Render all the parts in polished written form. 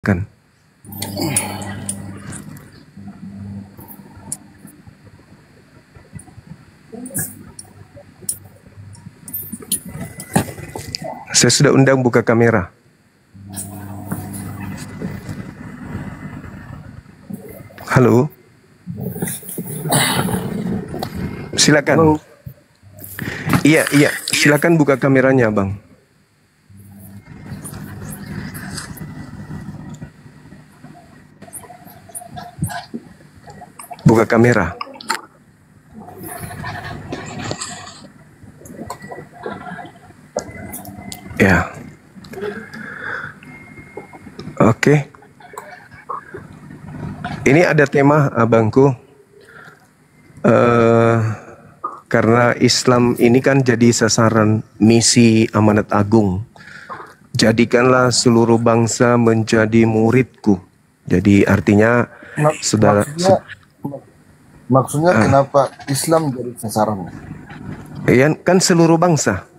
Kan. Saya sudah undang buka kamera. Halo. Silakan. Halo. Iya, silakan buka kameranya, Bang. Buka kamera. Ya. Oke. Ini ada tema, abangku. Karena Islam ini kan jadi sasaran misi amanat agung. Jadikanlah seluruh bangsa menjadi muridku. Jadi artinya Maksudnya kenapa Islam jadi sasaran? Ya, kan seluruh bangsa.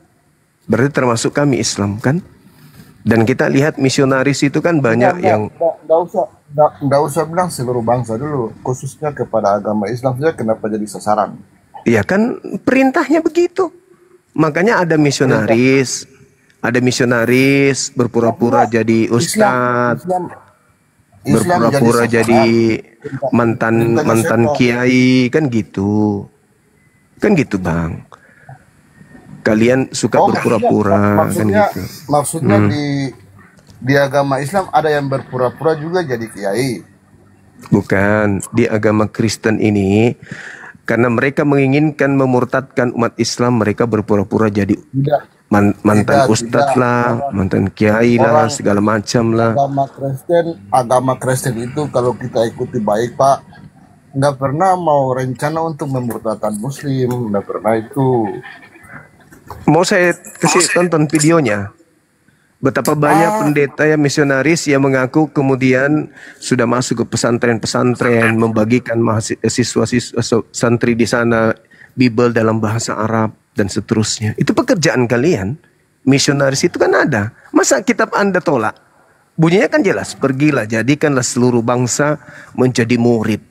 Berarti termasuk kami Islam kan? Dan kita lihat misionaris itu kan banyak yang Nggak usah bilang seluruh bangsa dulu, khususnya kepada agama Islam saja kenapa jadi sasaran? Iya kan perintahnya begitu. Makanya ada misionaris berpura-pura jadi ustadz, berpura-pura jadi mantan kiai, kan gitu Bang. Kalian suka berpura-pura kan gitu. Maksudnya di agama Islam ada yang berpura-pura juga jadi kiai. Bukan, di agama Kristen ini karena mereka menginginkan memurtadkan umat Islam, mereka berpura-pura jadi mantan ustadz lah, mantan kiai lah, segala macam lah. Agama Kristen itu kalau kita ikuti baik, Pak, nggak pernah mau rencana untuk memurtadkan Muslim, nggak pernah itu. Mau saya kasih tonton videonya. Betapa banyak pendeta yang misionaris yang mengaku kemudian sudah masuk ke pesantren-pesantren, membagikan siswa-siswa santri di sana Bible dalam bahasa Arab dan seterusnya. Itu pekerjaan kalian. Misionaris itu kan ada. Masa kitab Anda tolak? Bunyinya kan jelas, pergilah jadikanlah seluruh bangsa menjadi murid.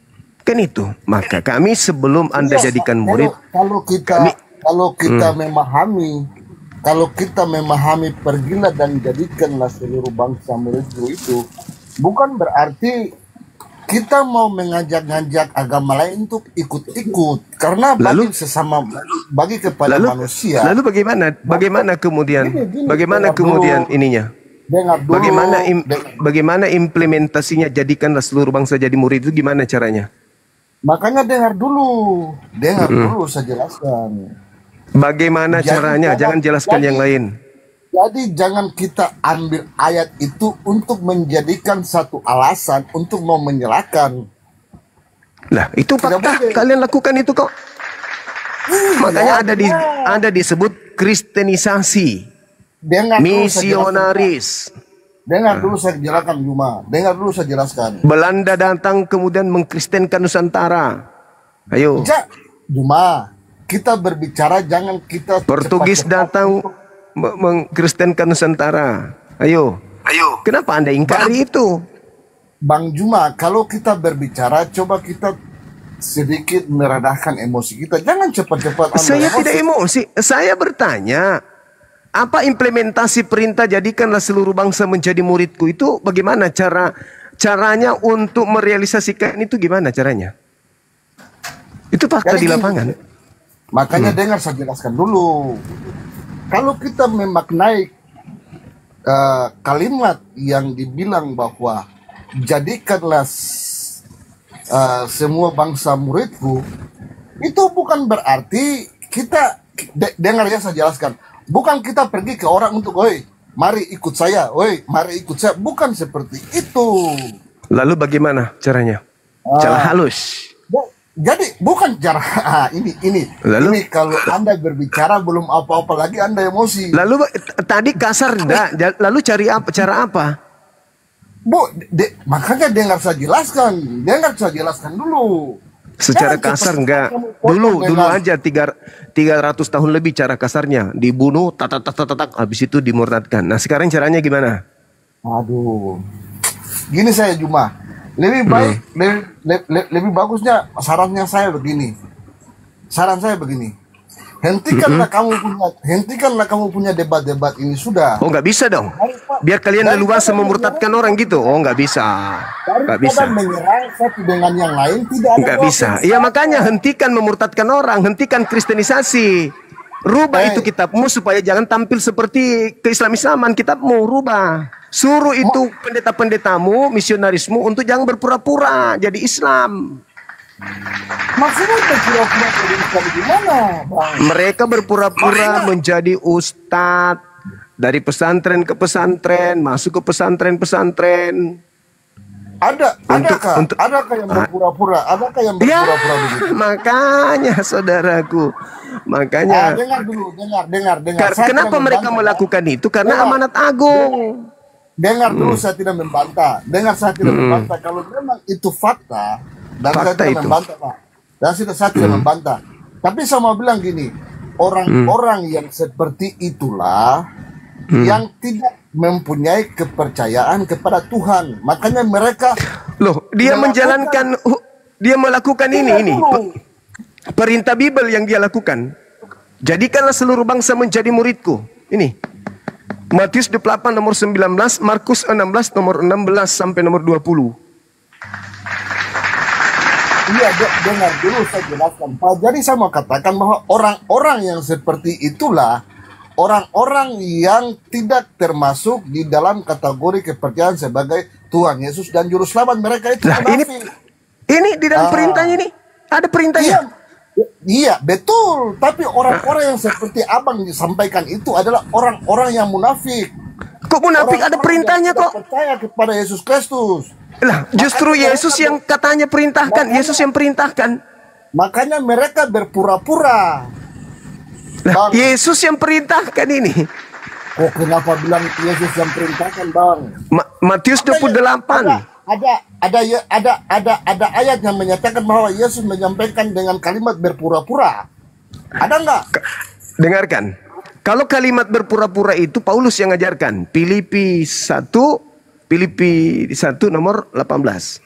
Kan itu. Maka kami sebelum Anda jadikan murid, kalau kita memahami pergilah dan jadikanlah seluruh bangsa muridku itu bukan berarti kita mau mengajak-ngajak agama lain untuk ikut-ikut, karena bagi kepada manusia. Lalu bagaimana kemudian ininya? Bagaimana implementasinya jadikanlah seluruh bangsa jadi murid itu gimana caranya? Makanya dengar dulu saya jelaskan. Bagaimana caranya? Jangan jelaskan yang lain. Jadi jangan kita ambil ayat itu untuk menjadikan satu alasan untuk mau menyalahkan. Lah, itu fakta. Kalian lakukan itu kok. Makanya ada disebut kristenisasi. Misionaris. Dengar dulu saya jelaskan, Juma. Dengar dulu saya jelaskan. Belanda datang kemudian mengkristenkan Nusantara. Ayo. Juma, kita berbicara jangan kita Portugis datang mengkristenkan Nusantara. Ayo. Kenapa Anda ingkari itu? Bang Juma, kalau kita berbicara coba kita sedikit meredahkan emosi kita. Jangan cepat-cepat. Saya tidak emosi. Saya bertanya, apa implementasi perintah jadikanlah seluruh bangsa menjadi muridku itu bagaimana caranya untuk merealisasikan itu, gimana caranya? Itu fakta di lapangan. Makanya dengar saya jelaskan dulu. Kalau kita memaknai kalimat yang dibilang bahwa jadikanlah semua bangsa muridku, itu bukan berarti kita dengar ya saya jelaskan. Bukan kita pergi ke orang untuk, oi, mari ikut saya, bukan seperti itu. Lalu bagaimana caranya? Cara halus. Jadi bukan cara ini. Lalu, ini kalau Anda berbicara belum apa-apa lagi Anda emosi. Lalu tadi kasar enggak? Lalu cara apa? Makanya dengar saya jelaskan dulu. Secara kasar enggak? Dulu aja 300 tahun lebih cara kasarnya, dibunuh, habis itu dimurtadkan. Nah sekarang caranya gimana? Aduh. Gini saya Juma, lebih baik, lebih bagusnya sarannya saya begini. Saran saya begini. Hentikanlah kamu punya debat-debat ini sudah. Oh, nggak bisa dong. Biar kalian leluasa memurtadkan orang gitu. Oh, nggak bisa. Nggak bisa. Menyerang satu dengan yang lain tidak ada. Nggak bisa. Iya, makanya hentikan memurtadkan orang, hentikan kristenisasi. Rubah itu kitabmu supaya jangan tampil seperti keislaman kitabmu, rubah. Suruh itu pendeta-pendetamu, misionarismu untuk jangan berpura-pura jadi Islam. Maksudnya berpura-pura jadi Islam gimana, Bang? Mereka berpura-pura menjadi ustadz dari pesantren ke pesantren, masuk ke pesantren-pesantren. Adakah yang berpura-pura? Adakah yang berpura-pura begitu? Makanya saudaraku, makanya. Dengar dulu. Kenapa mereka melakukan itu? Karena amanat agung. Dengar dulu, saya tidak membantah. Kalau memang itu fakta, dan saya tidak membantah, Pak. Dan saya tidak membantah. Tapi saya mau bilang gini, orang-orang yang seperti itulah yang tidak mempunyai kepercayaan kepada Tuhan. Makanya mereka dia melakukan ini. Perintah Bible yang dia lakukan. Jadikanlah seluruh bangsa menjadi muridku. Ini Matius 28 nomor 19, Markus 16 nomor 16 sampai nomor 20. Iya, dengar dulu saya jelaskan, Pak. Jadi saya mau katakan bahwa orang-orang yang seperti itulah orang-orang yang tidak termasuk di dalam kategori kepercayaan sebagai Tuhan Yesus dan Juru Selamat. Mereka itu ini di dalam perintahnya ini ada perintahnya. Iya, betul. Tapi orang-orang yang seperti abang disampaikan itu adalah orang-orang yang munafik. Kok munafik? Ada perintahnya kok. Percaya kepada Yesus Kristus. Lah, justru Yesus yang katanya perintahkan. Yesus yang perintahkan. Makanya mereka berpura-pura. Lah, Yesus yang perintahkan ini. Oh, kenapa bilang Yesus yang perintahkan, Bang? Matius 28. Ada ayat yang menyatakan bahwa Yesus menyampaikan dengan kalimat berpura-pura. Ada nggak? Dengarkan. Kalau kalimat berpura-pura itu Paulus yang ngajarkan. Filipi 1 nomor 18.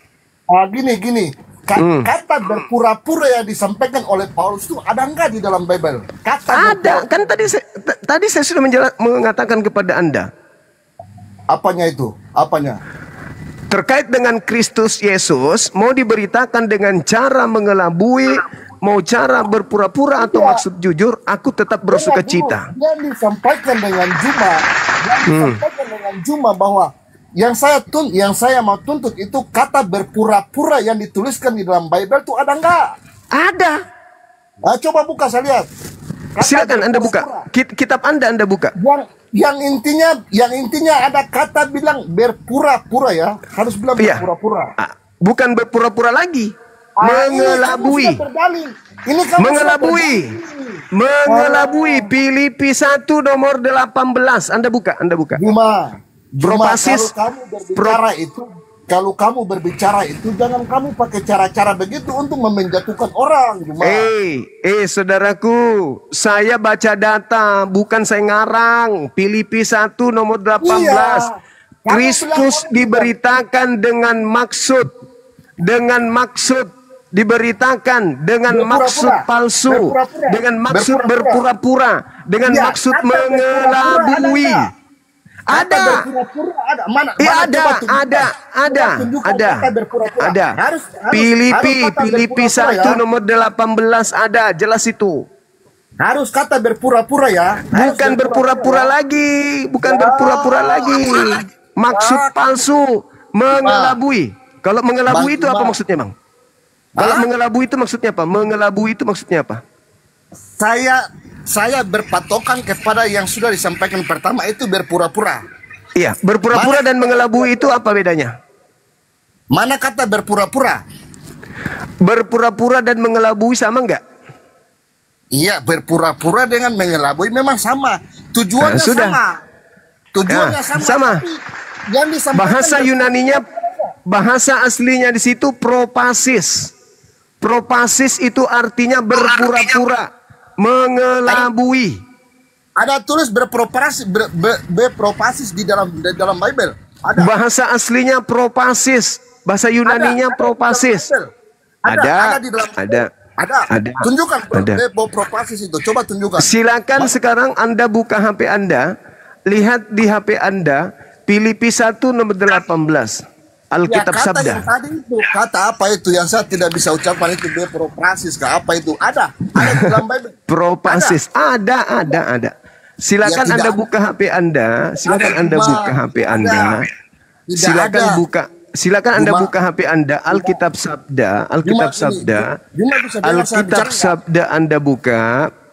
Gini. Kata berpura-pura yang disampaikan oleh Paulus itu ada nggak di dalam Bible? Ada. Kan tadi saya sudah mengatakan kepada Anda. Apanya itu? Apanya? Terkait dengan Kristus Yesus, mau diberitakan dengan cara mengelabui, mau cara berpura-pura atau maksud jujur, aku tetap bersuka cita. Yang disampaikan dengan Juma, bahwa yang saya mau tuntut itu kata berpura-pura yang dituliskan di dalam Bible itu ada nggak? Ada. Nah, coba buka saya lihat. Silakan Anda buka. Kitab Anda buka. Yang intinya ada kata bilang berpura-pura ya. Harus bilang berpura-pura. Bukan berpura-pura lagi. Mengelabui. Ini kamu mengelabui. Filipi 1 nomor 18. Anda buka. Juma, Propasis. Kalau kamu berbicara itu jangan kamu pakai cara-cara begitu untuk menjatuhkan orang. Juma. Saudaraku, saya baca data, bukan saya ngarang. Filipi 1 nomor 18. Kristus diberitakan dengan maksud diberitakan dengan maksud palsu, dengan maksud berpura-pura, dengan maksud mengelabui. Ada. Filipi 1 nomor 18 ada, jelas itu. Harus kata berpura-pura ya. Bukan berpura-pura lagi, Maksud palsu, mengelabui. Kalau mengelabui itu apa maksudnya, Bang? Kalau mengelabui itu maksudnya apa? Saya berpatokan kepada yang sudah disampaikan pertama itu berpura-pura. Iya, berpura-pura dan mengelabui itu apa bedanya? Mana kata berpura-pura? Berpura-pura dan mengelabui sama enggak? Iya, berpura-pura dengan mengelabui memang sama. Tujuannya sama. Sama. Yang bahasa Yunaninya, bahasa aslinya di situ propasis. Propasis itu artinya berpura-pura. Mengelabui. Ada tulis berpropasis di dalam Bible. Bahasa aslinya propasis, bahasa Yunaninya propasis. Ada di dalam ada. Tunjukkan Ada. propasis itu. Coba tunjukkan. Silakan sekarang Anda buka HP Anda, lihat di HP Anda Filipi 1 nomor 18. Alkitab kata Sabda. yang tadi itu, kata apa itu yang saya tidak bisa ucapkan itu propasis ke apa itu? Ada di dalam Bible. Propasis. Ada. Silakan Ya, Anda tidak buka HP Anda. Silakan Ada, Anda cuma buka HP Anda. Tidak Silakan ada. buka. Silakan Anda Cuma- buka HP Anda. Alkitab Sabda. Alkitab Cuma ini, Sabda. cuma bisa dengar saya Alkitab bicara. Sabda Anda buka.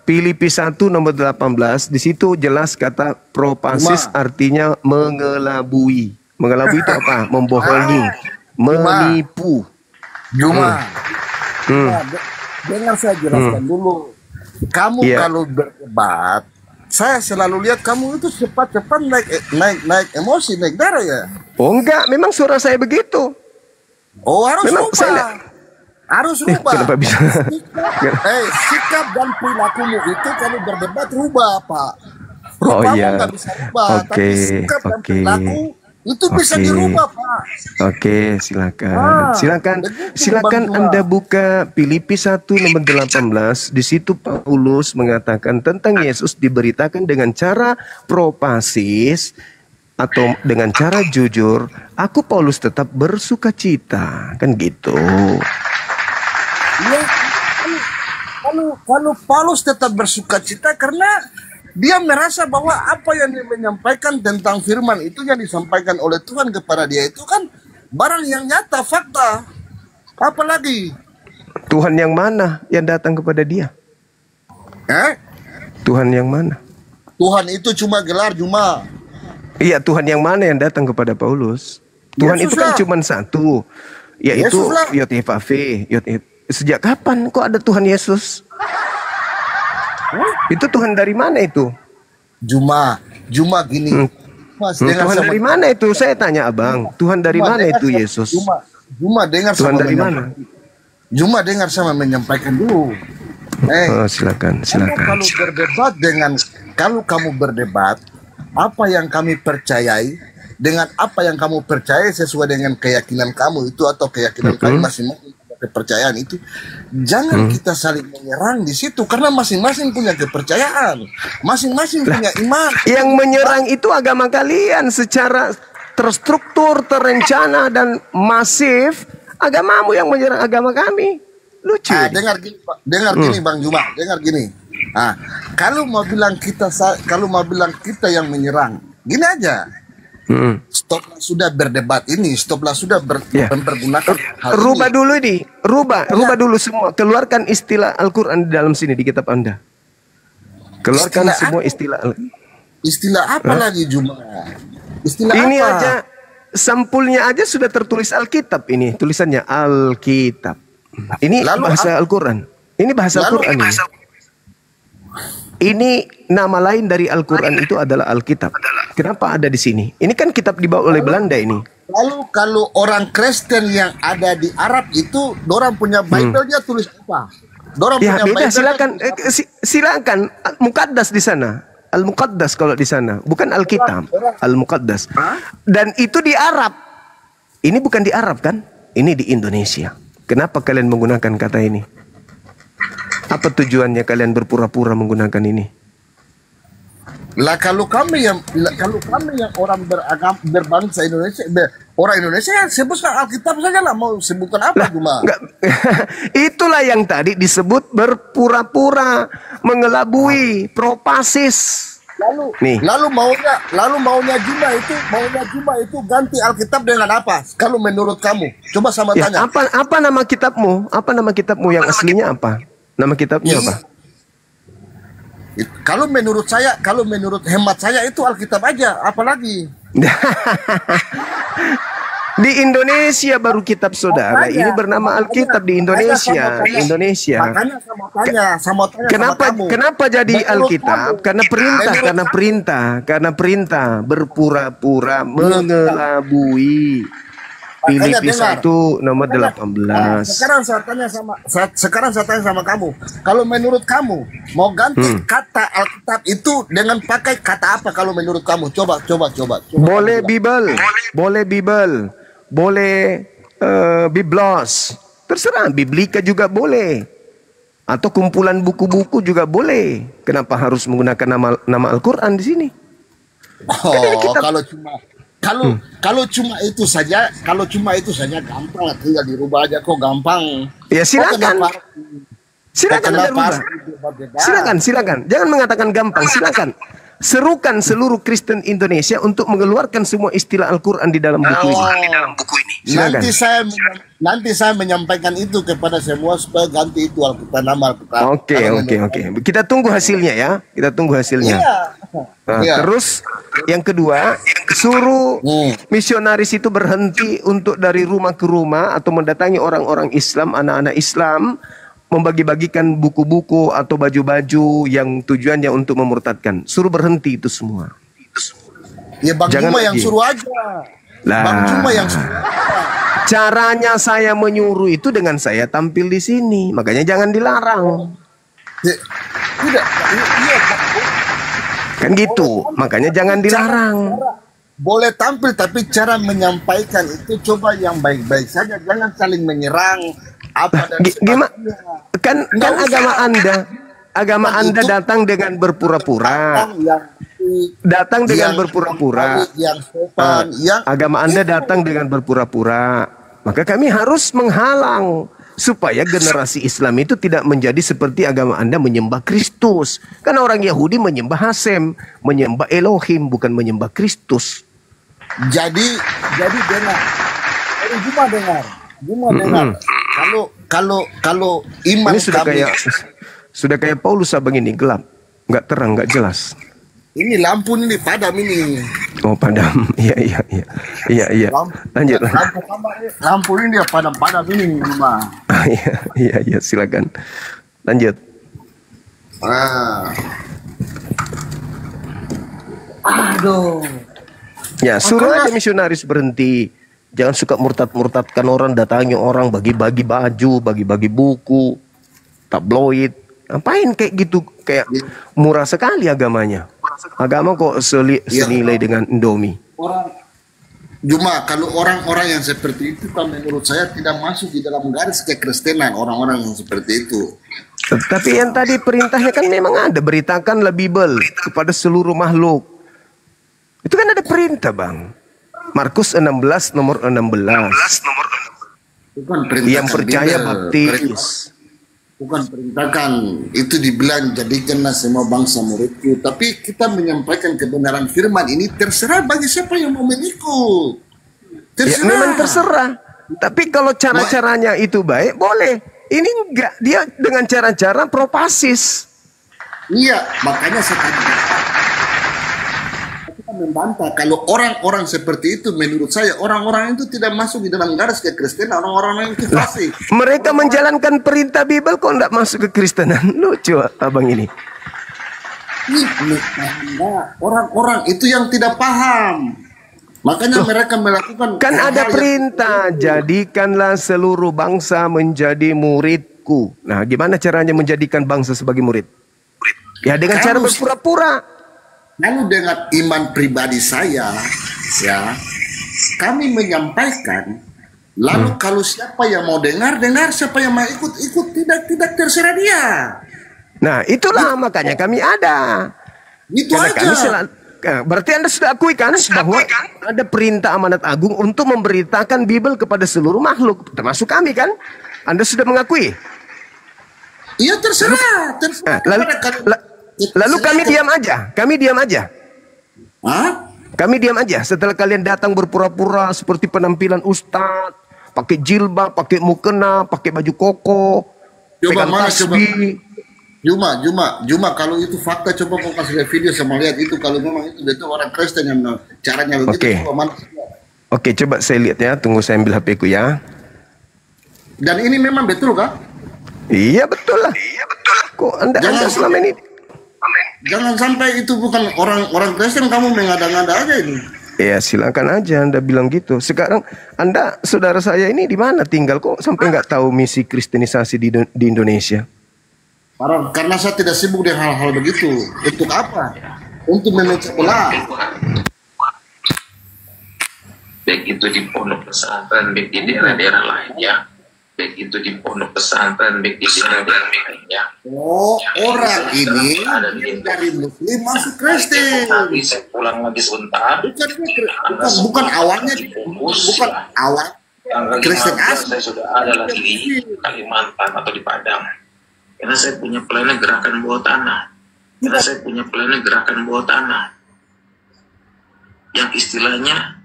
Filipi 1 nomor 18. Di situ jelas kata propasis artinya mengelabui. Mengelabui itu apa? Membohongi, menipu. Cuma dengar saya jelaskan dulu. Kamu Iya. kalau berdebat, saya selalu lihat kamu itu cepat-cepat naik emosi, naik darah ya. Oh enggak, memang suara saya begitu. Oh, harus Memang rubah. saya enggak- Harus rubah. kenapa bisa? Sikap dan perilakumu itu kalau berdebat rubah, Pak. Oh, Rupamu iya. nggak bisa rubah, Oke, tapi sikap dan oke. perilaku itu bisa Oke. dirubah, Pak. Oke, silakan. Ah, Silakan begitu, silakan Bang Juma. Anda buka Filipi 1 nomor 18. Di situ Paulus mengatakan tentang Yesus diberitakan dengan cara propasis atau dengan cara jujur, aku Paulus tetap bersukacita. Kan gitu. Ya, kalau Paulus tetap bersukacita karena dia merasa bahwa apa yang dia menyampaikan tentang firman itu yang disampaikan oleh Tuhan kepada dia itu kan barang yang nyata, fakta. Apalagi, Tuhan yang mana yang datang kepada dia? Tuhan yang mana? Tuhan itu cuma gelar cuma. Iya, Tuhan yang mana yang datang kepada Paulus? Tuhan Yesus itu kan lah. cuma satu, yaitu Yesus lah. Yod-Heh-Vaveh. Sejak kapan kok ada Tuhan Yesus? Itu Tuhan dari mana itu? Juma gini. Mas, dengar Tuhan sama- dari mana itu? Saya tanya abang. Tuhan dari Juma, mana dengar itu sama- Yesus? Juma dengar Tuhan sama dari menyampaikan. mana? Juma dengar sama menyampaikan dulu. Oh, silakan, Kamu silakan. kalau berdebat kalau kamu berdebat, apa yang kami percayai dengan apa yang kamu percaya sesuai dengan keyakinan kamu itu atau keyakinan kami masing-masing kepercayaan itu, jangan kita saling menyerang di situ karena masing-masing punya kepercayaan, masing-masing punya iman. Yang menyerang itu agama kalian secara terstruktur, terencana dan masif. Agamamu yang menyerang agama kami. Lucu. Dengar gini, Pak. Dengar gini Bang Juma, dengar gini. Kalau mau bilang kita yang menyerang, gini aja. Stoplah sudah berdebat ini, stoplah sudah Ya. mempergunakan hal Rubah ini. dulu ini, rubah dulu semua. Keluarkan istilah Al-Quran di dalam sini di kitab Anda. Keluarkan Istilah semua apa? istilah. Istilah apa lagi Juma? Istilah Ini apa? aja sampulnya aja sudah tertulis Alkitab ini, tulisannya Alkitab. Ini Lalu bahasa Al-Quran. Ini bahasa Lalu Al-Quran ini. Ini nama lain dari Al-Quran itu adalah Alkitab. Kenapa ada di sini? Ini kan kitab dibawa oleh Belanda ini. Lalu kalau orang Kristen yang ada di Arab itu, dorang punya Bible dia tulis apa? Dorang Ya punya beda, Bible. silakan silakan Al-Muqaddas di sana. Al-Muqaddas kalau di sana, bukan Alkitab, Al-Muqaddas. Dan itu di Arab. Ini bukan di Arab kan? Ini di Indonesia. Kenapa kalian menggunakan kata ini? Apa tujuannya kalian berpura-pura menggunakan ini? Lah kalau kami yang orang berbangsa Indonesia, orang Indonesia ya sebutkan Alkitab saja lah, mau sebutkan apa cuma. Enggak. Itulah yang tadi disebut berpura-pura, mengelabui, propasis. Lalu maunya Juma itu ganti Alkitab dengan apa? Kalau menurut kamu, coba sama Ya, tanya. apa nama kitabmu? Apa nama kitabmu yang aslinya apa? Nama kitabnya apa? Kalau menurut hemat saya itu Alkitab aja, apalagi. Di Indonesia baru kitab saudara. Makanya, Ini bernama Alkitab di Indonesia. Di Indonesia. Makanya sama tanya Kenapa sama kamu. kenapa jadi Menurut Alkitab? kamu. Karena perintah berpura-pura mengelabui. Makanya Filipi dengar. 1 nomor Makanya, 18. sekarang saya tanya sama kamu. Kalau menurut kamu mau ganti kata Alkitab itu dengan pakai kata apa kalau menurut kamu? Coba Boleh kamu bilang. Bible, boleh Bible, boleh Biblos. Terserah, Biblika juga boleh. Atau kumpulan buku-buku juga boleh. Kenapa harus menggunakan nama Al-Qur'an di sini? Kan ini Oh, kitab. kalau cuma itu saja gampang lah, tinggal dirubah aja kok gampang. Ya Kok silakan. kenapa? Kok Silakan Anda kenapa rubah. harus berbeda? Silakan. Jangan mengatakan gampang, silakan. Serukan seluruh Kristen Indonesia untuk mengeluarkan semua istilah Al-Qur'an di dalam buku ini. Silakan. Nanti saya menyampaikan itu kepada semua supaya ganti itu Alkitab, nama Alkitab. Oke. Kalau menurut kamu. Kita tunggu hasilnya ya. Kita tunggu hasilnya. Iya. Nah, Iya. terus yang kedua, suruh Hmm. misionaris itu berhenti untuk dari rumah ke rumah atau mendatangi orang-orang Islam, anak-anak Islam, membagi-bagikan buku-buku atau baju-baju yang tujuannya untuk memurtadkan. Suruh berhenti itu semua. Ya Bang Jangan Juma yang lagi. suruh aja. Lah. Bang Juma yang suruh aja. Caranya saya menyuruh itu dengan saya tampil di sini. Makanya jangan dilarang. Tidak. Iya, Kan gitu. Makanya jangan dilarang. boleh tampil tapi cara menyampaikan itu coba yang baik-baik saja, jangan saling menyerang apa dan Gimana? sebagainya. Kan Nggak usah. agama Kan Anda itu datang dengan berpura-pura. Datang dengan berpura-pura. yang sopan, yang Agama Anda datang dengan berpura-pura. Maka kami harus menghalang supaya generasi Islam itu tidak menjadi seperti agama Anda menyembah Kristus. Karena orang Yahudi menyembah Hasem, menyembah Elohim, bukan menyembah Kristus. jadi dengar. Juma dengar. Kalau iman Ini sudah kami, kayak Paulus abang ini, gelap, nggak terang, nggak jelas. ini lampu ini padam ini. Oh padam, iya. Lanjut. Lampu ini dia padam ini Juma. Iya, silakan. Lanjut. Aduh. Ya, suruh Makanya- aja misionaris berhenti. Jangan suka murtad-murtadkan orang, datangi orang, bagi-bagi baju, bagi-bagi buku, tabloid. Ngapain kayak gitu? Kayak murah sekali agamanya. Agama kok senilai dengan Indomie. Cuma kalau orang-orang yang seperti itu kan menurut saya tidak masuk di dalam garis kekristenan, orang-orang yang seperti itu. Tapi yang tadi perintahnya kan memang ada, beritakanlah Bible kepada seluruh makhluk. Itu kan ada perintah, Bang. Markus 16 nomor 16. Bukan perintahkan Yang percaya Bible. baptis. Bukan perintahkan, itu dibilang jadikanlah semua bangsa muridku. Tapi kita menyampaikan kebenaran firman ini terserah bagi siapa yang mau mengikut. Ya, memang terserah. Tapi kalau cara-caranya itu baik, boleh. Ini enggak, dia dengan cara-cara propasis. Iya, makanya saya tadi kita membantah kalau orang-orang seperti itu menurut saya orang-orang itu tidak masuk di dalam garis kekristenan, orang-orang itu fasik. Mereka menjalankan perintah Bible kok enggak masuk ke Kristenan. Lucu abang ini. Orang-orang itu yang tidak paham. Makanya mereka melakukan Kan ada hal-hal yang- perintah, jadikanlah seluruh bangsa menjadi muridku. Nah, gimana caranya menjadikan bangsa sebagai murid? Ya dengan cara berpura-pura. Lalu dengan iman pribadi saya, ya, kami menyampaikan. Lalu kalau siapa yang mau dengar, siapa yang mau ikut, tidak terserah dia. Nah, itulah makanya kami ada. Itu Karena kami aja. berarti Anda sudah akui kan bahwa ada perintah amanat agung untuk memberitakan Bible kepada seluruh makhluk, termasuk kami kan? Anda sudah mengakui. Iya terserah. Nah, lalu kami diam aja. Hah? Kami diam aja setelah kalian datang berpura-pura seperti penampilan ustadz, pakai jilbab, pakai mukena, pakai baju koko, pegang tasbih. Juma kalau itu fakta coba kau kasih lihat video sama lihat itu kalau memang itu orang Kristen yang caranya begitu. Oke. Coba mana? Oke, coba saya lihat ya. Tunggu saya ambil HP ku ya. Dan ini memang betul kah? Iya betul lah. Kok anda selama ini? Jangan sampai itu bukan orang Kristen kamu mengada-ngada aja ini. Ya silakan aja Anda bilang gitu. Sekarang Anda, saudara saya ini di mana tinggal kok sampai nggak tahu misi kristenisasi di Indonesia? Karena saya tidak sibuk dengan hal-hal begitu. Untuk apa? Untuk memecah belah. Baik itu di pondok pesantren, baik di daerah-daerah lainnya, baik itu di pondok pesantren, baik di daerah-daerah lainnya. Oh, orang ini dari Muslim masuk Kristen. Nanti saya pulang lagi sebentar. Bukan awalnya, bukan awal Kristen asli. Saya sudah ada lagi di Kalimantan atau di Padang. Karena saya punya pelayanan gerakan bawah tanah. Yang istilahnya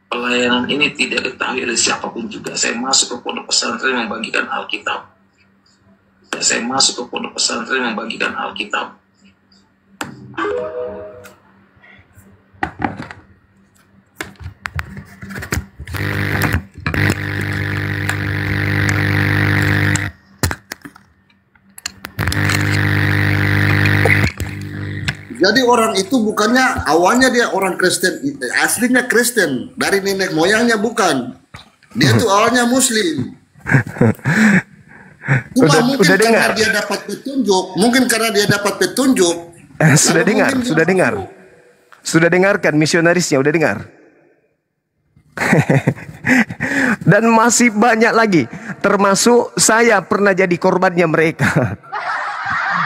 pelayanan ini tidak diketahui oleh siapapun juga. Saya masuk ke pondok pesantren membagikan Alkitab. Jadi orang itu bukannya awalnya dia orang Kristen, aslinya Kristen, dari nenek moyangnya bukan. Dia tuh awalnya Muslim. Cuma mungkin karena dia dapat petunjuk, Sudah dengarkan misionarisnya, udah dengar. Dan masih banyak lagi, termasuk saya pernah jadi korbannya mereka.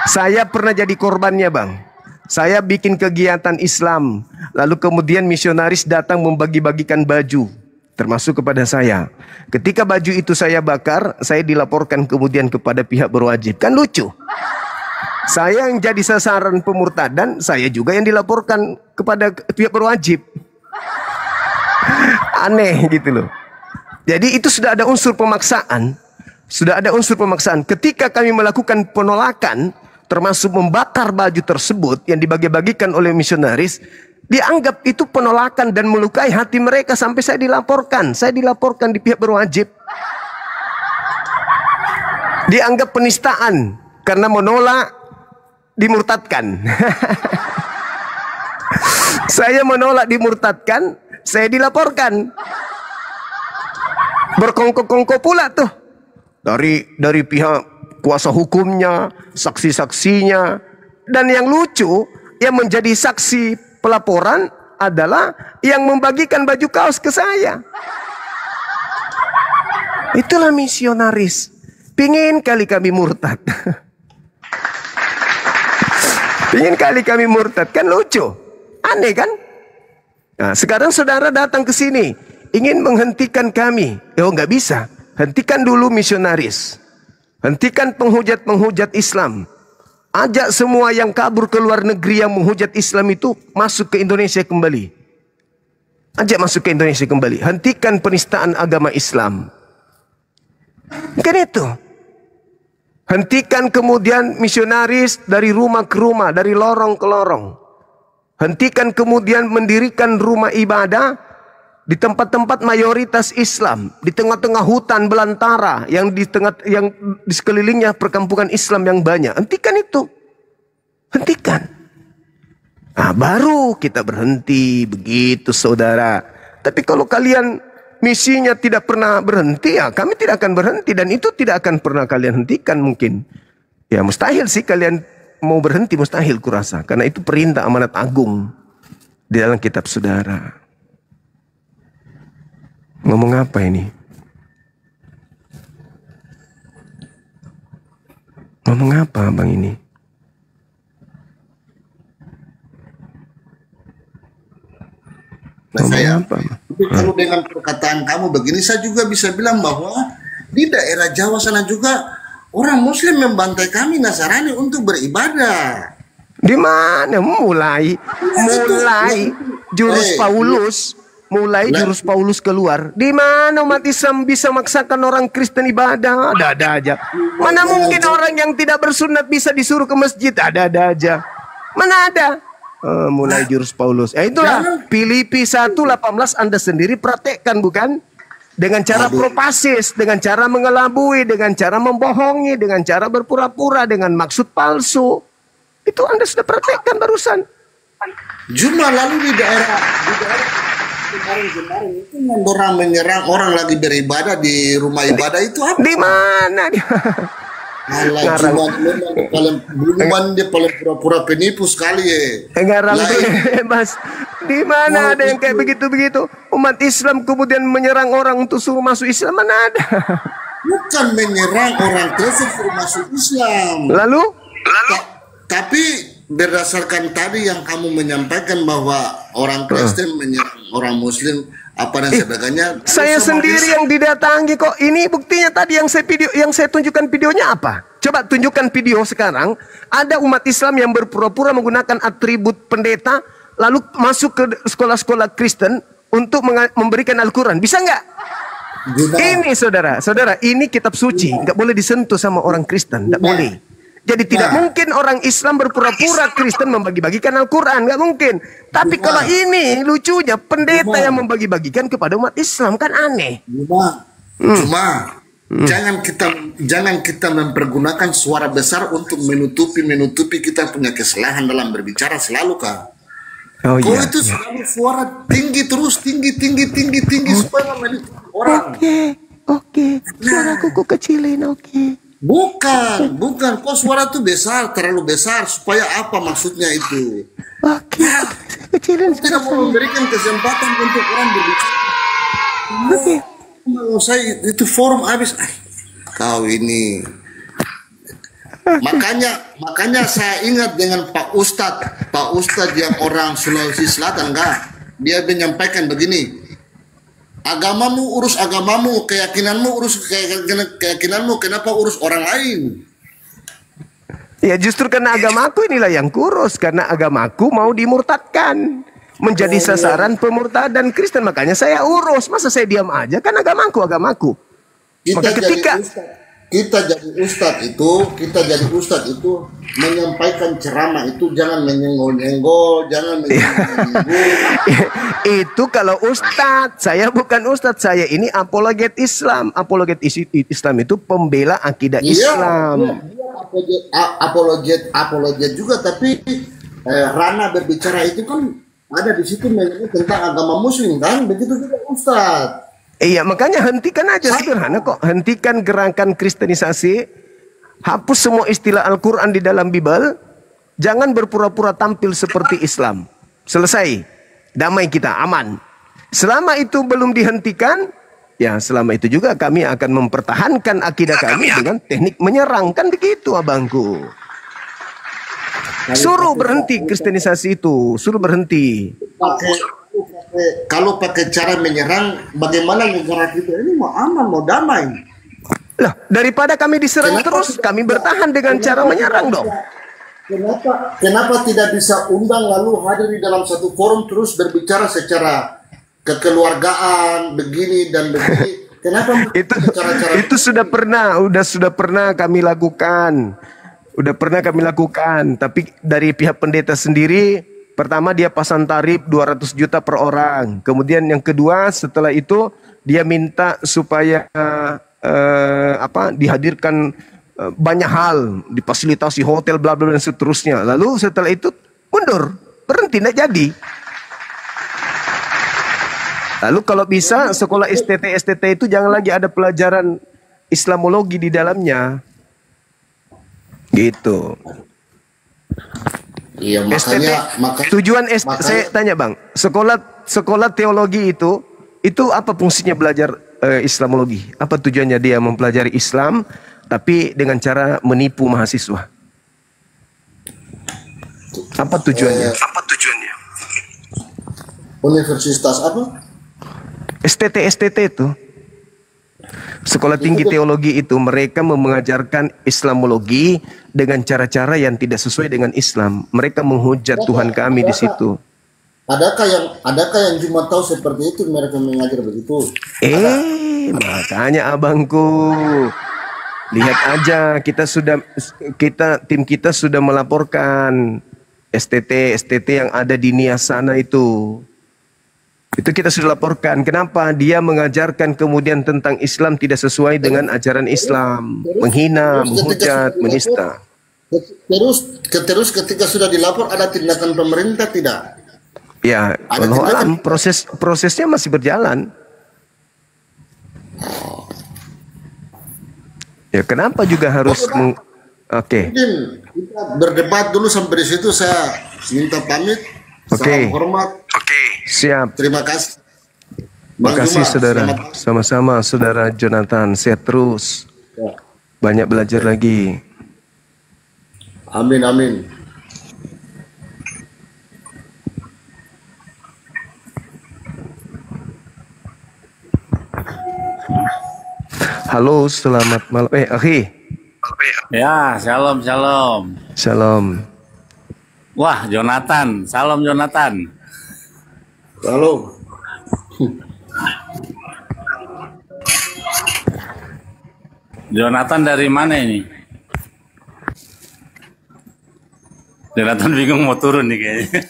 Saya pernah jadi korbannya, Bang. Saya bikin kegiatan Islam, lalu kemudian misionaris datang membagi-bagikan baju, termasuk kepada saya. Ketika baju itu saya bakar, saya dilaporkan kemudian kepada pihak berwajib. Kan lucu. Saya yang jadi sasaran pemurtadan, saya juga yang dilaporkan kepada pihak berwajib. Aneh gitu loh. Jadi itu sudah ada unsur pemaksaan. Ketika kami melakukan penolakan, termasuk membakar baju tersebut yang dibagi-bagikan oleh misionaris, dianggap itu penolakan dan melukai hati mereka sampai saya dilaporkan. Saya dilaporkan di pihak berwajib. Dianggap penistaan karena menolak dimurtadkan. Saya menolak dimurtadkan, saya dilaporkan. Berkongkol-kongkol pula tuh dari pihak kuasa hukumnya, saksi-saksinya. Dan yang lucu, yang menjadi saksi pelaporan adalah yang membagikan baju kaos ke saya. Itulah misionaris. Pingin kali kami murtad. Kan lucu. Aneh kan? Nah, sekarang saudara datang ke sini, ingin menghentikan kami. Oh, nggak bisa. Hentikan dulu misionaris. Hentikan penghujat-penghujat Islam. Ajak semua yang kabur ke luar negeri yang menghujat Islam itu masuk ke Indonesia kembali. Hentikan penistaan agama Islam. Kan itu. Hentikan kemudian misionaris dari rumah ke rumah, dari lorong ke lorong. Hentikan kemudian mendirikan rumah ibadah di tempat-tempat mayoritas Islam, di tengah-tengah hutan belantara yang di sekelilingnya perkampungan Islam yang banyak. Hentikan itu. Hentikan. Nah, baru kita berhenti begitu, saudara. Tapi kalau kalian misinya tidak pernah berhenti, ya kami tidak akan berhenti dan itu tidak akan pernah kalian hentikan mungkin. Ya mustahil sih kalian mau berhenti, mustahil kurasa, karena itu perintah amanat agung di dalam kitab saudara. Ngomong apa ini? Ngomong apa Bang ini? Nah, tapi kalau dengan perkataan kamu begini, saya juga bisa bilang bahwa di daerah Jawa sana juga orang Muslim membantai kami Nasrani untuk beribadah. Di mana? Mulai jurus Paulus. Jurus Paulus keluar. Di mana umat Islam bisa maksakan orang Kristen ibadah? Ada aja. Mana mungkin orang yang tidak bersunat bisa disuruh ke masjid? Ada aja. Mana ada? Mulai jurus Paulus. Itulah Filipi 1:18 Anda sendiri praktekkan, bukan? Dengan cara propasis, dengan cara mengelabui, dengan cara membohongi, dengan cara berpura-pura, dengan maksud palsu. Itu Anda sudah praktekkan barusan. Jumlah lalu di daerah kemarin itu yang orang menyerang orang lagi beribadah di rumah ibadah itu apa? Di mana dia? Alah, Ngarang. cuma memang paling bunuhan dia paling pura-pura penipu sekali ya. Ngarang Lah, bebas. Di mana ada yang kayak begitu-begitu? Umat Islam kemudian menyerang orang untuk suruh masuk Islam, mana ada? bukan menyerang orang Kristen suruh masuk Islam. Lalu? Tapi berdasarkan tadi yang kamu menyampaikan bahwa orang Kristen menyerang orang Muslim apa dan sebagainya. Saya sendiri yang didatangi kok. Ini buktinya tadi yang saya tunjukkan videonya apa? Coba tunjukkan video sekarang. Ada umat Islam yang berpura-pura menggunakan atribut pendeta lalu masuk ke sekolah-sekolah Kristen untuk memberikan Al-Quran. Bisa nggak? Ini saudara, ini kitab suci, nggak boleh disentuh sama orang Kristen, nggak boleh. Jadi tidak mungkin orang Islam berpura-pura Kristen membagi-bagikan Al-Quran, nggak mungkin. Tapi kalau ini lucunya pendeta yang membagi-bagikan kepada umat Islam, kan aneh. Cuma jangan kita mempergunakan suara besar untuk menutupi kita punya kesalahan dalam berbicara selalu, Kak. Oh Kau iya. itu selalu suara tinggi terus tinggi supaya memiliki orang. Oke. Suaraku kok kecilin, oke. Bukan. Kok suara tuh besar, terlalu besar supaya apa maksudnya itu? Oke. Kecilin Tidak mau memberikan kesempatan untuk orang berbicara. Oke. Mau saya itu forum habis. Kau ini. Makanya saya ingat dengan Pak Ustadz yang orang Sulawesi Selatan, enggak? Dia menyampaikan begini, agamamu urus agamamu, keyakinanmu urus keyakinanmu, kenapa urus orang lain? Ya justru karena agamaku inilah yang kurus, karena agamaku mau dimurtadkan, menjadi sasaran pemurtadan Kristen, makanya saya urus. Masa saya diam aja? Kan agamaku. Maka ketika kita jadi ustadz itu menyampaikan ceramah itu jangan menyenggol-nyenggol, jangan itu kalau ustadz, saya bukan ustadz, saya ini apologet Islam. Apologet Islam itu pembela akidah Islam. Apologet juga, tapi ranah berbicara itu kan ada di situ tentang agama Muslim kan, begitu juga ustadz. Iya, makanya hentikan aja, sederhana kok. Hentikan gerakan kristenisasi, hapus semua istilah Al-Quran di dalam Bible, jangan berpura-pura tampil seperti Islam. Selesai, damai kita, aman. Selama itu belum dihentikan, ya selama itu juga kami akan mempertahankan akidah kami dengan teknik menyerang. Kan begitu abangku. Suruh berhenti kristenisasi itu, suruh berhenti. Kalau pakai cara menyerang, bagaimana negara kita ini mau aman, mau damai? Lah, daripada kami diserang terus, kami bertahan dengan cara menyerang dong. Kenapa tidak bisa undang lalu hadir di dalam satu forum terus berbicara secara kekeluargaan begini dan begini? Kenapa itu sudah pernah kami lakukan. Tapi dari pihak pendeta sendiri, pertama dia pasang tarif 200 juta per orang. Kemudian yang kedua setelah itu dia minta supaya dihadirkan banyak hal, difasilitasi hotel bla bla dan seterusnya. Lalu setelah itu mundur, berhenti, tidak jadi. Lalu kalau bisa sekolah STT itu jangan lagi ada pelajaran Islamologi di dalamnya. Gitu. Iya, makanya tujuan saya tanya Bang, sekolah teologi itu apa fungsinya belajar Islamologi? Apa tujuannya dia mempelajari Islam tapi dengan cara menipu mahasiswa? Apa tujuannya? Universitas apa? STT itu. Sekolah tinggi teologi itu mereka mengajarkan Islamologi dengan cara-cara yang tidak sesuai dengan Islam. Mereka menghujat Tuhan kami di situ. Adakah yang cuma tahu seperti itu mereka mengajar begitu? Makanya abangku, lihat aja tim kita sudah melaporkan STT yang ada di Nias sana itu. Itu kita sudah laporkan. Kenapa? Dia mengajarkan kemudian tentang Islam tidak sesuai dengan ajaran Islam. Menghina, menghujat, menista. Terus ketika sudah dilapor ada tindakan pemerintah tidak? Ya, Ada wallahu tindakan. alam, prosesnya masih berjalan. Ya, kenapa juga harus Oke. Mungkin kita berdebat dulu sampai di situ. Saya minta pamit. Oke. Salam hormat. Siap. Terima kasih. Terima Bang kasih Juma, saudara. selamat- Sama-sama saudara Jonathan. Sehat terus. Ya. Banyak belajar lagi. Amin, amin. Halo, selamat malam. Akhi. Ya, shalom, shalom. Shalom. Wah, Jonathan, salam Jonathan. Halo. Jonathan dari mana ini? Jonathan bingung mau turun nih kayaknya.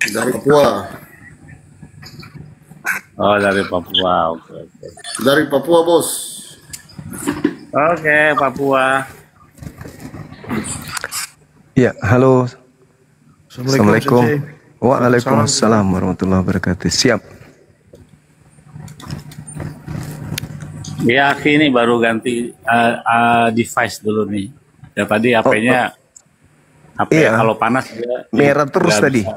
Dari Papua. Oh, dari Papua. Oke, oke. Dari Papua, bos. Oke, Papua. Ya, halo. Assalamualaikum. Sensei. Waalaikumsalam warahmatullahi wabarakatuh. Siap. Ya, ini baru ganti device dulu nih. Ya tadi HP-nya HP Iya. kalau panas dia Merah terus nggak tadi. bisa.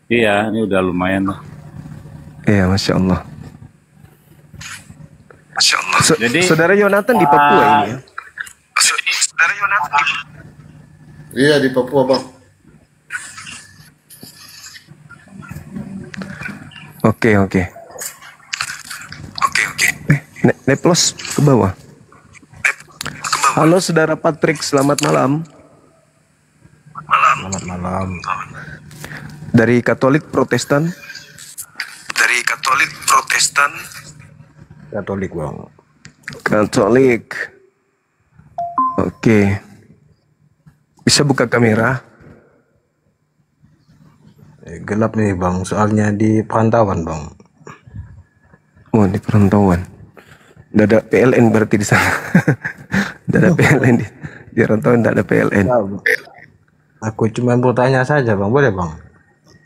Iya, ini udah lumayan lah. Iya, Masya Allah. Jadi, Saudara Yonatan di Papua ini ya? Iya, di Papua, Bang. Oke. Neplos ke bawah. Halo saudara Patrick, selamat malam. Selamat malam. Dari Katolik Protestan. Katolik bang. Katolik. Oke. Bisa buka kamera? Gelap nih bang, soalnya di perantauan bang. Oh, di perantauan. Nggak ada PLN berarti di sana. Nggak ada PLN di perantauan, nggak ada PLN. Ya, Bang. Aku cuma bertanya saja bang, boleh bang?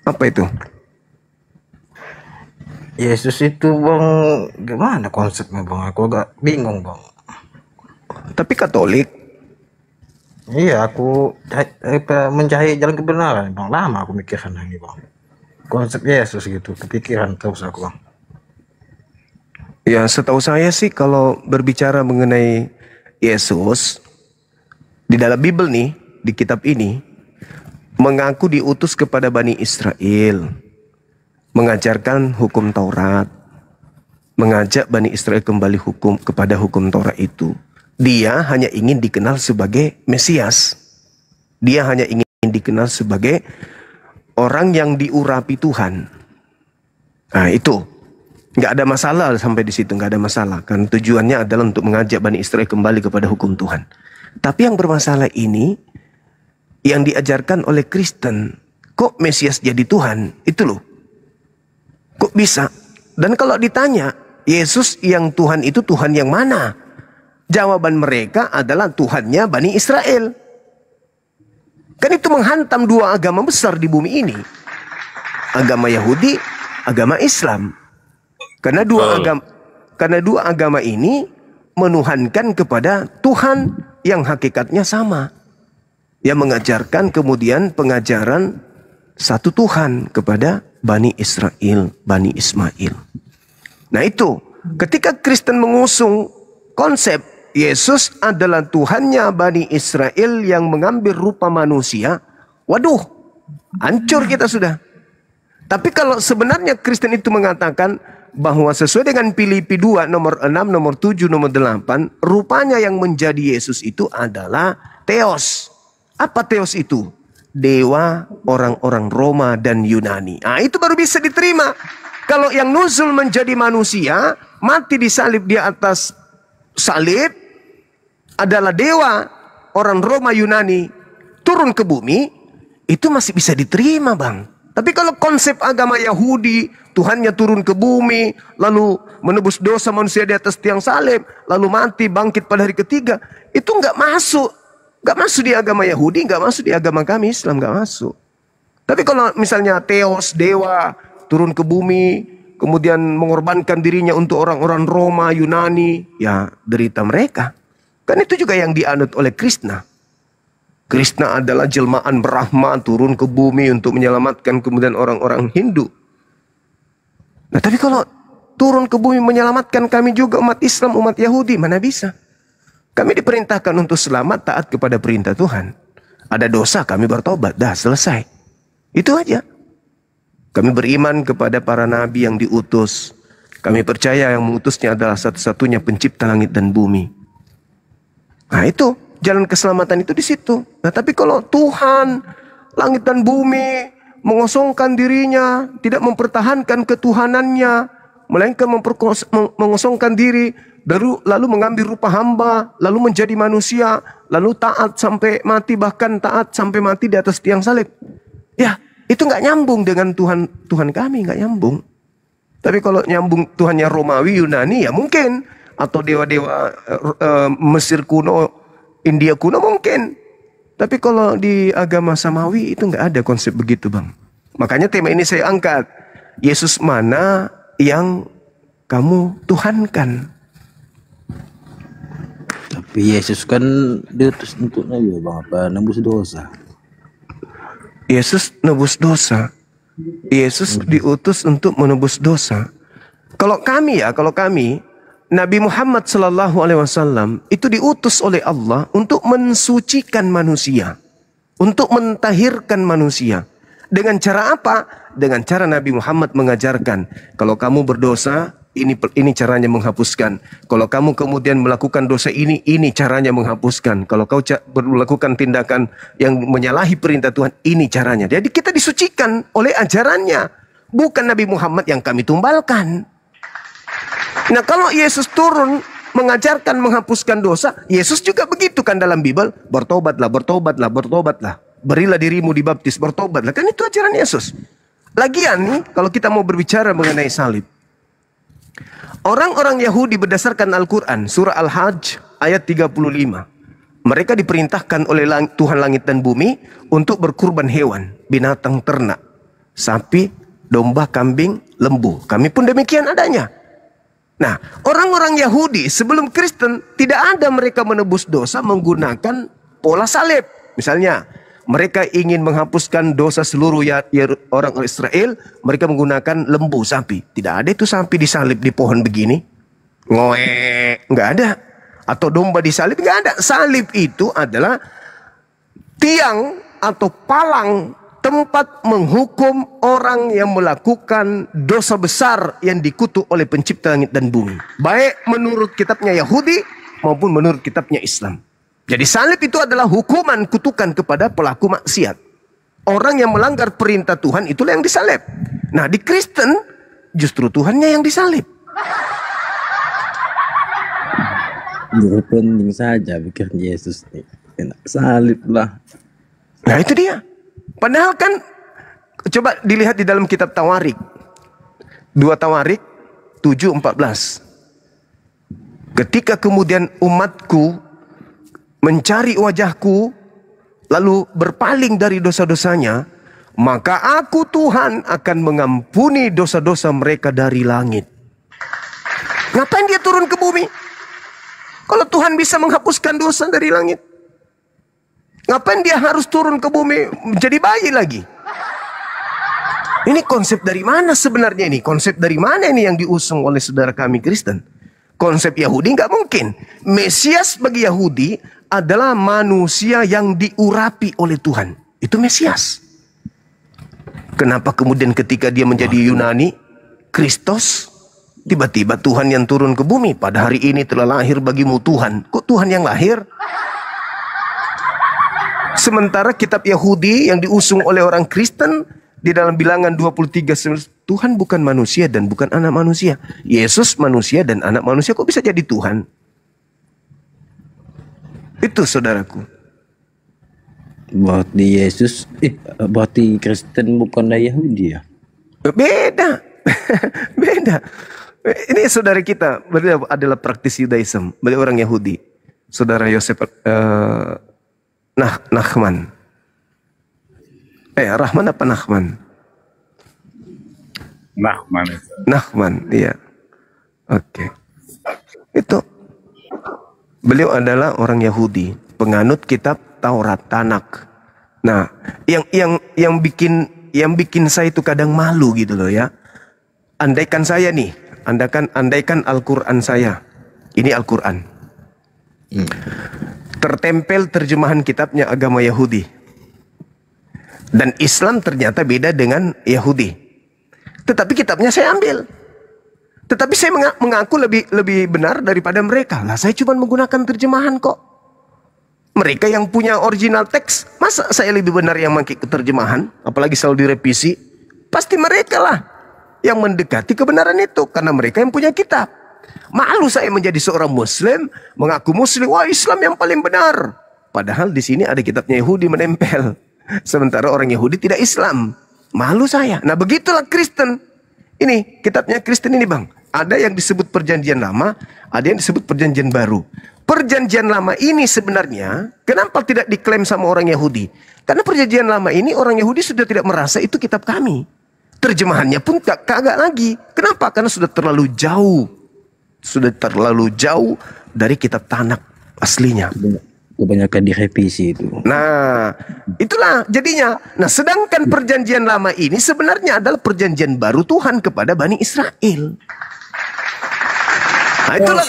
Apa itu? Yesus itu bang, gimana konsepnya bang? Aku agak bingung bang. Tapi Katolik. Iya, aku mencari jalan kebenaran bang. Lama aku mikirkan ini bang. Konsep Yesus gitu, kepikiran terus aku bang. Ya, setahu saya sih kalau berbicara mengenai Yesus di dalam Bible nih, di kitab ini mengaku diutus kepada Bani Israel, mengajarkan hukum Taurat, mengajak Bani Israel kembali kepada hukum Taurat itu. Dia hanya ingin dikenal sebagai Mesias. Dia hanya ingin dikenal sebagai orang yang diurapi Tuhan. Nah, itu. Nggak ada masalah sampai di situ, nggak ada masalah. Kan tujuannya adalah untuk mengajak Bani Israel kembali kepada hukum Tuhan. Tapi yang bermasalah ini, yang diajarkan oleh Kristen, kok Mesias jadi Tuhan? Itu loh. Kok bisa? Dan kalau ditanya, Yesus yang Tuhan itu Tuhan yang mana? Jawaban mereka adalah Tuhannya Bani Israel. Kan itu menghantam dua agama besar di bumi ini. Agama Yahudi, agama Islam. Karena dua agama ini menuhankan kepada Tuhan yang hakikatnya sama. Yang mengajarkan kemudian pengajaran satu Tuhan kepada Bani Israel, Bani Ismail. Nah itu, ketika Kristen mengusung konsep Yesus adalah Tuhannya Bani Israel yang mengambil rupa manusia, waduh, hancur kita sudah. Tapi kalau sebenarnya Kristen itu mengatakan bahwa sesuai dengan Filipi 2 nomor 6, nomor 7, nomor 8, rupanya yang menjadi Yesus itu adalah Theos. Apa Theos itu? Dewa orang-orang Roma dan Yunani. Nah, itu baru bisa diterima. Kalau yang nuzul menjadi manusia, mati disalib di atas salib, adalah dewa orang Roma Yunani, turun ke bumi, itu masih bisa diterima bang. Tapi kalau konsep agama Yahudi, Tuhannya turun ke bumi, lalu menebus dosa manusia di atas tiang salib, lalu mati, bangkit pada hari ketiga, itu nggak masuk. Nggak masuk di agama Yahudi, nggak masuk di agama kami Islam, nggak masuk. Tapi kalau misalnya Theos, dewa, turun ke bumi, kemudian mengorbankan dirinya untuk orang-orang Roma, Yunani, ya derita mereka. Kan itu juga yang dianut oleh Krishna. Krishna adalah jelmaan Brahma turun ke bumi untuk menyelamatkan kemudian orang-orang Hindu. Nah tapi kalau turun ke bumi menyelamatkan kami juga umat Islam, umat Yahudi, mana bisa? Kami diperintahkan untuk selamat, taat kepada perintah Tuhan. Ada dosa, kami bertobat, dah selesai. Itu aja. Kami beriman kepada para nabi yang diutus. Kami percaya yang mengutusnya adalah satu-satunya pencipta langit dan bumi. Nah itu, jalan keselamatan itu di situ. Nah tapi kalau Tuhan, langit dan bumi, mengosongkan dirinya, tidak mempertahankan ketuhanannya, melainkan mengosongkan diri, lalu mengambil rupa hamba, lalu menjadi manusia, lalu taat sampai mati, bahkan taat sampai mati di atas tiang salib. Ya, itu nggak nyambung dengan Tuhan kami, nggak nyambung. Tapi kalau nyambung Tuhannya Romawi, Yunani, ya mungkin. Atau dewa-dewa Mesir kuno, India kuno mungkin. Tapi kalau di agama Samawi itu nggak ada konsep begitu, Bang. Makanya tema ini saya angkat. Yesus mana yang kamu tuhankan? Tapi Yesus kan diutus untuk Bang, apa nebus dosa. Yesus nebus dosa. Yesus diutus untuk menebus dosa. Kalau kami, Nabi Muhammad SAW itu diutus oleh Allah untuk mensucikan manusia, untuk mentahirkan manusia. Dengan cara apa? Dengan cara Nabi Muhammad mengajarkan, kalau kamu berdosa, ini caranya menghapuskan. Kalau kamu kemudian melakukan dosa ini caranya menghapuskan. Kalau kau melakukan tindakan yang menyalahi perintah Tuhan, ini caranya. Jadi kita disucikan oleh ajarannya, bukan Nabi Muhammad yang kami tumbalkan. Nah kalau Yesus turun mengajarkan menghapuskan dosa, Yesus juga begitu kan dalam Bible. Bertobatlah, bertobatlah, bertobatlah. Berilah dirimu dibaptis, bertobatlah. Kan itu ajaran Yesus. Lagian nih, kalau kita mau berbicara mengenai salib. Orang-orang Yahudi berdasarkan Al-Quran, surah Al-Hajj ayat 35. Mereka diperintahkan oleh Tuhan langit dan bumi untuk berkurban hewan, binatang ternak. Sapi, domba, kambing, lembu. Kami pun demikian adanya. Nah, orang-orang Yahudi sebelum Kristen tidak ada mereka menebus dosa menggunakan pola salib. Misalnya, mereka ingin menghapuskan dosa seluruh orang Israel, mereka menggunakan lembu sapi. Tidak ada itu sapi disalib di pohon begini. Nggak ada. Atau domba disalib, nggak ada. Salib itu adalah tiang atau palang tempat menghukum orang yang melakukan dosa besar yang dikutuk oleh pencipta langit dan bumi. Baik menurut kitabnya Yahudi maupun menurut kitabnya Islam. Jadi salib itu adalah hukuman kutukan kepada pelaku maksiat. Orang yang melanggar perintah Tuhan itulah yang disalib. Nah di Kristen justru Tuhannya yang disalib. Jadi penting saja pikir Yesus nih. Salib lah. Nah itu dia. Padahal kan, coba dilihat di dalam kitab Tawarik. 2 Tawarik 7:14. Ketika kemudian umatku mencari wajahku, lalu berpaling dari dosa-dosanya, maka aku Tuhan akan mengampuni dosa-dosa mereka dari langit. Ngapain dia turun ke bumi? Kalau Tuhan bisa menghapuskan dosa dari langit, ngapain dia harus turun ke bumi menjadi bayi lagi? Ini konsep dari mana sebenarnya ini? Konsep dari mana ini yang diusung oleh saudara kami Kristen? Konsep Yahudi nggak mungkin. Mesias bagi Yahudi adalah manusia yang diurapi oleh Tuhan. Itu Mesias. Kenapa kemudian ketika dia menjadi Yunani, Kristus, tiba-tiba Tuhan yang turun ke bumi? Pada hari ini telah lahir bagimu Tuhan. Kok Tuhan yang lahir? Sementara kitab Yahudi yang diusung oleh orang Kristen di dalam Bilangan 23, Tuhan bukan manusia dan bukan anak manusia. Yesus manusia dan anak manusia, kok bisa jadi Tuhan? Itu saudaraku. Berarti Yesus, berarti Kristen bukan dari Yahudi ya? Beda. Beda. Ini saudara kita, beliau adalah praktisi Judaism, beliau orang Yahudi. Saudara Yosef Nachman. Rahman apa Nahman? Nahman. Nahman, iya. Oke. Itu beliau adalah orang Yahudi, penganut kitab Taurat, Tanak. Nah, yang bikin saya itu kadang malu gitu loh ya. Andaikan saya nih, andaikan Al-Qur'an saya. Ini Al-Qur'an. Tertempel terjemahan kitabnya agama Yahudi. Dan Islam ternyata beda dengan Yahudi. Tetapi kitabnya saya ambil. Tetapi saya mengaku lebih benar daripada mereka. Lah saya cuma menggunakan terjemahan kok. Mereka yang punya original teks, masa saya lebih benar yang pakai terjemahan, apalagi selalu direvisi? Pasti mereka lah yang mendekati kebenaran itu, karena mereka yang punya kitab. Malu saya menjadi seorang Muslim, mengaku Muslim, wah Islam yang paling benar. Padahal di sini ada kitabnya Yahudi menempel. Sementara orang Yahudi tidak Islam. Malu saya. Nah begitulah Kristen. Ini kitabnya Kristen ini bang. Ada yang disebut perjanjian lama, ada yang disebut perjanjian baru. Perjanjian lama ini sebenarnya kenapa tidak diklaim sama orang Yahudi? Karena perjanjian lama ini orang Yahudi sudah tidak merasa itu kitab kami. Terjemahannya pun kagak lagi. Kenapa? Karena sudah terlalu jauh. Sudah terlalu jauh dari kitab Tanak aslinya. Kebanyakan direvisi itu. Nah, itulah jadinya. Nah, sedangkan perjanjian lama ini sebenarnya adalah perjanjian baru Tuhan kepada Bani Israel. Nah, itulah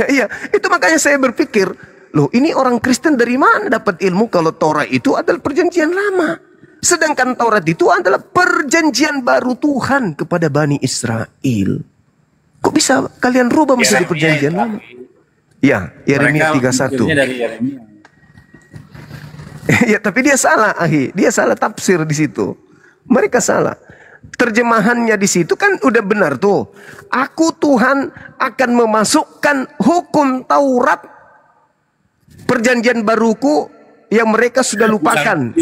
iya, itu makanya saya berpikir, loh ini orang Kristen dari mana dapat ilmu kalau Taurat itu adalah perjanjian lama. Sedangkan Taurat itu adalah perjanjian baru Tuhan kepada Bani Israel. Kok bisa kalian rubah menjadi perjanjian lama? Ya, Yeremia 31. Ya, tapi dia salah, dia salah tafsir di situ. Mereka salah. Terjemahannya di situ kan udah benar tuh. Aku Tuhan akan memasukkan hukum Taurat perjanjian baruku yang mereka sudah lupakan.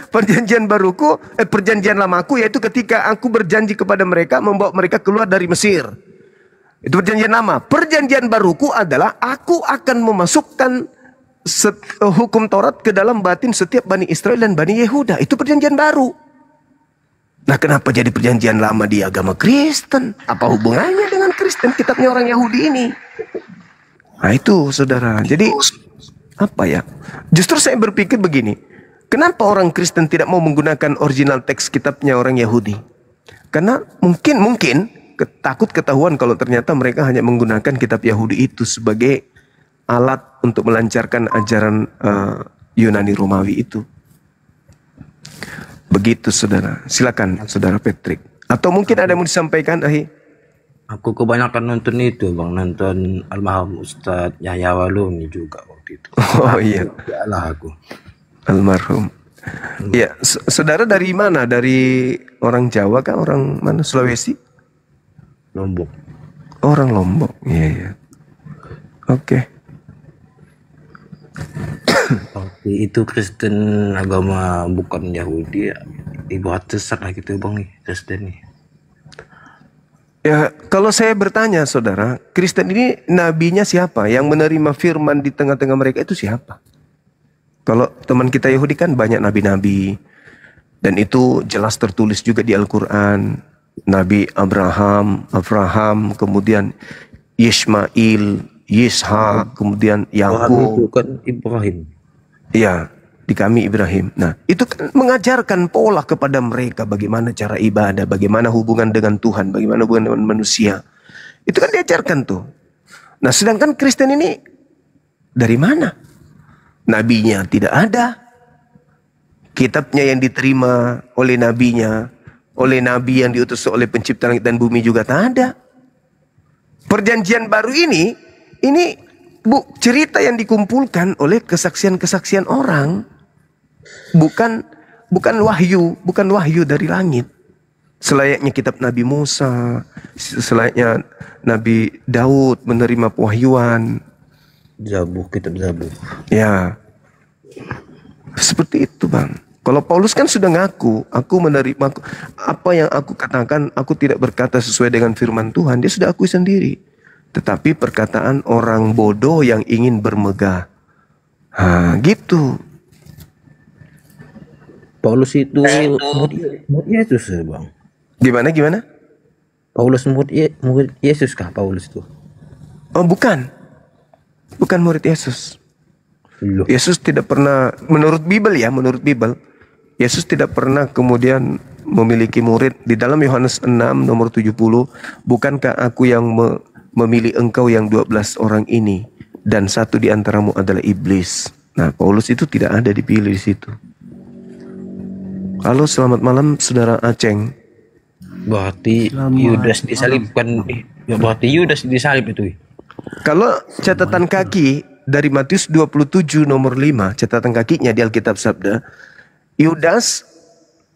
Perjanjian baruku, perjanjian lamaku yaitu ketika aku berjanji kepada mereka membawa mereka keluar dari Mesir. Itu perjanjian lama. Perjanjian baruku adalah aku akan memasukkan hukum Taurat ke dalam batin setiap Bani Israel dan Bani Yehuda. Itu perjanjian baru. Nah kenapa jadi perjanjian lama di agama Kristen? Apa hubungannya dengan Kristen kitabnya orang Yahudi ini? Nah itu saudara. Jadi apa ya? Justru saya berpikir begini. Kenapa orang Kristen tidak mau menggunakan original teks kitabnya orang Yahudi? Karena mungkin takut ketahuan kalau ternyata mereka hanya menggunakan kitab Yahudi itu sebagai alat untuk melancarkan ajaran Yunani Romawi itu. Begitu saudara. Silakan saudara Patrick. Atau mungkin ada yang mau disampaikan Aku kebanyakan nonton itu bang, nonton almarhum Ustadz Yahya Waluni juga waktu itu. Oh iya. Lah aku. Almarhum. Ya, saudara dari mana? Dari orang Jawa kah? Orang mana? Sulawesi? Lombok. Orang Lombok. Iya, iya. Oke. Waktu itu Kristen agama bukan Yahudi ya. Ibarat sesat lah gitu bang nih, Kristen nih. Ya, kalau saya bertanya saudara, Kristen ini nabinya siapa? Yang menerima firman di tengah-tengah mereka itu siapa? Kalau teman kita Yahudi kan banyak nabi-nabi. Dan itu jelas tertulis juga di Al-Quran. Nabi Abraham, kemudian Ismail, Ishak, kemudian Yakub. Itu kan Ibrahim. Ya, di kami Ibrahim. Nah, itu kan mengajarkan pola kepada mereka bagaimana cara ibadah, bagaimana hubungan dengan Tuhan, bagaimana hubungan dengan manusia. Itu kan diajarkan tuh. Nah, sedangkan Kristen ini dari mana? Nabinya tidak ada. Kitabnya yang diterima oleh nabinya, oleh nabi yang diutus oleh pencipta langit dan bumi juga tak ada. Perjanjian baru ini cerita yang dikumpulkan oleh kesaksian-kesaksian orang. Bukan wahyu dari langit. Selayaknya kitab Nabi Musa, selayaknya Nabi Daud menerima pewahyuan. Kitab Zabur. Ya. Seperti itu, Bang. Kalau Paulus kan sudah ngaku, aku menerima apa yang aku katakan, aku tidak berkata sesuai dengan firman Tuhan. Dia sudah akui sendiri. Tetapi perkataan orang bodoh yang ingin bermegah. Gitu. Paulus itu murid Yesus ya, Bang. Gimana? Paulus murid Yesus kah Paulus itu? Oh, bukan. Bukan murid Yesus. Loh. Yesus tidak pernah, menurut Bible, Yesus tidak pernah kemudian memiliki murid. Di dalam Yohanes 6 nomor 70, bukankah aku yang memilih engkau yang 12 orang ini, dan satu di antaramu adalah iblis. Nah, Paulus itu tidak ada dipilih di situ. Halo, selamat malam saudara Aceng. Berarti Yudas disalibkan. Berarti Yudas disalib itu. Kalau catatan kaki dari Matius 27 nomor 5, catatan kakinya di Alkitab Sabda, Yudas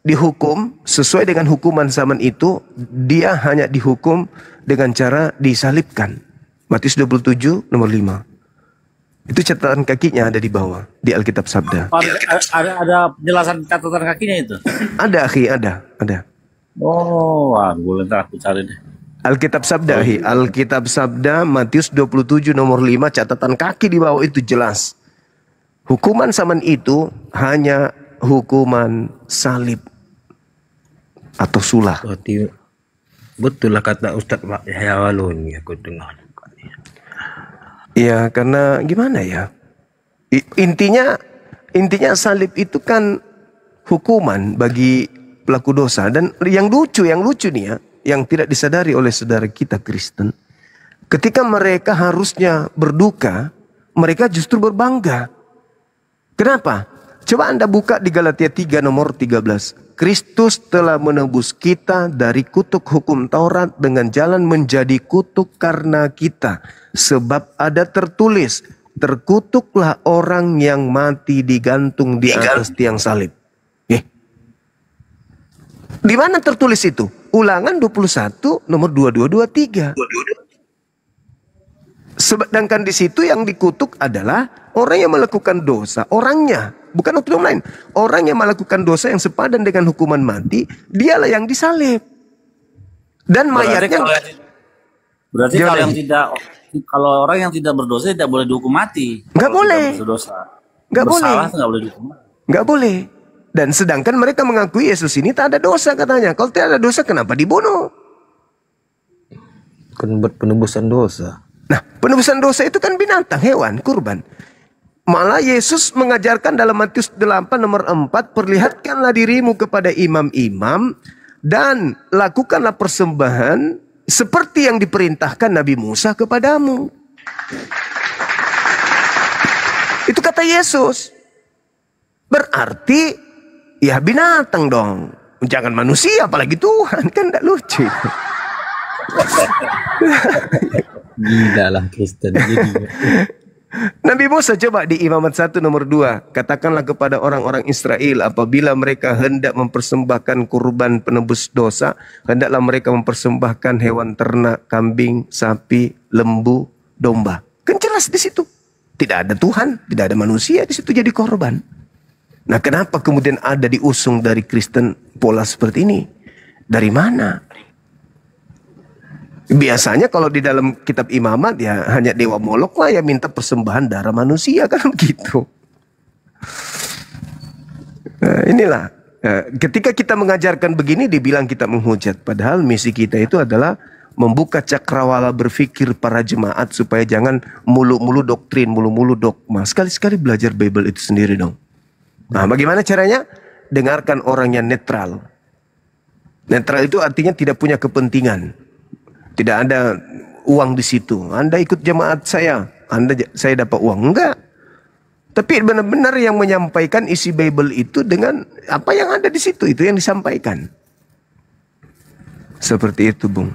dihukum sesuai dengan hukuman zaman itu, dia hanya dihukum dengan cara disalibkan. Matius 27 nomor 5. Itu catatan kakinya ada di bawah di Alkitab Sabda. Ada penjelasan catatan kakinya itu? Ada, akhi, ada. Oh, boleh ntar aku cari deh. Alkitab Sabda, akhi. Alkitab Sabda Matius 27 nomor 5, catatan kaki di bawah itu jelas. Hukuman zaman itu hanya hukuman salib atau sulah. Berarti betul lah kata Ustadz Pak Yahya Waluni, aku dengar. Ya, karena gimana ya? Intinya salib itu kan hukuman bagi pelaku dosa. Dan yang lucu nih ya, yang tidak disadari oleh saudara kita Kristen, ketika mereka harusnya berduka, mereka justru berbangga. Kenapa? Coba Anda buka di Galatia 3 nomor 13. Kristus telah menebus kita dari kutuk hukum Taurat dengan jalan menjadi kutuk karena kita. Sebab ada tertulis, terkutuklah orang yang mati digantung di atas tiang salib. Di mana tertulis itu? Ulangan 21 nomor 22-23. Sedangkan di situ yang dikutuk adalah orang yang melakukan dosa, orangnya, bukan oknum lain. Orang yang melakukan dosa yang sepadan dengan hukuman mati, dialah yang disalib. Dan mayatnya berarti kalau orang yang tidak berdosa tidak boleh dihukum mati. Nggak boleh. Nggak boleh. Nggak boleh dihukum mati. Nggak boleh. Dan sedangkan mereka mengakui Yesus ini tak ada dosa katanya. Kalau tidak ada dosa kenapa dibunuh? Kan buat penebusan dosa. Nah, penebusan dosa itu kan binatang, hewan, kurban. Malah Yesus mengajarkan dalam Matius 8 nomor 4, perlihatkanlah dirimu kepada imam-imam dan lakukanlah persembahan seperti yang diperintahkan Nabi Musa kepadamu. Itu kata Yesus. Berarti ya binatang dong. Jangan manusia apalagi Tuhan. Kan tidak lucu. Gila lah Kristen. Nabi Musa coba di Imamat 1 nomor 2. Katakanlah kepada orang-orang Israel, apabila mereka hendak mempersembahkan kurban penebus dosa, hendaklah mereka mempersembahkan hewan ternak, kambing, sapi, lembu, domba. Kan jelas di situ. Tidak ada Tuhan, tidak ada manusia di situ jadi korban. Nah, kenapa kemudian ada diusung dari Kristen pola seperti ini? Dari mana? Biasanya kalau di dalam kitab imamat ya hanya Dewa Molok lah yang minta persembahan darah manusia kan begitu. Nah, inilah ketika kita mengajarkan begini dibilang kita menghujat. Padahal misi kita itu adalah membuka cakrawala berpikir para jemaat supaya jangan mulu-mulu doktrin, mulu-mulu dogma. Sekali-sekali belajar Bible itu sendiri dong. Nah, bagaimana caranya? Dengarkan orang yang netral. Netral itu artinya tidak punya kepentingan. Tidak ada uang di situ. Anda ikut jemaat saya dapat uang. Enggak. Tapi benar-benar yang menyampaikan isi Bible itu dengan apa yang ada di situ. Itu yang disampaikan. Seperti itu, Bung.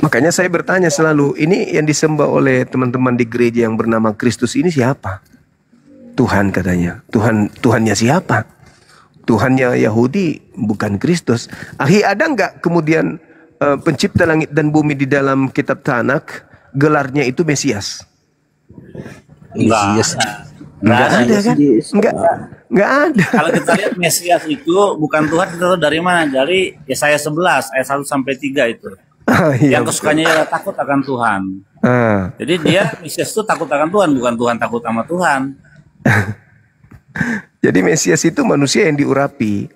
Makanya saya bertanya selalu, ini yang disembah oleh teman-teman di gereja yang bernama Kristus ini siapa? Tuhan katanya. Tuhannya siapa? Tuhannya Yahudi, bukan Kristus. Ada nggak kemudian pencipta langit dan bumi di dalam kitab Tanak gelarnya itu Mesias? Mesias. Enggak ada kan? Enggak ada. Kalau kita lihat Mesias itu bukan Tuhan, kita tahu dari mana? Dari Yesaya 11 ayat 1 sampai 3 itu. Iya, yang kesukaannya takut akan Tuhan. Ah. Jadi dia Mesias itu takut akan Tuhan, bukan Tuhan takut sama Tuhan. Jadi Mesias itu manusia yang diurapi.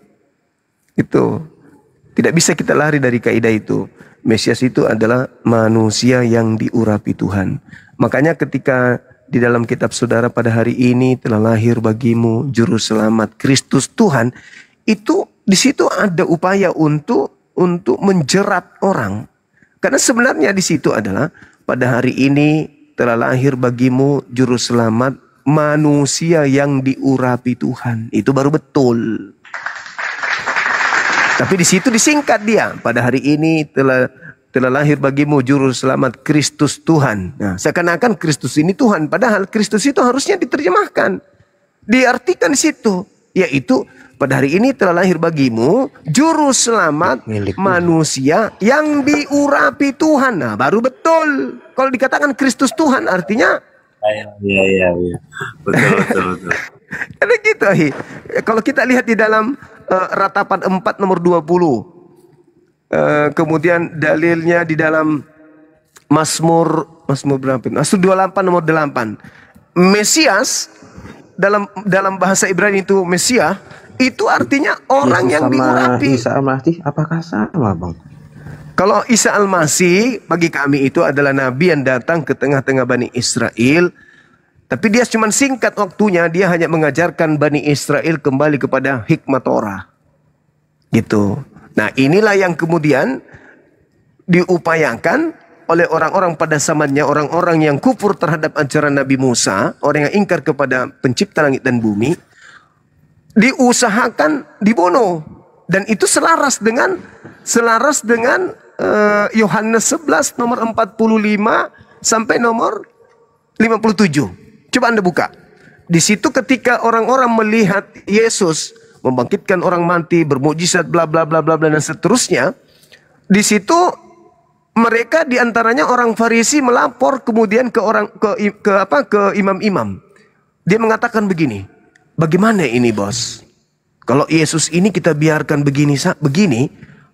Itu. Tidak bisa kita lari dari kaidah itu. Mesias itu adalah manusia yang diurapi Tuhan. Makanya ketika di dalam kitab saudara pada hari ini telah lahir bagimu juru selamat Kristus Tuhan, itu di situ ada upaya untuk menjerat orang. Karena sebenarnya di situ adalah pada hari ini telah lahir bagimu juru selamat manusia yang diurapi Tuhan. Itu baru betul. Tapi di situ disingkat dia. Pada hari ini telah lahir bagimu juru selamat Kristus Tuhan. Nah, seakan-akan Kristus ini Tuhan. Padahal Kristus itu harusnya diterjemahkan. Diartikan di situ. Yaitu pada hari ini telah lahir bagimu juru selamat manusia yang diurapi Tuhan. Nah, baru betul. Kalau dikatakan Kristus Tuhan artinya Iya. Betul. ada gitu, kalau kita lihat di dalam Ratapan 4 nomor 20. Kemudian dalilnya di dalam Mazmur berapa? Mazmur 28 nomor 8. Mesias dalam bahasa Ibrani itu Mesias itu artinya orang yang diurapi. Isa Al-Masih apakah sama, Bang? Kalau Isa Al-Masih bagi kami itu adalah nabi yang datang ke tengah-tengah Bani Israel. Tapi dia cuma singkat waktunya, dia hanya mengajarkan Bani Israel kembali kepada hikmat Torah. Gitu. Nah, inilah yang kemudian diupayakan oleh orang-orang pada zamannya, orang-orang yang kufur terhadap ajaran Nabi Musa, orang yang ingkar kepada pencipta langit dan bumi, diusahakan dibunuh. Dan itu selaras dengan Yohanes 11 nomor 45 sampai nomor 57. Coba Anda buka. Di situ ketika orang-orang melihat Yesus membangkitkan orang mati, bermukjizat bla bla bla bla dan seterusnya, di situ mereka diantaranya orang Farisi melapor kemudian ke imam-imam. Dia mengatakan begini, bagaimana ini bos? Kalau Yesus ini kita biarkan begini,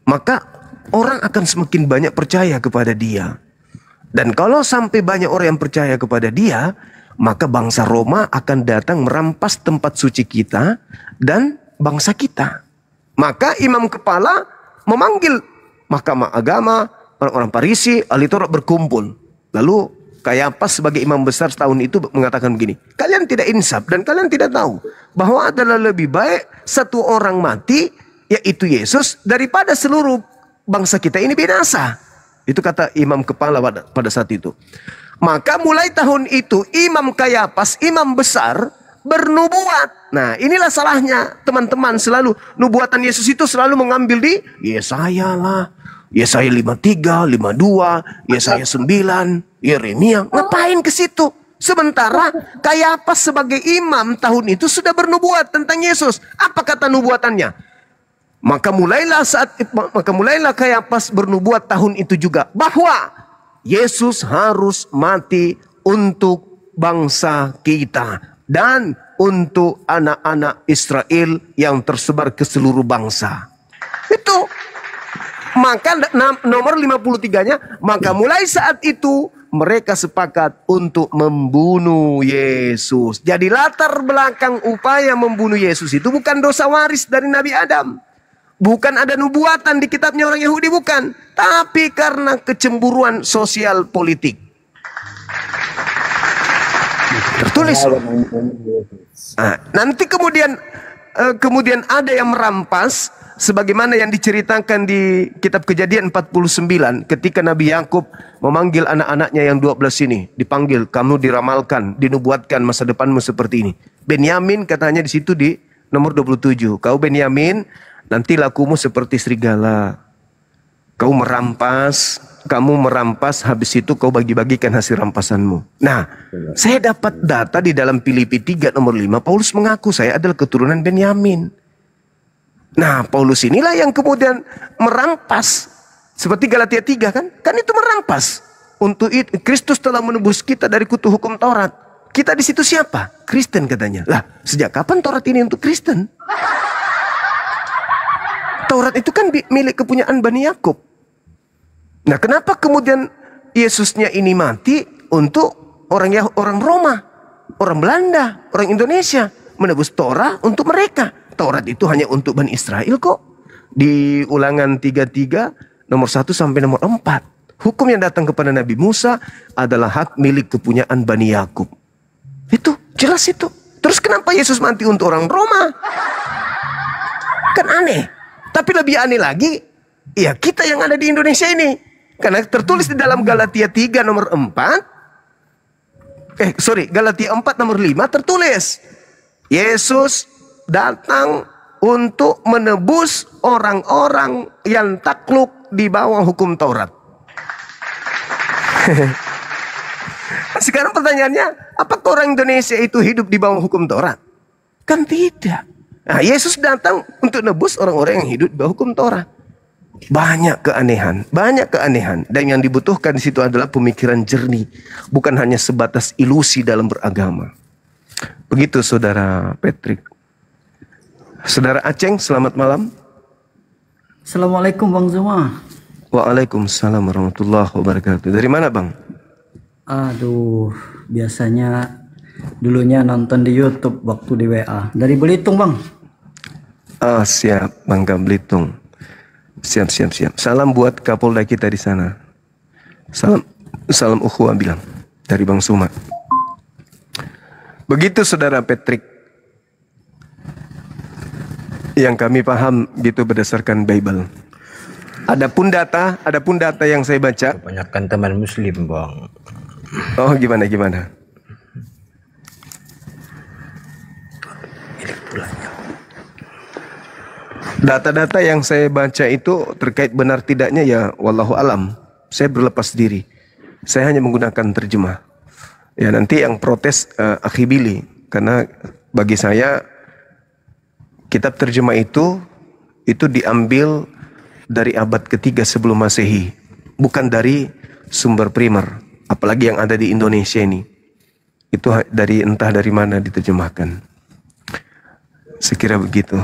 maka orang akan semakin banyak percaya kepada dia. Dan kalau sampai banyak orang yang percaya kepada dia, maka bangsa Roma akan datang merampas tempat suci kita dan bangsa kita. Maka imam kepala memanggil mahkamah agama, orang-orang Farisi, ahli Taurat berkumpul. Lalu Kayapas sebagai imam besar setahun itu mengatakan begini, kalian tidak insaf dan kalian tidak tahu bahwa adalah lebih baik satu orang mati, yaitu Yesus, daripada seluruh bangsa kita ini binasa. Itu kata imam kepala pada saat itu. Maka mulai tahun itu Imam Kayapas, imam besar, bernubuat. Nah, inilah salahnya teman-teman, selalu nubuatan Yesus itu selalu mengambil di Yesaya lah, Yesaya 53, 52, Yesaya 9, Yeremia. Ngapain ke situ? Sementara Kayapas sebagai imam tahun itu sudah bernubuat tentang Yesus. Apa kata nubuatannya? Maka mulailah Kayapas bernubuat tahun itu juga bahwa Yesus harus mati untuk bangsa kita dan untuk anak-anak Israel yang tersebar ke seluruh bangsa. Itu. Maka nomor 53-nya, maka mulai saat itu mereka sepakat untuk membunuh Yesus. Jadi latar belakang upaya membunuh Yesus itu bukan dosa waris dari Nabi Adam. Bukan ada nubuatan di kitabnya orang Yahudi, bukan. Tapi karena kecemburuan sosial politik. Tertulis. Nah, nanti kemudian ada yang merampas. Sebagaimana yang diceritakan di kitab Kejadian 49. Ketika Nabi Yakub memanggil anak-anaknya yang 12 ini. Dipanggil, kamu diramalkan, dinubuatkan masa depanmu seperti ini. Benyamin katanya di situ di nomor 27. Kau Benyamin, nanti lakumu seperti serigala. Kamu merampas, habis itu kau bagi-bagikan hasil rampasanmu. Nah, saya dapat data di dalam Filipi 3 nomor 5. Paulus mengaku saya adalah keturunan Benyamin. Nah, Paulus inilah yang kemudian merampas. Seperti Galatia 3 kan? Kan itu merampas. Untuk itu, Kristus telah menebus kita dari kutu hukum Taurat. Kita di situ siapa? Kristen katanya. Lah, sejak kapan Taurat ini untuk Kristen? Taurat itu kan milik kepunyaan Bani Yakub. Nah, kenapa kemudian Yesusnya ini mati untuk orang Roma, orang Belanda, orang Indonesia, menebus Torah untuk mereka. Taurat itu hanya untuk Bani Israel kok. Di Ulangan 33 nomor 1 sampai nomor 4. Hukum yang datang kepada Nabi Musa adalah hak milik kepunyaan Bani Yakub. Itu jelas itu. Terus kenapa Yesus mati untuk orang Roma? Kan aneh. Tapi lebih aneh lagi, ya kita yang ada di Indonesia ini. Karena tertulis di dalam Galatia 3 nomor 4. Galatia 4 nomor 5 tertulis. Yesus datang untuk menebus orang-orang yang takluk di bawah hukum Taurat. Sekarang pertanyaannya, apakah orang Indonesia itu hidup di bawah hukum Taurat? Kan tidak. Nah, Yesus datang untuk nebus orang-orang yang hidup di bawah hukum Taurat. Banyak keanehan. Dan yang dibutuhkan di situ adalah pemikiran jernih, bukan hanya sebatas ilusi dalam beragama. Begitu Saudara Patrick. Saudara Aceng, selamat malam. Assalamualaikum Bang Zuma. Waalaikumsalam warahmatullahi wabarakatuh. Dari mana Bang? Aduh, biasanya dulunya nonton di YouTube waktu di WA. Dari Belitung Bang. Siap, Bangka Belitung. Siap. Salam buat Kapolda kita di sana. Salam ukhuwah bilang dari Bang Suma. Begitu Saudara Patrick. Yang kami paham gitu berdasarkan Bible. Adapun data yang saya baca. Kebanyakan teman Muslim, Bang. Oh, gimana? Data-data yang saya baca itu terkait benar tidaknya ya wallahu alam. Saya berlepas diri. Saya hanya menggunakan terjemah. Ya nanti yang protes Akhi Billy, karena bagi saya kitab terjemah itu diambil dari abad ketiga sebelum Masehi, bukan dari sumber primer, apalagi yang ada di Indonesia ini. Itu dari entah dari mana diterjemahkan. Sekira begitu.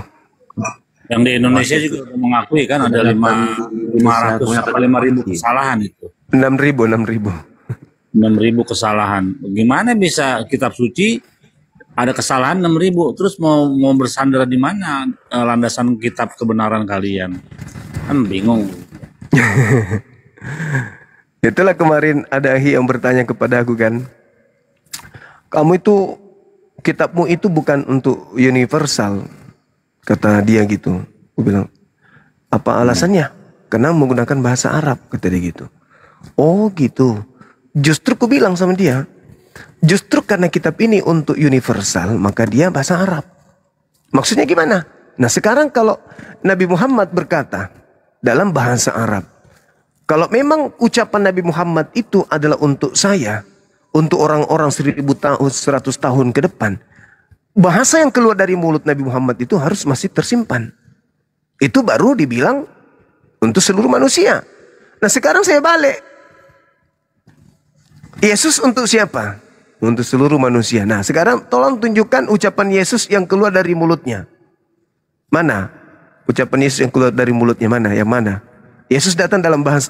Yang di Indonesia juga udah mengakui kan ada 5.000 kesalahan itu. 6.000 kesalahan. Gimana bisa kitab suci ada kesalahan 6.000, terus mau bersandar di mana landasan kitab kebenaran kalian? Kan bingung. Itulah kemarin ada Ahi yang bertanya kepada aku kan, kamu itu kitabmu itu bukan untuk universal, kata dia gitu. Aku bilang, apa alasannya? Karena menggunakan bahasa Arab, kata dia gitu. Oh gitu. Justru aku bilang sama dia, justru karena kitab ini untuk universal, maka dia bahasa Arab. Maksudnya gimana? Nah sekarang kalau Nabi Muhammad berkata dalam bahasa Arab, kalau memang ucapan Nabi Muhammad itu adalah untuk saya, untuk orang-orang 1.100 tahun ke depan, bahasa yang keluar dari mulut Nabi Muhammad itu harus masih tersimpan. Itu baru dibilang untuk seluruh manusia. Nah sekarang saya balik. Yesus untuk siapa? Untuk seluruh manusia. Nah sekarang tolong tunjukkan ucapan Yesus yang keluar dari mulutnya. Mana? Ucapan Yesus yang keluar dari mulutnya mana? Yang mana? Yesus datang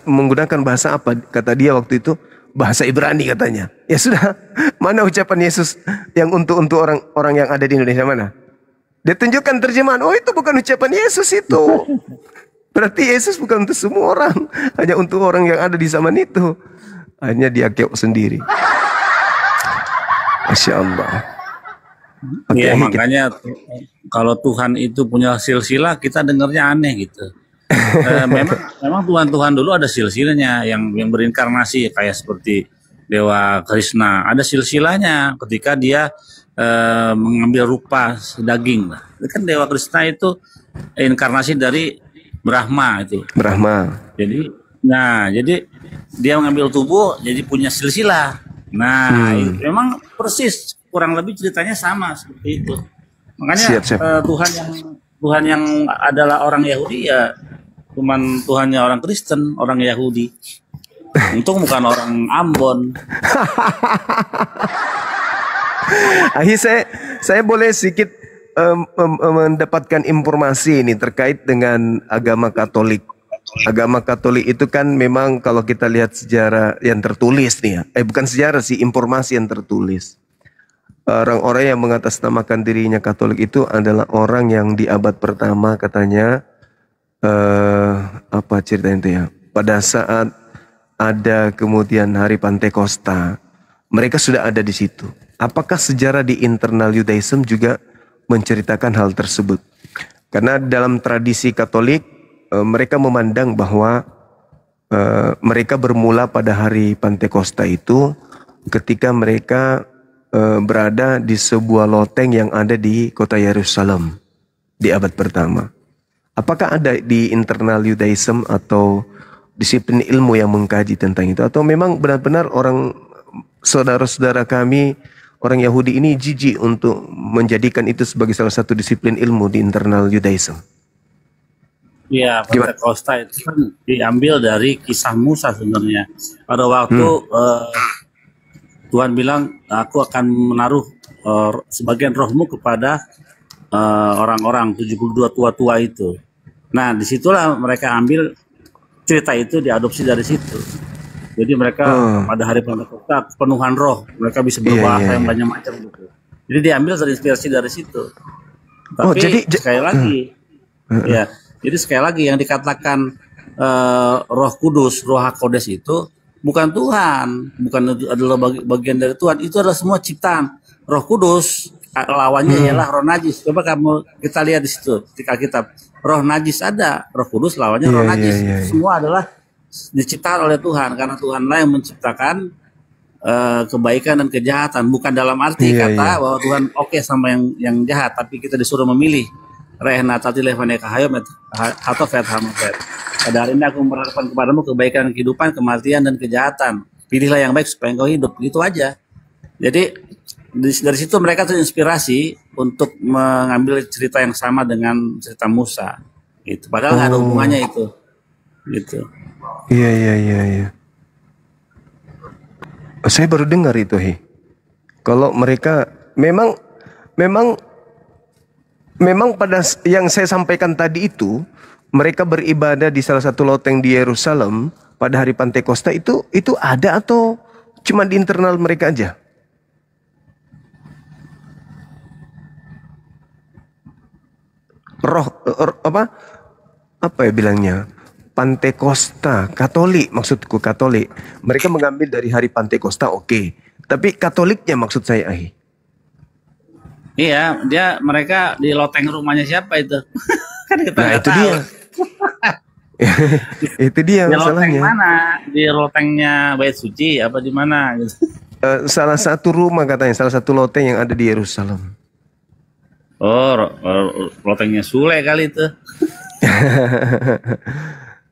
menggunakan bahasa apa? Kata dia waktu itu bahasa Ibrani katanya. Ya sudah, mana ucapan Yesus yang untuk orang yang ada di Indonesia mana? Dia tunjukkan terjemahan. Oh itu bukan ucapan Yesus itu. Berarti Yesus bukan untuk semua orang, hanya untuk orang yang ada di zaman itu. Akhirnya dia keok sendiri. Masya Allah. Iya, makanya kalau Tuhan itu punya silsilah, kita dengarnya aneh gitu. Memang Tuhan dulu ada silsilahnya yang berinkarnasi kayak seperti Dewa Krishna. Ada silsilahnya ketika dia mengambil rupa daging. Kan Dewa Krishna itu inkarnasi dari Brahma itu. Brahma. Jadi dia mengambil tubuh jadi punya silsilah. Nah, memang persis kurang lebih ceritanya sama seperti itu. Makanya siap. Tuhan yang adalah orang Yahudi ya cuman Tuhannya orang Kristen, orang Yahudi. Untung bukan orang Ambon. Akhirnya saya boleh sedikit mendapatkan informasi ini terkait dengan agama Katolik. Agama Katolik itu kan memang kalau kita lihat sejarah yang tertulis nih ya, bukan sejarah sih, informasi yang tertulis. Orang-orang yang mengatasnamakan dirinya Katolik itu adalah orang yang di abad pertama katanya, apa ceritanya itu ya, pada saat ada kemudian hari Pantekosta, mereka sudah ada di situ. Apakah sejarah di internal Judaism juga menceritakan hal tersebut? Karena dalam tradisi Katolik, mereka memandang bahwa mereka bermula pada hari Pantekosta itu ketika mereka berada di sebuah loteng yang ada di kota Yerusalem di abad pertama. Apakah ada di internal Judaism atau disiplin ilmu yang mengkaji tentang itu? Atau memang benar-benar orang saudara-saudara kami, orang Yahudi ini jijik untuk menjadikan itu sebagai salah satu disiplin ilmu di internal Judaism? Ya, Pantekosta itu kan diambil dari kisah Musa sebenarnya. Pada waktu Tuhan bilang, aku akan menaruh sebagian rohmu kepada orang-orang 72 tua-tua itu. Nah, disitulah mereka ambil cerita itu, diadopsi dari situ. Jadi mereka pada hari Pantekosta penuhan roh, mereka bisa berbahasa yang banyak macam gitu. Jadi diambil terinspirasi dari situ. Tapi sekali lagi, ya, jadi sekali lagi yang dikatakan Roh Kudus, Roh HaKodes itu bukan Tuhan, bukan adalah bagian dari Tuhan. Itu adalah semua ciptaan. Roh Kudus lawannya ialah roh najis. Coba kita lihat di situ ketika kitab. Roh najis ada, Roh Kudus lawannya roh najis. Semua adalah diciptakan oleh Tuhan karena Tuhanlah yang menciptakan kebaikan dan kejahatan. Bukan dalam arti bahwa Tuhan oke sama yang jahat, tapi kita disuruh memilih. Rehna tati levane kahayom atau fethamuket. Pada hari ini aku memperhatikan kepadamu kebaikan kehidupan, kematian dan kejahatan. Pilihlah yang baik supaya engkau hidup. Gitu aja. Jadi dari situ mereka terinspirasi untuk mengambil cerita yang sama dengan cerita Musa. Gitu. Padahal nggak ada hubungannya itu. Gitu. Iya. Saya baru dengar itu, Kalau mereka memang pada yang saya sampaikan tadi itu, mereka beribadah di salah satu loteng di Yerusalem pada hari Pantekosta itu ada atau cuma di internal mereka aja? Apa ya bilangnya? Pantekosta, Katolik, maksudku Katolik. Mereka mengambil dari hari Pantekosta, oke. Tapi Katoliknya maksud saya, Iya, mereka di loteng rumahnya siapa itu? Kan kita itu tahu. Dia. Itu dia di masalahnya. Loteng mana? Di lotengnya Bait Suci apa di mana? Salah satu rumah katanya, salah satu loteng yang ada di Yerusalem. Oh, lotengnya Sule kali itu.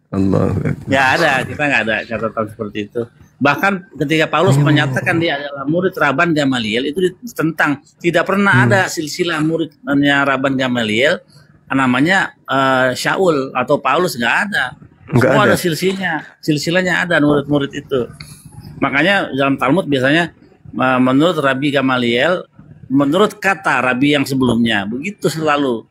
Allah. Ya ada, kita nggak ada catatan seperti itu. Bahkan ketika Paulus menyatakan dia adalah murid Rabban Gamaliel, itu ditentang. Tidak pernah ada silsilah muridnya Rabban Gamaliel namanya Shaul atau Paulus, nggak ada. Semua ada silsilahnya ada murid-murid itu. Makanya dalam Talmud biasanya menurut Rabbi Gamaliel, menurut kata Rabbi yang sebelumnya, begitu selalu.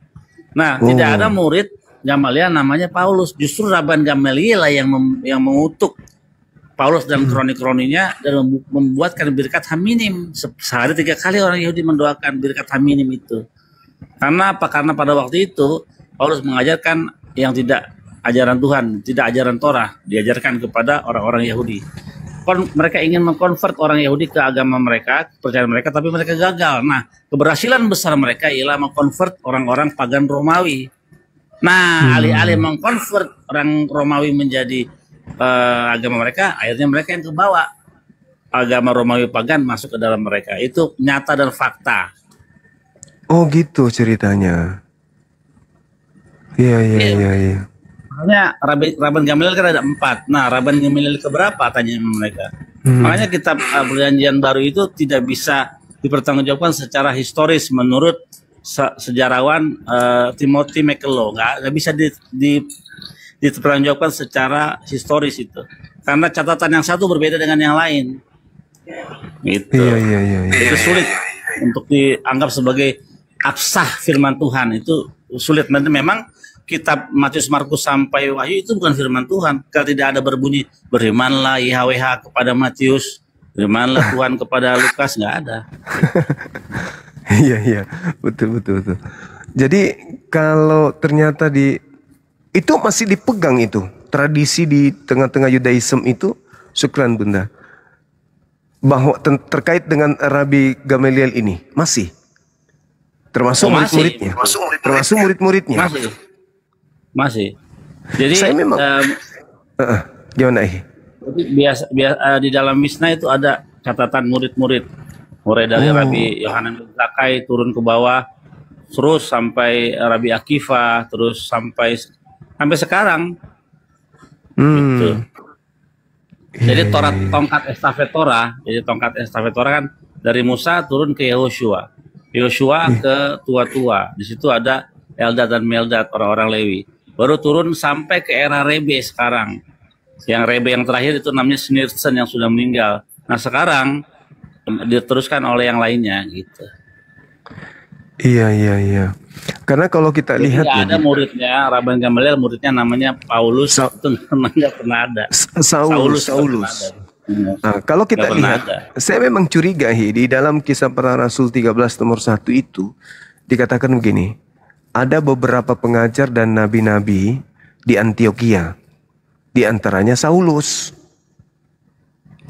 Nah, tidak ada murid Gamaliel namanya Paulus. Justru Rabban Gamaliel lah yang mengutuk Paulus dan kroni-kroninya dan membuatkan birkat haminim. Sehari 3 kali orang Yahudi mendoakan birkat haminim itu. Karena apa? Karena pada waktu itu Paulus mengajarkan yang tidak ajaran Tuhan, tidak ajaran Torah, diajarkan kepada orang-orang Yahudi. Mereka ingin mengkonvert orang Yahudi ke agama mereka, kepercayaan mereka, tapi mereka gagal. Nah, keberhasilan besar mereka ialah mengkonvert orang-orang pagan Romawi. Nah, alih-alih mengkonvert orang Romawi menjadi agama mereka, akhirnya mereka yang kebawa agama Romawi pagan masuk ke dalam mereka. Itu nyata dan fakta. Oh gitu ceritanya. Iya. Makanya Rabban Gamaliel kan ada 4. Nah, Rabban Gamaliel keberapa tanya mereka. Makanya kitab Perjanjian Baru itu tidak bisa dipertanggungjawabkan secara historis menurut sejarawan Timothy McCullough. Nggak bisa dipertanggungjawabkan secara historis itu. Karena catatan yang satu berbeda dengan yang lain. Gitu. Iya. Itu sulit untuk dianggap sebagai absah firman Tuhan. Itu sulit. Memang kitab Matius, Markus sampai Wahyu itu bukan firman Tuhan. Kalau tidak ada berbunyi berimanlah YHWH kepada Matius, berimanlah Tuhan kepada Lukas, nggak ada. Iya, betul. Jadi kalau ternyata itu masih dipegang itu tradisi di tengah-tengah Yudaism itu, syukran Bunda, bahwa terkait dengan Rabi Gamaliel ini masih termasuk murid-muridnya, termasuk murid-muridnya. Masih. Jadi saya memang gimana ini? Biasa di dalam Mishnah itu ada catatan murid-murid, mulai dari Rabi Yohanan bin Zakkai turun ke bawah, terus sampai Rabi Akiva, terus sampai sekarang. Gitu. Jadi tongkat estafet Torah kan dari Musa turun ke Yehoshua ke tua-tua. Di situ ada Eldad dan Meldad, orang-orang Lewi. Baru turun sampai ke era Rebe sekarang. Yang Rebe yang terakhir itu namanya Snirsen yang sudah meninggal. Nah sekarang diteruskan oleh yang lainnya gitu. Iya. Karena kalau kita lihat ada muridnya, Rabban Gamaliel muridnya namanya Paulus, itu nggak pernah ada. Saulus. Nah, kalau kita lihat, saya memang curiga di dalam Kisah Para Rasul 13 nomor 1 itu dikatakan begini, ada beberapa pengajar dan nabi-nabi di Antioquia, di antaranya Saulus.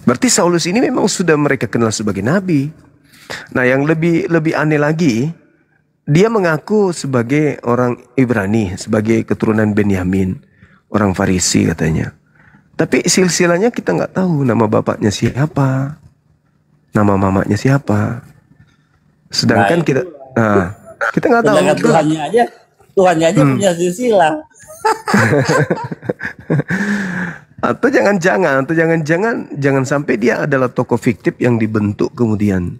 Berarti Saulus ini memang sudah mereka kenal sebagai nabi. Nah, yang lebih aneh lagi, dia mengaku sebagai orang Ibrani, sebagai keturunan Benyamin, orang Farisi katanya. Tapi silsilahnya kita nggak tahu nama bapaknya siapa, nama mamanya siapa. Sedangkan kita nggak tahu. Tuhannya aja punya silsilah. Atau jangan sampai dia adalah tokoh fiktif yang dibentuk kemudian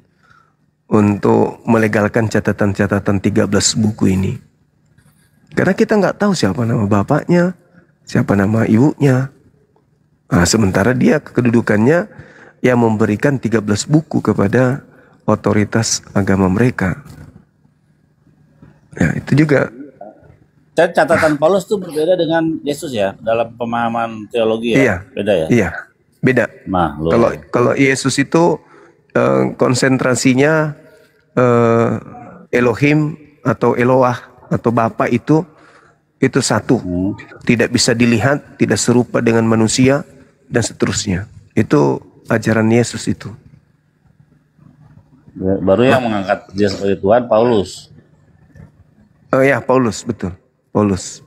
untuk melegalkan catatan-catatan 13 buku ini. Karena kita nggak tahu siapa nama bapaknya, siapa nama ibunya. Nah, sementara dia kedudukannya yang memberikan 13 buku kepada otoritas agama mereka. Ya, itu juga. Dan catatan Paulus itu berbeda dengan Yesus ya, dalam pemahaman teologi ya. Iya, beda ya? Iya, beda. Nah, kalau Yesus itu konsentrasinya Elohim atau Eloah atau Bapa itu satu, tidak bisa dilihat, tidak serupa dengan manusia dan seterusnya. Itu ajaran Yesus itu. Baru yang mengangkat dia sebagai Tuhan Paulus. Ya, Paulus, betul. Paulus.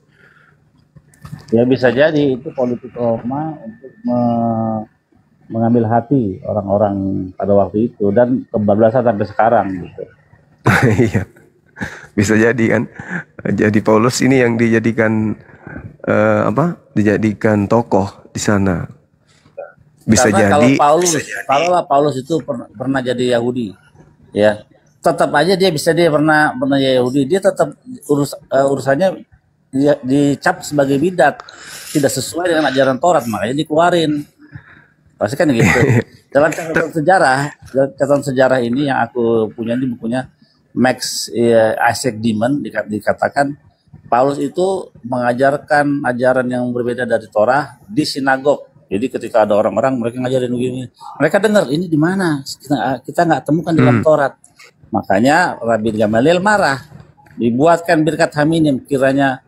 Ya bisa jadi itu politik Roma untuk mengambil hati orang-orang pada waktu itu dan kebablasan sampai sekarang gitu. Iya, bisa jadi kan. Jadi Paulus ini yang dijadikan dijadikan tokoh di sana. Bisa karena jadi. Kalau Paulus itu pernah jadi Yahudi, ya tetap aja dia pernah jadi Yahudi, dia tetap urusannya dia dicap sebagai bidat, tidak sesuai dengan ajaran Taurat, makanya dikeluarin. Pasti kan gitu. Dalam catatan sejarah ini yang aku punya di bukunya Max Isaac Demon dikatakan Paulus itu mengajarkan ajaran yang berbeda dari Torah di sinagog. Jadi ketika ada orang-orang mereka ngajarin begini, mereka dengar ini di mana? Kita nggak temukan dalam Taurat. Makanya Rabbi Gamaliel marah, dibuatkan birkat haminim, kiranya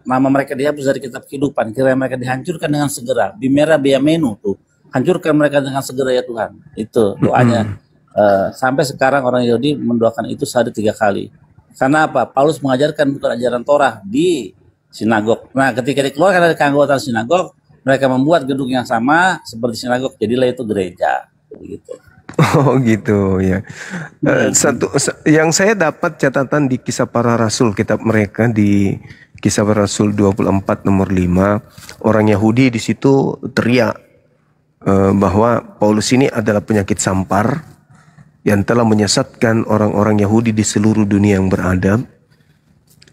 nama mereka dihapus dari kitab kehidupan, kiranya mereka dihancurkan dengan segera. Bimera biyamenu tuh, hancurkan mereka dengan segera ya Tuhan. Itu doanya. Sampai sekarang orang Yahudi mendoakan itu sehari 3 kali. Karena apa? Paulus mengajarkan bukan ajaran Torah di sinagog. Nah, ketika dikeluarkan dari keanggotaan sinagog, mereka membuat gedung yang sama seperti sinagog, jadilah itu gereja. Gitu. Oh gitu ya. Yang saya dapat catatan di Kisah Para Rasul, kitab mereka di Kisah Para Rasul 24 nomor 5, orang Yahudi di situ teriak bahwa Paulus ini adalah penyakit sampar yang telah menyesatkan orang-orang Yahudi di seluruh dunia yang beradab,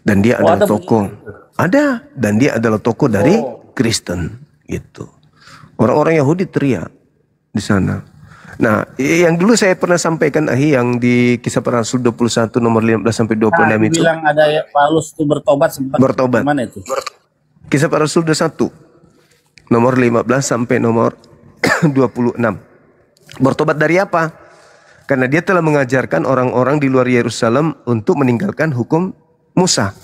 dan dia adalah tokoh. Ada, dan dia adalah tokoh dari Kristen gitu. Orang-orang Yahudi teriak di sana. Nah, yang dulu saya pernah sampaikan yang di Kisah Para Rasul 21 nomor 15 sampai 26 itu. Bilang ada Paulus itu bertobat sempat. Bertobat. Mana itu? Kisah Para Rasul 21 nomor 15 sampai nomor 26. Bertobat dari apa? Karena dia telah mengajarkan orang-orang di luar Yerusalem untuk meninggalkan hukum Musa,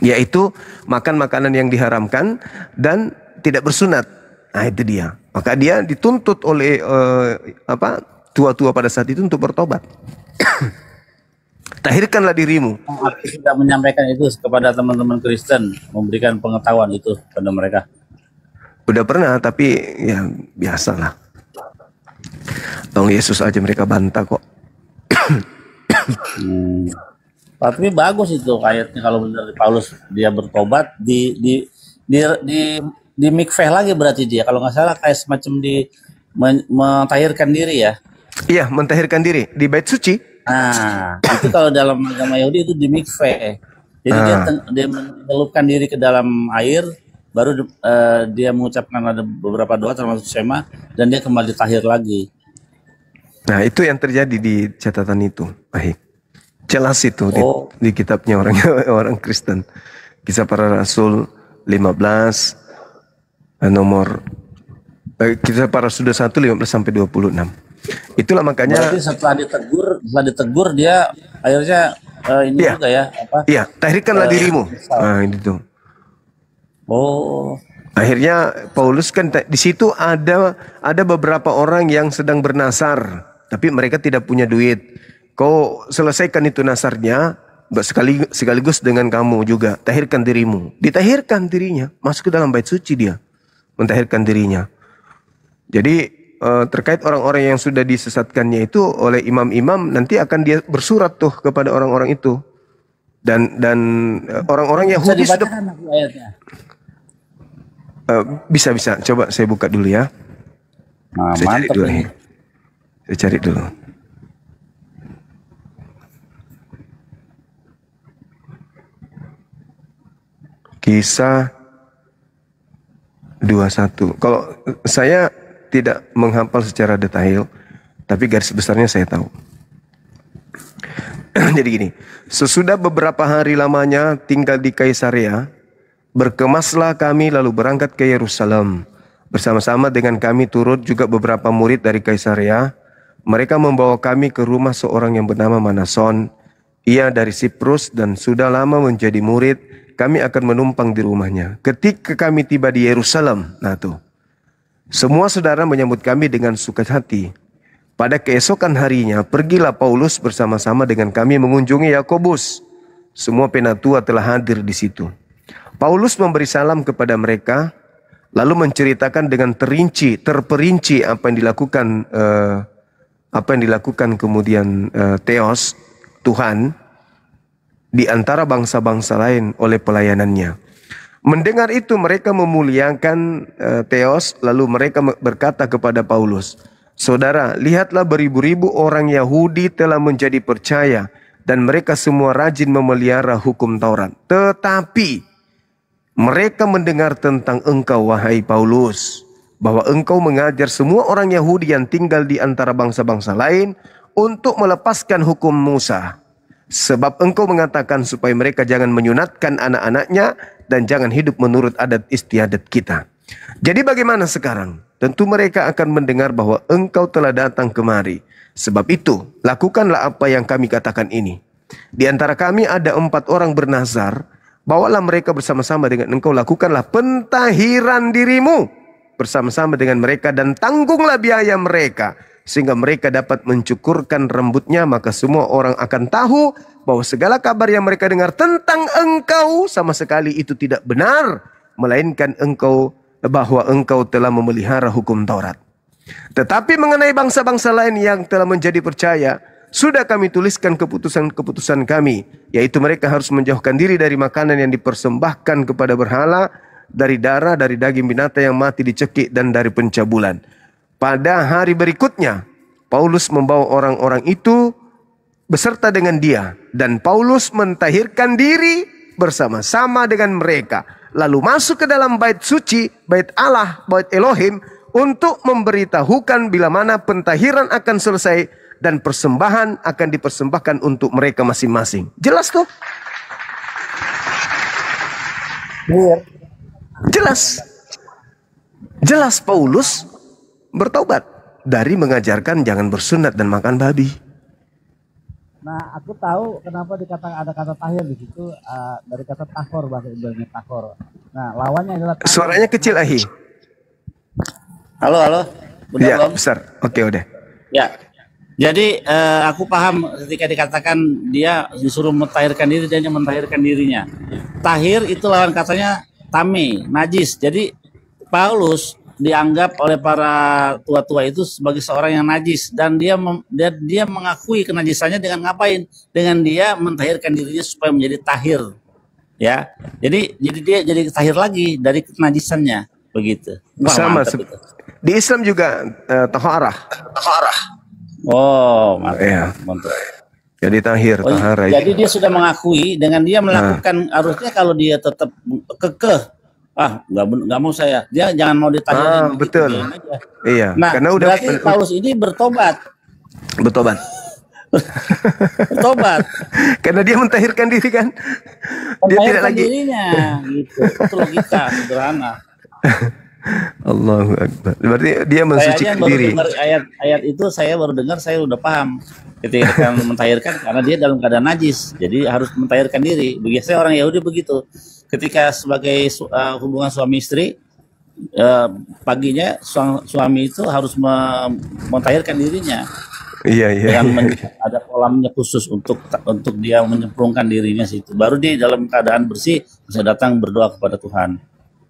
yaitu makan makanan yang diharamkan dan tidak bersunat. Nah, itu dia. Maka dia dituntut oleh tua-tua pada saat itu untuk bertobat. Tahirkanlah dirimu. Aku sudah menyampaikan itu kepada teman-teman Kristen, memberikan pengetahuan itu pada mereka. Udah pernah, tapi ya biasalah. Tong Yesus aja mereka bantah kok. Tapi bagus itu ayatnya kalau benar Paulus dia bertobat di mikveh lagi berarti dia kalau nggak salah kayak semacam mentahirkan diri ya. Iya, mentahirkan diri di bait suci. Nah, itu kalau dalam agama Yahudi itu di mikveh. Jadi dia mencelupkan diri ke dalam air, baru dia mengucapkan ada beberapa doa termasuk Shema dan dia kembali tahir lagi. Nah, itu yang terjadi di catatan itu. Baik. Jelas itu di kitabnya orang Kristen. Kisah Para Rasul 15 nomor Kisah Para Rasul 1 15 sampai 26. Itulah makanya berarti setelah ditegur dia akhirnya ini juga ya apa? Iya, tahirkanlah dirimu. Nah, itu. Oh. Akhirnya Paulus kan di situ ada beberapa orang yang sedang bernasar, tapi mereka tidak punya duit. Kau selesaikan itu nasarnya sekaligus dengan kamu juga. Tahirkan dirimu. Ditahirkan dirinya. Masuk ke dalam bait suci dia. Mentahirkan dirinya. Jadi terkait orang-orang yang sudah disesatkannya itu oleh imam-imam, nanti akan dia bersurat tuh kepada orang-orang itu. Dan orang-orang Yahudi sudah bisa. Coba saya buka dulu ya. Nah, saya cari dulu. Saya cari dulu. Kisah 21. Kalau saya tidak menghafal secara detail, tapi garis besarnya saya tahu. Jadi gini, sesudah beberapa hari lamanya tinggal di Kaisarea, berkemaslah kami lalu berangkat ke Yerusalem. Bersama-sama dengan kami turut juga beberapa murid dari Kaisarea. Mereka membawa kami ke rumah seorang yang bernama Manason. Ia dari Siprus dan sudah lama menjadi murid. Kami akan menumpang di rumahnya. Ketika kami tiba di Yerusalem, nah tuh, semua saudara menyambut kami dengan sukacita. Pada keesokan harinya, pergilah Paulus bersama-sama dengan kami mengunjungi Yakobus. Semua penatua telah hadir di situ. Paulus memberi salam kepada mereka, lalu menceritakan dengan terperinci apa yang dilakukan kemudian Theos, Tuhan, di antara bangsa-bangsa lain oleh pelayanannya. Mendengar itu mereka memuliakan Theos, lalu mereka berkata kepada Paulus, "Saudara, lihatlah beribu-ribu orang Yahudi telah menjadi percaya dan mereka semua rajin memelihara hukum Taurat. Tetapi mereka mendengar tentang engkau, wahai Paulus, bahwa engkau mengajar semua orang Yahudi yang tinggal di antara bangsa-bangsa lain untuk melepaskan hukum Musa. Sebab engkau mengatakan supaya mereka jangan menyunatkan anak-anaknya dan jangan hidup menurut adat istiadat kita. Jadi bagaimana sekarang? Tentu mereka akan mendengar bahwa engkau telah datang kemari. Sebab itu, lakukanlah apa yang kami katakan ini. Di antara kami ada 4 orang bernazar. Bawalah mereka bersama-sama dengan engkau. Lakukanlah pentahiran dirimu bersama-sama dengan mereka dan tanggunglah biaya mereka. Sehingga mereka dapat mencukurkan rambutnya, maka semua orang akan tahu bahwa segala kabar yang mereka dengar tentang engkau sama sekali itu tidak benar, melainkan bahwa engkau telah memelihara hukum Taurat. Tetapi mengenai bangsa-bangsa lain yang telah menjadi percaya, sudah kami tuliskan keputusan-keputusan kami, yaitu mereka harus menjauhkan diri dari makanan yang dipersembahkan kepada berhala, dari darah, dari daging binatang yang mati dicekik, dan dari pencabulan. Pada hari berikutnya, Paulus membawa orang-orang itu beserta dengan dia. Dan Paulus mentahirkan diri bersama-sama dengan mereka. Lalu masuk ke dalam bait suci, bait Allah, bait Elohim, untuk memberitahukan bila mana pentahiran akan selesai dan persembahan akan dipersembahkan untuk mereka masing-masing. Jelas tuh? Jelas. Jelas Paulus bertobat dari mengajarkan jangan bersunat dan makan babi. Nah, aku tahu kenapa dikatakan ada kata tahir di situ, dari kata tahor, bahasa Ibrani tahor. Nah, lawannya adalah tahor. Suaranya kecil, Ahi. Halo, halo. Udah Iya, belum? besar. Oke, udah. Ya. Jadi aku paham ketika dikatakan dia disuruh mentahirkan diri, dan dia mentahirkan dirinya. Tahir itu lawan katanya tame, najis. Jadi Paulus dianggap oleh para tua-tua itu sebagai seorang yang najis, dan dia mengakui kenajisannya dengan ngapain? Dengan dia mentahirkan dirinya supaya menjadi tahir. Ya. Jadi dia jadi tahir lagi dari kenajisannya, begitu. Wah, Sama. mantap itu. Di Islam juga taharah. Oh, mantap. Iya. Mantap. Jadi tahir, Oh, taharah. jadi dia sudah mengakui dengan dia melakukan, harusnya kalau dia tetap kekeh, nggak mau saya, dia jangan mau ditahirin, betul. biarin aja. Iya, Nah, karena udah berarti Paulus ini bertobat, bertobat. Karena dia mentahirkan diri kan. Dia tidak mentahirkan lagi. dirinya, gitu. Itu logika sederhana. Allahu Akbar. Berarti dia Saya aja mensucikan baru diri. dengar ayat itu, saya baru dengar, saya udah paham. Ketika mentahirkan, karena dia dalam keadaan najis, jadi harus mentahirkan diri. Biasanya orang Yahudi begitu. Ketika sebagai hubungan suami istri, paginya suami itu harus mentahirkan dirinya. Iya. Dengan ada kolamnya khusus untuk dia menyemplungkan dirinya situ. Baru dia dalam keadaan bersih bisa datang berdoa kepada Tuhan.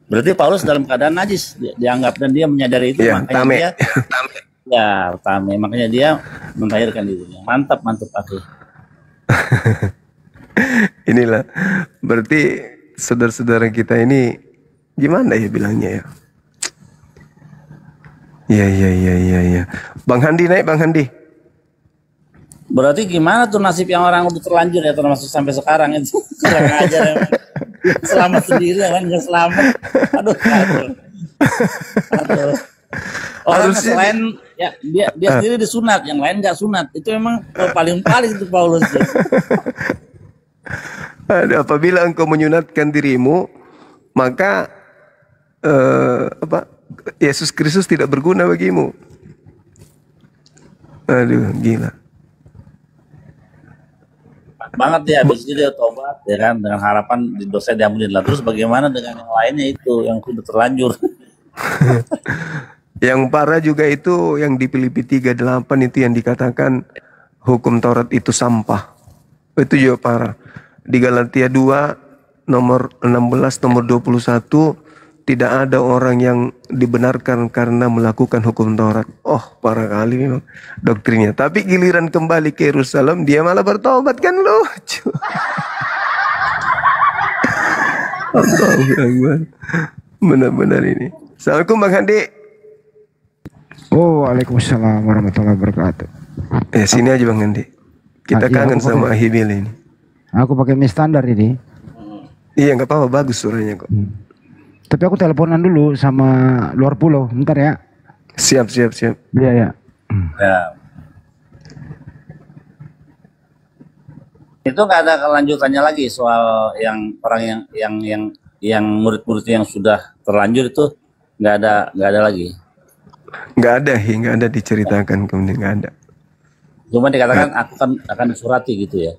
Berarti Paulus dalam keadaan najis dianggap, dan dia menyadari itu, Iya, makanya dia makanya dia mentahirkan dirinya. Mantap Aki. Inilah. Berarti saudara-saudara kita ini gimana ya bilangnya ya? Iya. Bang Handi naik, Bang Handi. Berarti gimana tuh nasib yang orang udah terlanjur ya, termasuk sampai sekarang itu kurang ajar ya. Selamat sendiri kan, nggak selamat. Aduh. Orang selain ya dia sendiri disunat, yang lain nggak sunat. Itu memang paling itu Paulus. Apabila engkau menyunatkan dirimu, maka Yesus Kristus tidak berguna bagimu. Aduh, gila. Banget ya, habis itu dia tobat ya kan, dengan harapan di dosa diampuni. Terus bagaimana dengan yang lainnya itu yang sudah terlanjur? Yang parah juga itu yang di Filipi 3:8 itu yang dikatakan hukum Taurat itu sampah. Itu juga parah. Di Galatia 2 nomor 16 nomor 21, tidak ada orang yang dibenarkan karena melakukan hukum Taurat. Oh, parah kali memang doktrinnya. Tapi giliran kembali ke Yerusalem, dia malah bertobat, kan lucu. Allahu Akbar. Benar-benar ini. Assalamualaikum Bang Handi. Oh, waalaikumsalam warahmatullahi wabarakatuh. Sini aja Bang Handi. Kita kangen sama Ahibil ini. Aku pakai mie standar ini. Iya, nggak apa-apa, bagus suaranya kok. Tapi aku teleponan dulu sama luar pulau, bentar ya. Siap. Iya. Ya. Itu nggak ada kelanjutannya lagi soal yang orang yang murid-murid yang sudah terlanjur itu nggak ada lagi. Nggak ada diceritakan, kemudian nggak ada. Cuma dikatakan akan disurati gitu ya.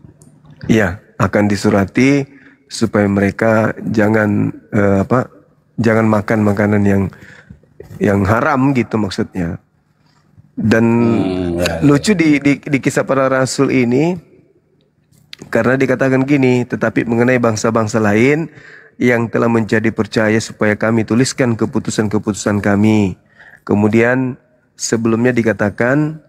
Iya, akan disurati supaya mereka jangan jangan makan makanan yang haram gitu maksudnya. Dan lucu di kisah para rasul ini, karena dikatakan gini, tetapi mengenai bangsa-bangsa lain yang telah menjadi percaya supaya kami tuliskan keputusan-keputusan kami. Kemudian sebelumnya dikatakan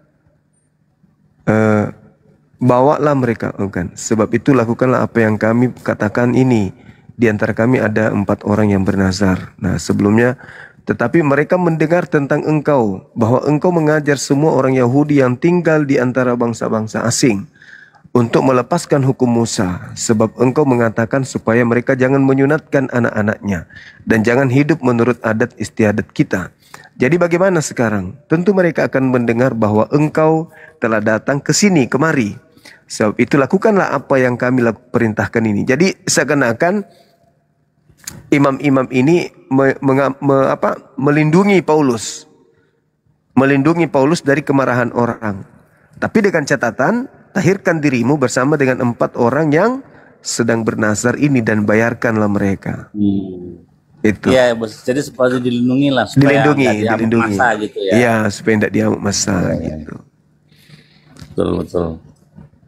bawalah mereka, bukan. Sebab itu lakukanlah apa yang kami katakan ini. Di antara kami ada 4 orang yang bernazar. Nah, sebelumnya, tetapi mereka mendengar tentang engkau, bahwa engkau mengajar semua orang Yahudi yang tinggal di antara bangsa-bangsa asing untuk melepaskan hukum Musa. Sebab engkau mengatakan supaya mereka jangan menyunatkan anak-anaknya dan jangan hidup menurut adat istiadat kita. Jadi bagaimana sekarang? Tentu mereka akan mendengar bahwa engkau telah datang ke sini, kemari. Sebab itu lakukanlah apa yang kami perintahkan ini. Jadi seakan-akan imam-imam ini melindungi Paulus. Melindungi Paulus dari kemarahan orang. Tapi dengan catatan, tahirkan dirimu bersama dengan 4 orang yang sedang bernazar ini dan bayarkanlah mereka. Itu. Iya, jadi supaya dilindungi lah, supaya dilindungi. Masa gitu ya. Iya, supaya tidak diamuk masa gitu. Betul.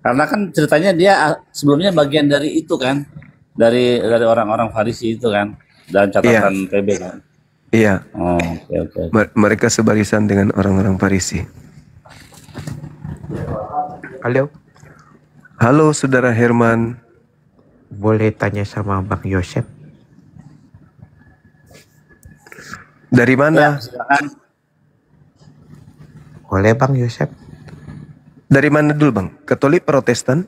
Karena kan ceritanya dia sebelumnya bagian dari itu kan, dari orang-orang Farisi itu kan, dalam catatan PB kan. Iya. Oh, oke. Mereka sebarisan dengan orang-orang Farisi. Halo, Saudara Herman. Boleh tanya sama Bang Yosef? Dari mana? Ya, silakan. Boleh Bang Yosef? Dari mana dulu Bang? Katolik, Protestan?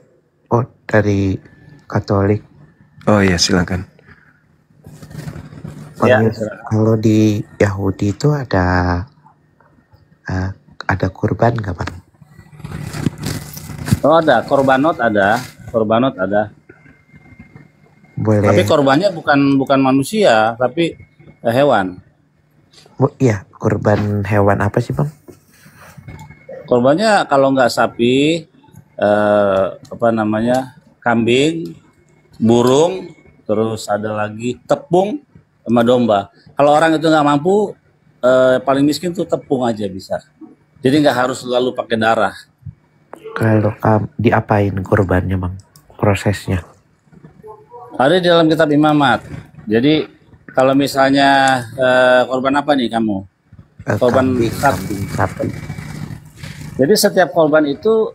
Oh, dari Katolik. Oh iya, silakan. Ya, kalau di Yahudi itu ada kurban nggak Bang? Oh ada, korbanot ada. Boleh. Tapi korbannya bukan manusia, tapi hewan. Iya, kurban hewan apa sih Bang? Korbannya kalau nggak sapi, kambing, burung, terus ada lagi tepung sama domba. Kalau orang itu nggak mampu, paling miskin tuh tepung aja bisa. Jadi nggak harus selalu pakai darah. Kalau diapain kurbannya Bang? Prosesnya? Ada di dalam kitab imamat. Jadi kalau misalnya korban apa nih kamu? Korban kambing sapi. Jadi setiap korban itu,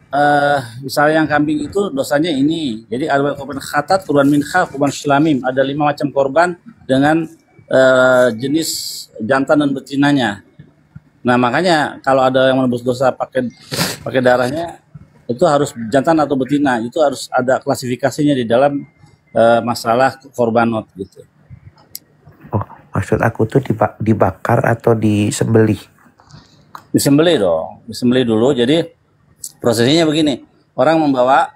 misalnya yang kambing itu dosanya ini. Jadi ada korban khatat, korban mincha, korban sylamim. Ada 5 macam korban dengan jenis jantan dan betinanya. Nah makanya kalau ada yang menebus dosa pakai darahnya, itu harus jantan atau betina. Itu harus ada klasifikasinya di dalam masalah korbanot gitu. Oh, maksud aku tuh dibakar atau disembelih? Disembelih dong, disembelih dulu. Jadi prosesnya begini, orang membawa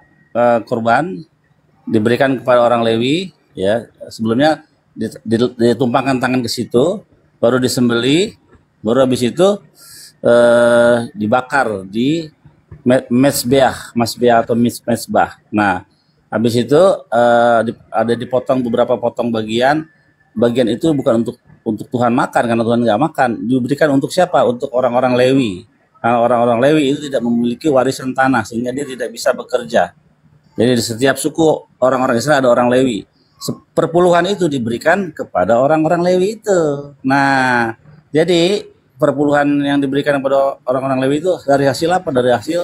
korban, diberikan kepada orang Lewi, ya sebelumnya ditumpangkan tangan ke situ, baru disembelih, baru habis itu dibakar di mesbah atau mesbah. Nah, habis itu ada dipotong beberapa potong bagian itu bukan untuk Tuhan makan, karena Tuhan nggak makan, diberikan untuk siapa? Untuk orang-orang Lewi. Karena orang-orang Lewi itu tidak memiliki warisan tanah, sehingga dia tidak bisa bekerja. Jadi di setiap suku orang-orang Israel ada orang Lewi. Perpuluhan itu diberikan kepada orang-orang Lewi itu. Nah, jadi perpuluhan yang diberikan kepada orang-orang Lewi itu dari hasil apa? Dari hasil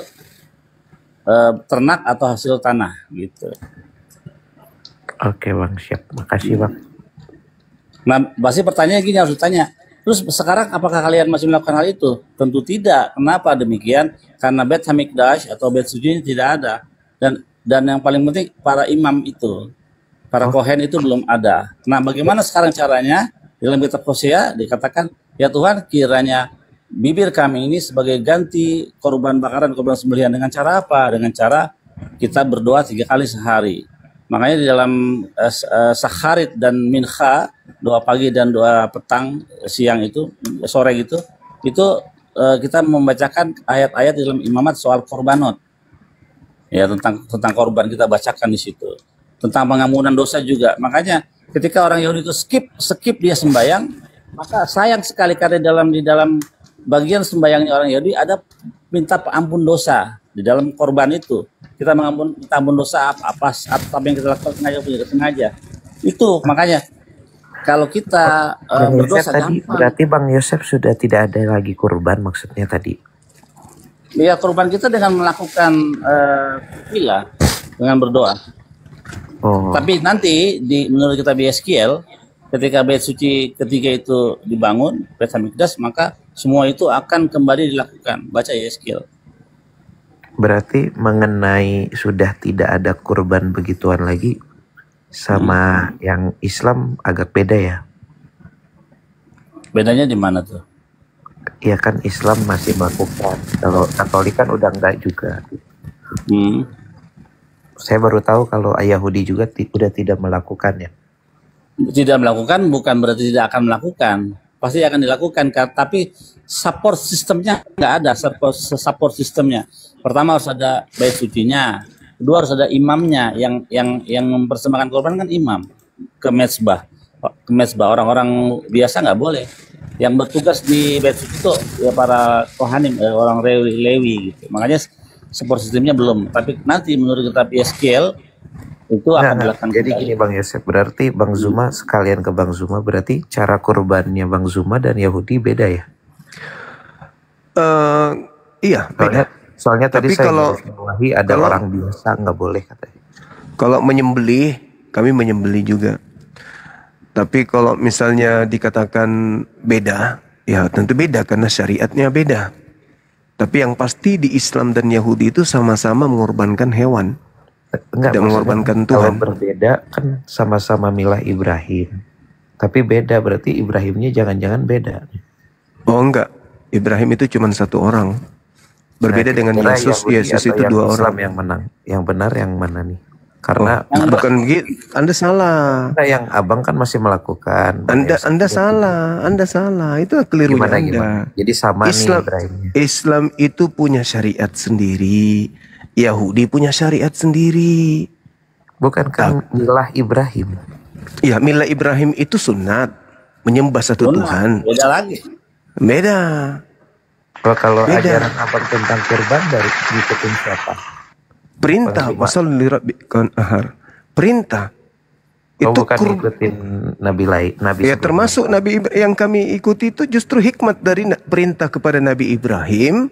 ternak atau hasil tanah gitu. Oke Bang, siap. Makasih Bang. Nah, pasti pertanyaan gini harus ditanya. Terus sekarang apakah kalian masih melakukan hal itu? Tentu tidak. Kenapa demikian? Karena Beit Hamikdash atau Beit Suci tidak ada. Dan yang paling penting para imam itu, para kohen itu belum ada. Nah, bagaimana sekarang caranya? Dalam kitab Hosea dikatakan, ya Tuhan, kiranya bibir kami ini sebagai ganti korban bakaran, korban sembelihan. Dengan cara apa? Dengan cara kita berdoa 3 kali sehari. Makanya di dalam Sakharit dan Mincha, doa pagi dan doa petang, siang itu, sore gitu, itu kita membacakan ayat-ayat di dalam imamat soal korbanot. Ya, tentang korban kita bacakan di situ. Tentang pengampunan dosa juga. Makanya ketika orang Yahudi itu skip dia sembahyang, maka sayang sekali karena di dalam bagian sembahyangnya orang Yahudi ada minta ampun dosa di dalam korban itu. Kita minta ampun dosa apa yang kita lakukan sengaja. Itu makanya kalau kita berdosa tadi, berarti Bang Yosef sudah tidak ada lagi kurban maksudnya tadi. Ya, kurban kita dengan melakukan pila, dengan berdoa. Oh. Tapi nanti menurut kitab Yeskiel, ketika bait suci ketiga itu dibangun, Beit Hamikdash, maka semua itu akan kembali dilakukan. Baca Yeskiel. Berarti mengenai sudah tidak ada kurban begituan lagi sama yang Islam agak beda ya? Bedanya di mana tuh? ya kan Islam masih melakukan. Kalau Katolik kan udah enggak juga. Saya baru tahu kalau Yahudi juga udah tidak melakukannya. Tidak melakukan bukan berarti tidak akan melakukan, pasti akan dilakukan, tapi support sistemnya nggak ada. Support sistemnya, pertama harus ada bait sucinya, kedua harus ada imamnya yang mempersembahkan korban kan imam ke mezbah. Orang-orang biasa nggak boleh. Yang bertugas di bait suci itu ya para kohanim, orang Lewi gitu. Makanya support sistemnya belum, tapi nanti menurut kitab Yeskiel itu akan dilakukan. Jadi gini Bang Yosef, berarti Bang Zuma sekalian ke Bang Zuma, berarti cara kurbannya Bang Zuma dan Yahudi beda ya? Iya, beda. Soalnya tadi Tapi saya kalau ada orang biasa nggak boleh katanya. Kalau menyembelih, kami menyembelih juga. Tapi kalau misalnya dikatakan beda, ya tentu beda karena syariatnya beda. Tapi yang pasti di Islam dan Yahudi itu sama-sama mengorbankan hewan. Enggak, tidak mengorbankan kalau Tuhan. berbeda kan sama-sama milah Ibrahim. Tapi beda berarti Ibrahimnya jangan-jangan beda. Oh enggak, Ibrahim itu cuma satu orang. Berbeda dengan Yesus. Yesus itu dua Islam orang. yang menang. Yang benar yang mana nih? Karena bukan begitu. Anda salah. yang abang kan masih melakukan. Anda salah. Anda salah. Itu keliru Anda. Jadi sama Islam, nih Ibrahimnya. Islam itu punya syariat sendiri. Yahudi punya syariat sendiri. Bukan kan milah Ibrahim. Iya, milah Ibrahim itu sunat, menyembah satu Tuhan. Beda lagi. Beda. Kalau ajaran abang tentang kurban dari ngikutin siapa? Perintah, pasal lirabikan ahar. Perintah. Itu bukan ngikutin Nabi ya, termasuk Nabi yang kami ikuti itu justru hikmat dari perintah kepada Nabi Ibrahim.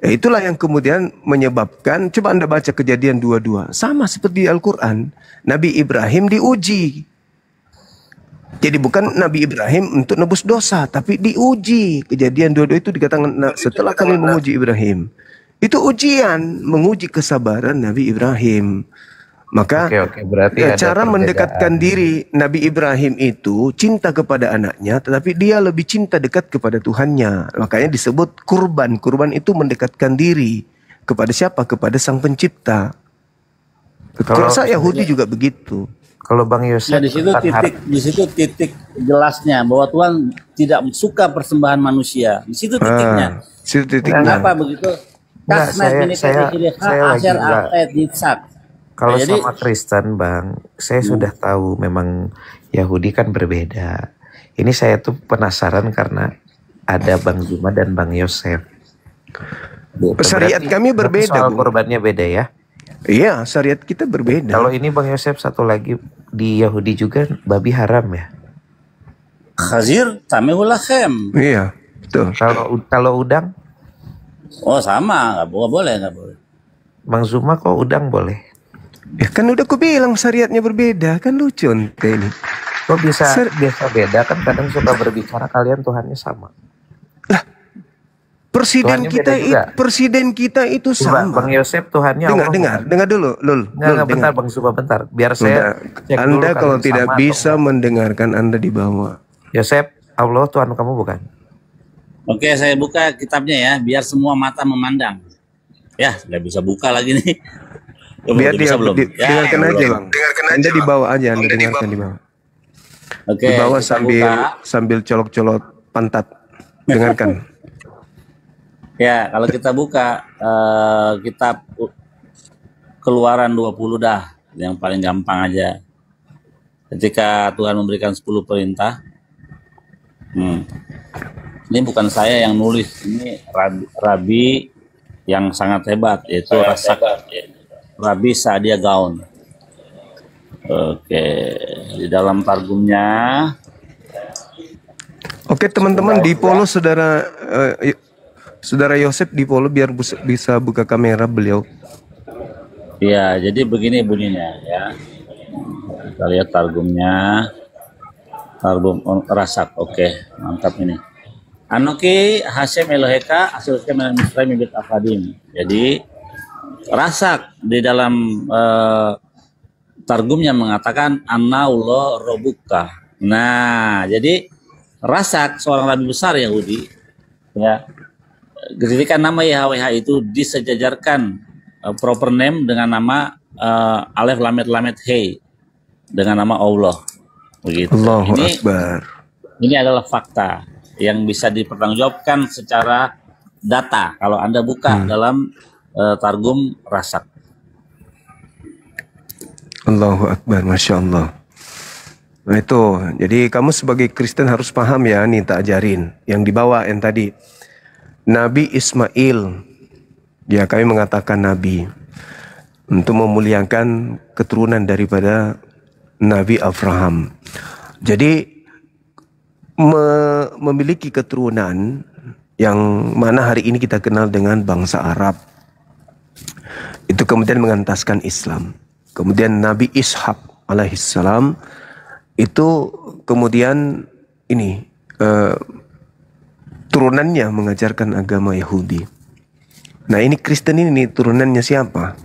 Itulah yang kemudian menyebabkan, coba Anda baca Kejadian 22, sama seperti Al-Quran. Nabi Ibrahim diuji. Jadi bukan Nabi Ibrahim untuk nebus dosa, tapi diuji. Kejadian 22 itu dikatakan setelah kami menguji Ibrahim. Itu ujian, menguji kesabaran Nabi Ibrahim. Maka berarti cara mendekatkan diri Nabi Ibrahim itu cinta kepada anaknya, tetapi dia lebih cinta dekat kepada Tuhannya. Makanya disebut kurban. Kurban itu mendekatkan diri kepada siapa? Kepada Sang Pencipta. Kalau saya Yahudi juga begitu. Kalau Bang Yosef, nah, di situ titik jelasnya bahwa Tuhan tidak suka persembahan manusia. Di situ titiknya. Situ titiknya. Kenapa begitu? Kalau sama Kristen Bang, saya sudah tahu memang Yahudi kan berbeda. Ini saya tuh penasaran karena ada Bang Zuma dan Bang Yosef. Syariat kami berbeda. Soal korbannya beda ya? Iya, syariat kita berbeda. Kalau ini Bang Yosef satu lagi, di Yahudi juga babi haram ya? Khazir tamehul lachem. Iya, betul. Kalau udang? Oh sama, nggak boleh. Bang Zuma kok udang boleh? Ya kan udah aku bilang syariatnya berbeda, kan lucu ente ini. Kok biasa beda kan, kadang suka berbicara kalian Tuhannya sama. Lah, presiden kita itu sama. Bang Yosef Tuhannya dengar dulu, Lul. Bentar Bang Zuma bentar, biar saya cek Anda dulu kalau tidak bisa mendengarkan Anda dibawa. Yosef, Allah Tuhan kamu bukan? Oke, saya buka kitabnya ya, biar semua mata memandang. Ya, nggak bisa buka lagi nih. Biar dia dengarkan aja Bang. Anda dibawa aja, Anda dengarkan di bawah. Oke. Di bawah sambil colok-colok pantat. Dengarkan. Ya, kalau kita buka kitab Keluaran 20 dah, yang paling gampang aja. Ketika Tuhan memberikan 10 perintah. Ini bukan saya yang nulis, ini Rabi yang sangat hebat, yaitu Rabi Saadia Gaon. Oke, di dalam targumnya. Oke teman-teman, di follow saudara Yosef, di follow biar bisa buka kamera beliau. Ya, jadi begini bunyinya ya. Kita lihat targumnya. Targum Rasak, oke, mantap ini. Anoki Hashem Eloheka asilkan Misraim bit Afadim. Jadi Rasak di dalam targumnya mengatakan Annaullah Robuka. Nah, jadi Rasak seorang rabi besar Yahudi Ya, ketika nama YHWH itu disejajarkan proper name dengan nama Alef Lamet Lamet Hei dengan nama Allah. Begitu. Allahu Akbar. Ini adalah fakta yang bisa dipertanggungjawabkan secara data kalau Anda buka dalam Targum Rasak. Allahu Akbar, Masya Allah. Nah itu, jadi kamu sebagai Kristen harus paham ya, nih tak ajarin. Yang dibawa yang tadi. Nabi Ismail, ya kami mengatakan Nabi. Untuk memuliakan keturunan daripada Nabi Abraham. Jadi, memiliki keturunan yang mana hari ini kita kenal dengan bangsa Arab. Itu kemudian mengentaskan Islam. Kemudian Nabi Ishak alaihissalam itu kemudian ini turunannya mengajarkan agama Yahudi. Nah ini Kristen ini turunannya siapa?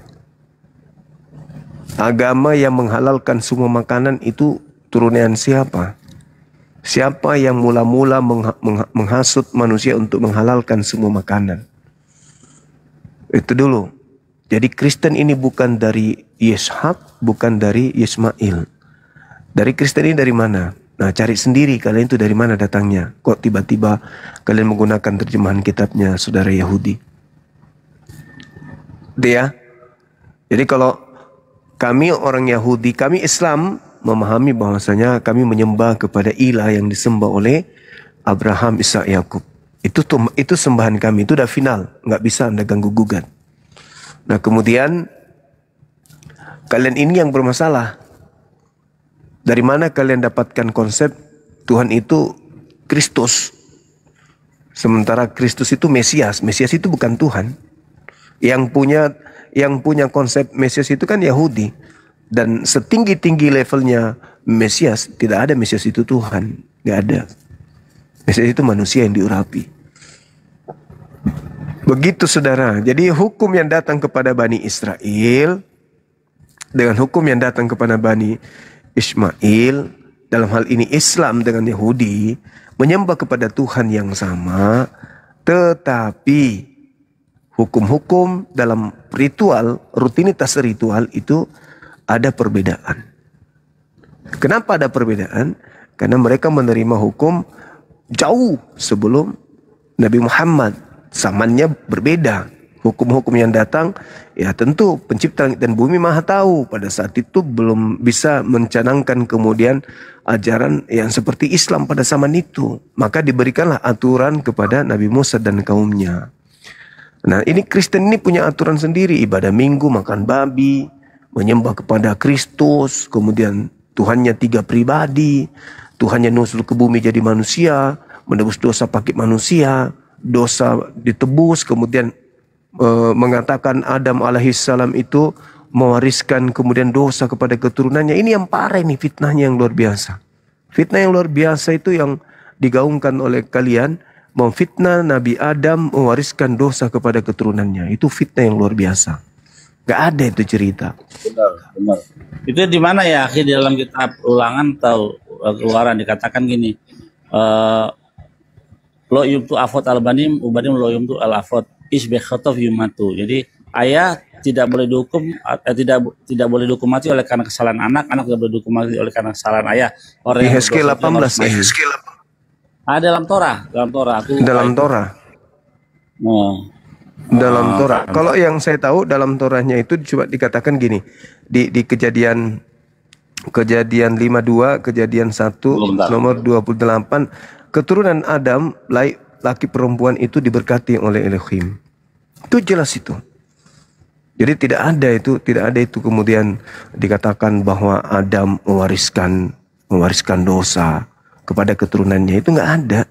Agama yang menghalalkan semua makanan itu turunan siapa? Siapa yang mula-mula menghasut manusia untuk menghalalkan semua makanan? Itu dulu. Jadi Kristen ini bukan dari Ishak, bukan dari Ismail. Dari Kristen ini dari mana? Nah cari sendiri kalian itu dari mana datangnya. Kok tiba-tiba kalian menggunakan terjemahan kitabnya saudara Yahudi. Dia. Jadi kalau kami orang Yahudi, kami Islam memahami bahwasanya kami menyembah kepada ilah yang disembah oleh Abraham, Ishak, Yakub. Itu sembahan kami, itu udah final, nggak bisa Anda ganggu gugat. Nah kemudian kalian ini yang bermasalah. Dari mana kalian dapatkan konsep Tuhan itu Kristus? Sementara Kristus itu Mesias. Mesias itu bukan Tuhan. Yang punya konsep Mesias itu kan Yahudi. Dan setinggi-tinggi levelnya Mesias, tidak ada Mesias itu Tuhan. Nggak ada. Mesias itu manusia yang diurapi. Begitu saudara. Jadi hukum yang datang kepada Bani Israel dengan hukum yang datang kepada Bani Ismail, dalam hal ini Islam dengan Yahudi, menyembah kepada Tuhan yang sama, tetapi hukum-hukum dalam ritual, rutinitas ritual itu ada perbedaan. Kenapa ada perbedaan? Karena mereka menerima hukum jauh sebelum Nabi Muhammad. Zamannya berbeda. Hukum-hukum yang datang, ya tentu pencipta langit dan bumi maha tahu. Pada saat itu belum bisa mencanangkan kemudian ajaran yang seperti Islam pada zaman itu. Maka diberikanlah aturan kepada Nabi Musa dan kaumnya. Nah ini Kristen ini punya aturan sendiri. Ibadah minggu, makan babi, menyembah kepada Kristus. Kemudian Tuhannya 3 pribadi. Tuhannya nusul ke bumi jadi manusia. Menebus dosa pakai manusia. Dosa ditebus, kemudian mengatakan Adam alaihissalam itu mewariskan kemudian dosa kepada keturunannya. Ini yang parah, ini fitnahnya yang luar biasa. Fitnah yang luar biasa itu yang digaungkan oleh kalian, memfitnah Nabi Adam mewariskan dosa kepada keturunannya. Itu fitnah yang luar biasa. Gak ada itu cerita. Benar. Itu di mana ya akhir dalam kitab Ulangan atau Keluaran dikatakan gini, lo yumtu afot al-banim ubadim lo yumtu al-afot isbekhatov yumatu. Jadi ayah tidak boleh dihukum, tidak boleh dihukum mati oleh karena kesalahan anak tidak boleh dihukum mati oleh karena kesalahan ayah. Orang yang Yehezkiel 18 dalam Torah, dalam Torah. Dalam Torah. Kalau yang saya tahu dalam Torahnya itu coba dikatakan gini, di kejadian 52, kejadian 1 nomor 28, keturunan Adam laki perempuan itu diberkati oleh Elohim. Itu jelas itu. Jadi tidak ada itu kemudian dikatakan bahwa Adam mewariskan dosa kepada keturunannya. Itu nggak ada.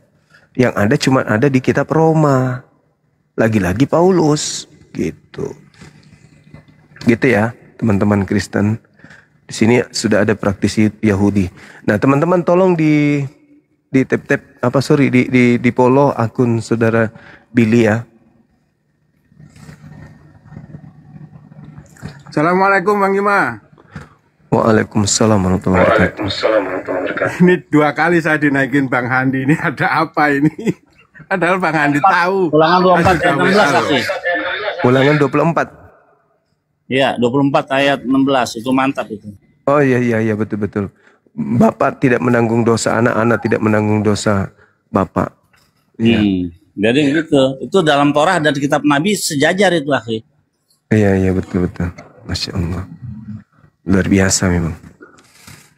Yang ada cuma ada di kitab Roma. Lagi-lagi Paulus gitu. Gitu ya, teman-teman Kristen. Di sini sudah ada praktisi Yahudi. Nah, teman-teman tolong di tap-tap di follow akun saudara Billy ya. Assalamualaikum Bang Ima. Waalaikumsalam warahmatullahi wabarakatuh. Ini 2 kali saya dinaikin Bang Handi, ini ada apa ini? Padahal Bang Andi tahu. Ulangan 24 ayat 16 tahu. Aki. Ulangan 24. Iya, 24 ayat 16 itu mantap itu. Oh iya betul. Bapak tidak menanggung dosa anak, anak tidak menanggung dosa bapak. Iya. Jadi gitu. Itu dalam Torah dan kitab Nabi sejajar itu, Akhi. Iya betul. Masya Allah. Luar biasa memang.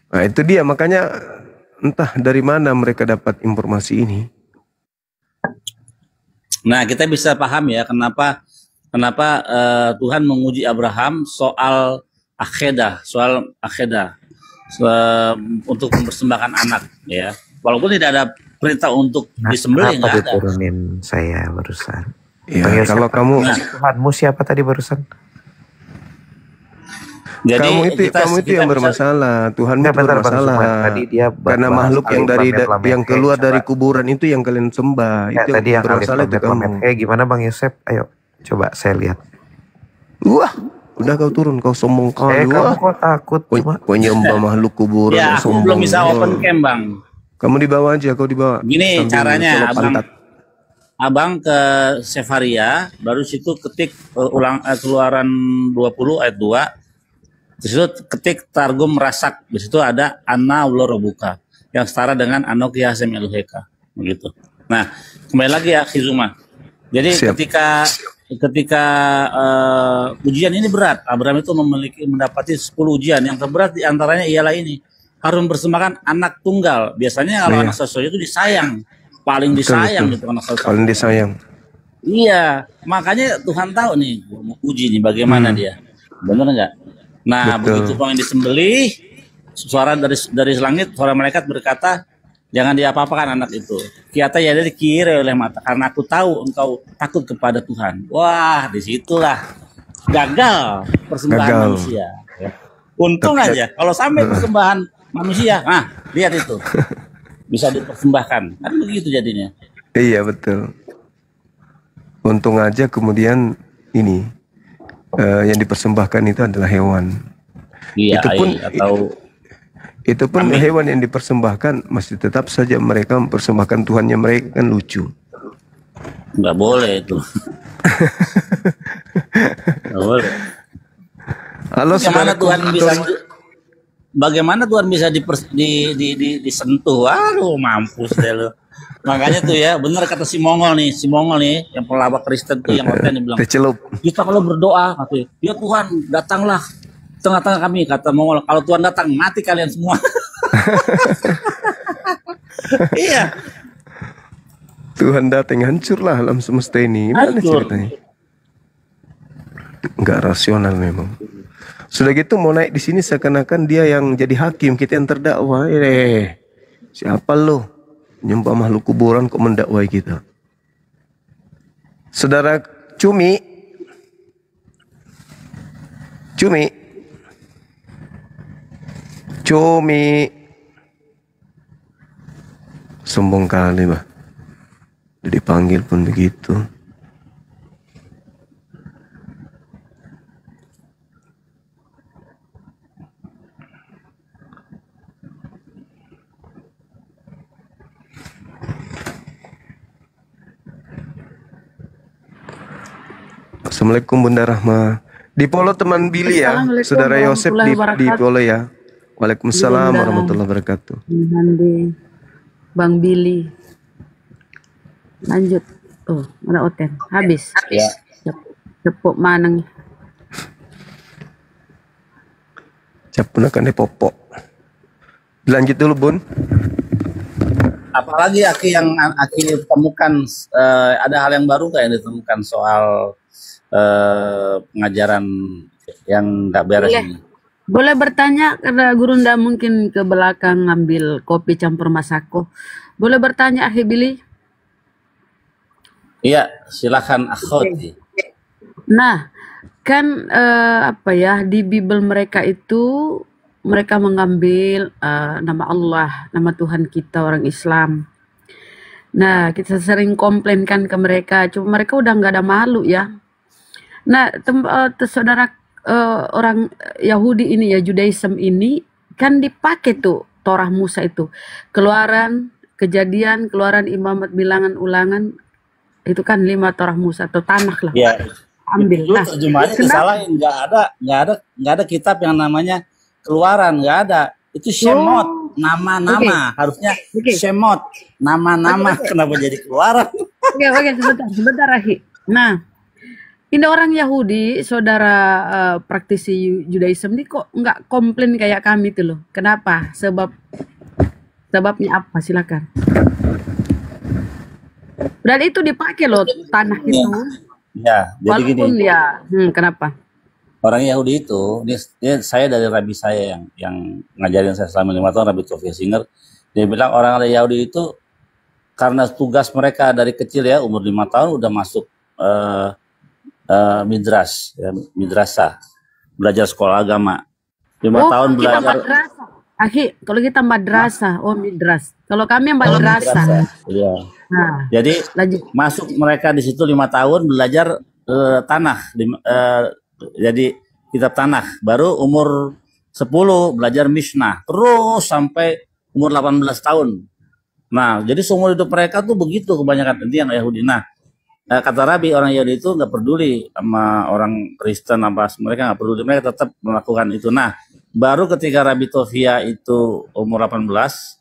Nah itu dia, makanya entah dari mana mereka dapat informasi ini. Nah, kita bisa paham ya kenapa Tuhan menguji Abraham soal akhidah, untuk mempersembahkan anak, ya. Walaupun tidak ada perintah untuk disembelih, Apa nggak ada. diturunin saya barusan? Ya, Panggil kalau siapa? kamu Tuhanmu siapa tadi barusan? Jadi kamu itu yang bermasalah, Tuhan itu Bentar, Bang bermasalah. Suman. Tadi dia Karena bahas makhluk yang alif dari lam mim lam yang mim. keluar Coba. dari kuburan itu yang kalian sembah. Ya, Itu tadi yang yang alif bermasalah lam itu mim lam kamu. mim. Gimana Bang Yosep? Ayo, coba saya lihat. Wah, udah kau turun, kau sombong kali. Kamu Wah, kok takut? Cuma kau nyembah makhluk kuburan. Ya, kau aku belum sombong. bisa open cam, Bang. Kamu dibawa aja, kau dibawa. Gini Sambil caranya, colok pantat. Abang ke Sefaria, baru situ ketik Keluaran 20 ayat 2. Di situ ketik Targum Rasak. Di situ ada Ana Ulorobuka yang setara dengan Anoki Hasem Eloheka, begitu. Nah, kembali lagi ya Khizuma. Jadi Siap. ketika ujian ini berat, Abraham itu mendapati 10 ujian. Yang terberat diantaranya ialah ini, harus mempersembahkan anak tunggal. Biasanya kalau Iya. anak satu itu disayang, paling disayang gitu anak satu. Paling disayang. Iya, makanya Tuhan tahu nih, gua mau uji nih bagaimana dia, bener nggak? Nah, Betul. begitu pengen disembelih, suara dari langit, suara malaikat berkata, jangan diapa-apakan anak itu. Kiata ya dari kiri oleh mata, karena aku tahu engkau takut kepada Tuhan. Wah, disitulah gagal persembahan Gagal. manusia. Ya. Untung Tapi- aja, kalau sampai persembahan manusia, nah lihat itu, bisa dipersembahkan, kan begitu jadinya. Iya betul. Untung aja kemudian ini yang dipersembahkan itu adalah hewan. Iya, Itu pun hewan yang dipersembahkan masih tetap saja mereka mempersembahkan Tuhannya mereka, kan lucu. nggak boleh itu. Nggak boleh. Halo Bagaimana Tuhan bisa disentuh? Aduh, mampus deh lu. Makanya tuh ya, bener kata si Mongol nih yang pelawak Kristen tuh yang orten bilang, Tercelup. kita kalau berdoa katanya, ya Tuhan datanglah tengah-tengah kami, kata Mongol, kalau Tuhan datang mati kalian semua. Iya. Tuhan datang hancurlah alam semesta ini. Gimana Hancur. ceritanya? Nggak rasional memang. Sudah gitu mau naik di sini seakan-akan dia yang jadi hakim, kita yang terdakwa. Siapa lo? Nyembah makhluk kuburan kok mendakwai kita. Saudara Cumi. Sombong kali, bah. Udah dipanggil pun begitu. Assalamualaikum Bunda Rahma. Di follow teman Billy ya, Assalamualaikum Saudara Yosep di warahmatullahi follow ya. Waalaikumsalam Bunda. warahmatullahi wabarakatuh. Hande, Bang Billy. Lanjut. Oh, mana Oten? Habis. Ya. Cepuk maneng. Capun akan dipopok. Lanjut dulu Bun. Apalagi Aki yang Aki temukan, ada hal yang baru nggak yang ditemukan soal pengajaran yang nggak beres Boleh. ini? Boleh bertanya karena Gurunda mungkin ke belakang ngambil kopi campur masako. Boleh bertanya Akhi Billy? Iya, silakan akhwati. Nah, kan apa ya, di Bible mereka itu mereka mengambil nama Allah, nama Tuhan kita orang Islam. Nah, kita sering komplainkan ke mereka, cuma mereka udah nggak ada malu ya. Nah, saudara orang Yahudi ini ya, Judaism ini kan dipakai tuh Torah Musa itu. Keluaran Kejadian, Keluaran, Imamat, Bilangan, Ulangan, itu kan 5 Torah Musa atau tanah lah. Ya, Ambil. itu Nah, terjemahannya kenapa? disalahin. Nggak ada kitab yang namanya Keluaran, nggak ada. Itu Shemot, nama-nama. Harusnya Shemot, nama-nama. Kenapa jadi Keluaran? Oke, sebentar, Ahi. Nah, ini orang Yahudi, saudara praktisi Judaism ini kok nggak komplain kayak kami tuh loh. Kenapa? Sebabnya apa? Silakan. Dan itu dipakai loh tanah itu. Ya, jadi Walaupun gini. ya, kenapa? Orang Yahudi itu, saya dari Rabi saya yang ngajarin saya selama 5 tahun, Rabbi Tovia Singer, dia bilang orang Yahudi itu karena tugas mereka dari kecil ya, umur 5 tahun udah masuk midrash, ya, midrasah, belajar sekolah agama. 5 tahun kita belajar. madrasah. Akhi, kalau kita madrasah, midras. Kalau kami madrasah. Iya. Nah, Jadi lanjut. masuk mereka di situ 5 tahun belajar tanah, jadi kitab tanah. Baru umur 10 belajar Mishnah, terus sampai umur 18 tahun. Nah, jadi seumur hidup mereka tuh begitu kebanyakan yang Yahudi. Nah, kata Rabi, orang Yahudi itu nggak peduli sama orang Kristen apa, mereka nggak peduli, mereka tetap melakukan itu. Nah, baru ketika Rabbi Tovia itu umur 18,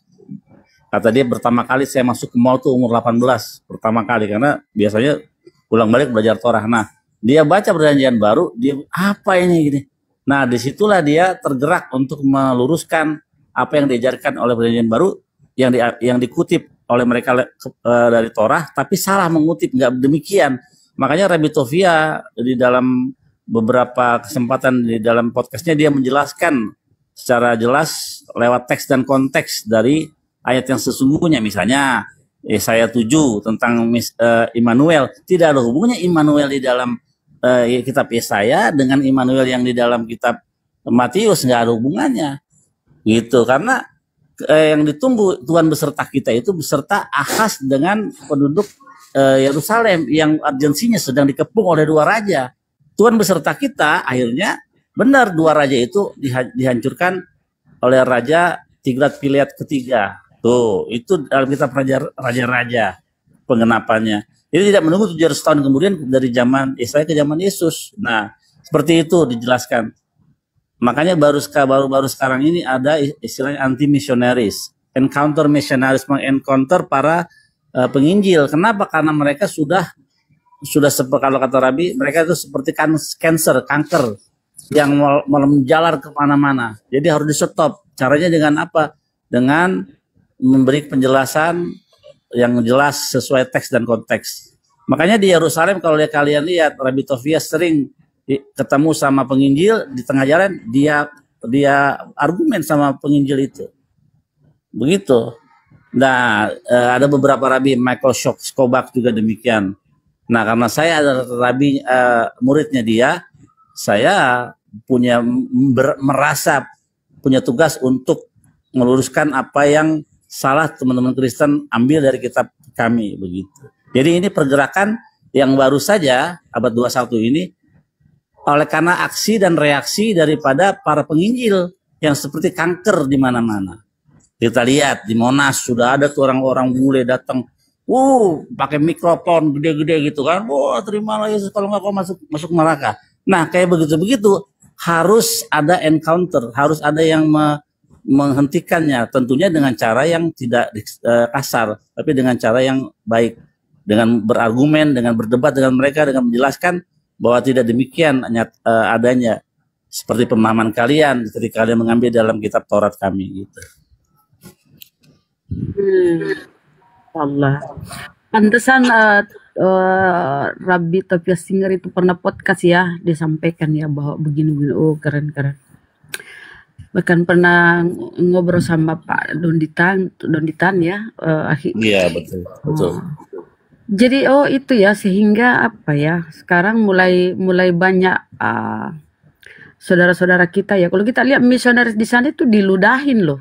kata dia pertama kali saya masuk ke mall tuh umur 18, pertama kali, karena biasanya pulang balik belajar Torah. Nah, dia baca perjanjian baru, dia apa ini gini. Nah, disitulah dia tergerak untuk meluruskan apa yang diajarkan oleh perjanjian baru yang dikutip oleh mereka dari Torah, tapi salah mengutip, nggak demikian. Makanya Rabbi Tovia di dalam beberapa kesempatan di dalam podcastnya dia menjelaskan secara jelas lewat teks dan konteks dari ayat yang sesungguhnya. Misalnya Yesaya 7 tentang Immanuel, tidak ada hubungannya Immanuel di dalam kitab Yesaya dengan Immanuel yang di dalam kitab Matius, nggak ada hubungannya gitu. Karena yang ditunggu Tuhan beserta kita itu beserta Ahaz dengan penduduk Yerusalem yang urgensinya sedang dikepung oleh 2 raja. Tuhan beserta kita, akhirnya benar 2 raja itu dihancurkan oleh Raja Tiglat-Pileser ketiga. Tuh, itu dalam kitab raja-raja pengenapannya. Jadi tidak menunggu 700 tahun kemudian dari zaman Yesaya ke zaman Yesus. Nah, seperti itu dijelaskan. Makanya baru sekarang ini ada istilahnya anti missionaries, encounter missionaries, mengencounter para penginjil. Kenapa? Karena mereka sudah kalau kata Rabi, mereka itu seperti kanker yang menjalar kemana-mana. Jadi harus di stop. Caranya dengan apa? Dengan memberi penjelasan yang jelas sesuai teks dan konteks. Makanya di Yerusalem kalau kalian lihat Rabbi Tovia sering ketemu sama penginjil di tengah jalan, dia argumen sama penginjil itu. Begitu. Nah, ada beberapa Rabi, Michael Skobach juga demikian. Nah, karena saya adalah Rabi muridnya dia, saya merasa punya tugas untuk meluruskan apa yang salah teman-teman Kristen ambil dari kitab kami begitu. Jadi ini pergerakan yang baru saja abad 21 ini oleh karena aksi dan reaksi daripada para penginjil yang seperti kanker di mana-mana. Kita lihat di Monas sudah ada tuh orang-orang bule datang, pakai mikrofon gede-gede gitu kan, terimalah Yesus kalau nggak kau masuk neraka. Nah kayak begitu-begitu harus ada encounter, harus ada yang menghentikannya, tentunya dengan cara yang tidak kasar, tapi dengan cara yang baik, dengan berargumen, dengan berdebat dengan mereka, dengan menjelaskan bahwa tidak demikian adanya seperti pemahaman kalian ketika kalian mengambil dalam kitab Taurat kami gitu. Allah. Pantesan Rabbi Tovia Singer itu pernah podcast ya, disampaikan ya bahwa begini-begini. Oh keren-keren. Bahkan pernah ngobrol sama Pak Donditan ya, Iya betul. Jadi itu ya, sehingga apa ya, sekarang mulai banyak saudara-saudara kita ya, kalau kita lihat misionaris di sana itu diludahin loh.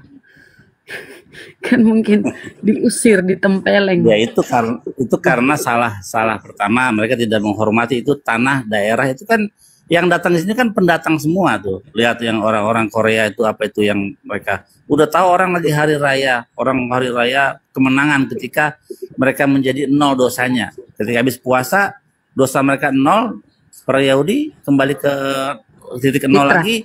Kan mungkin diusir, ditempeleng. Ya itu karena salah pertama, mereka tidak menghormati itu tanah daerah itu kan Yang datang di sini kan pendatang semua tuh. Lihat yang orang-orang Korea itu apa itu yang mereka udah tahu orang lagi hari raya, orang hari raya kemenangan ketika mereka menjadi nol dosanya. Ketika habis puasa dosa mereka nol, orang Yahudi kembali ke titik nol Fitrah. lagi.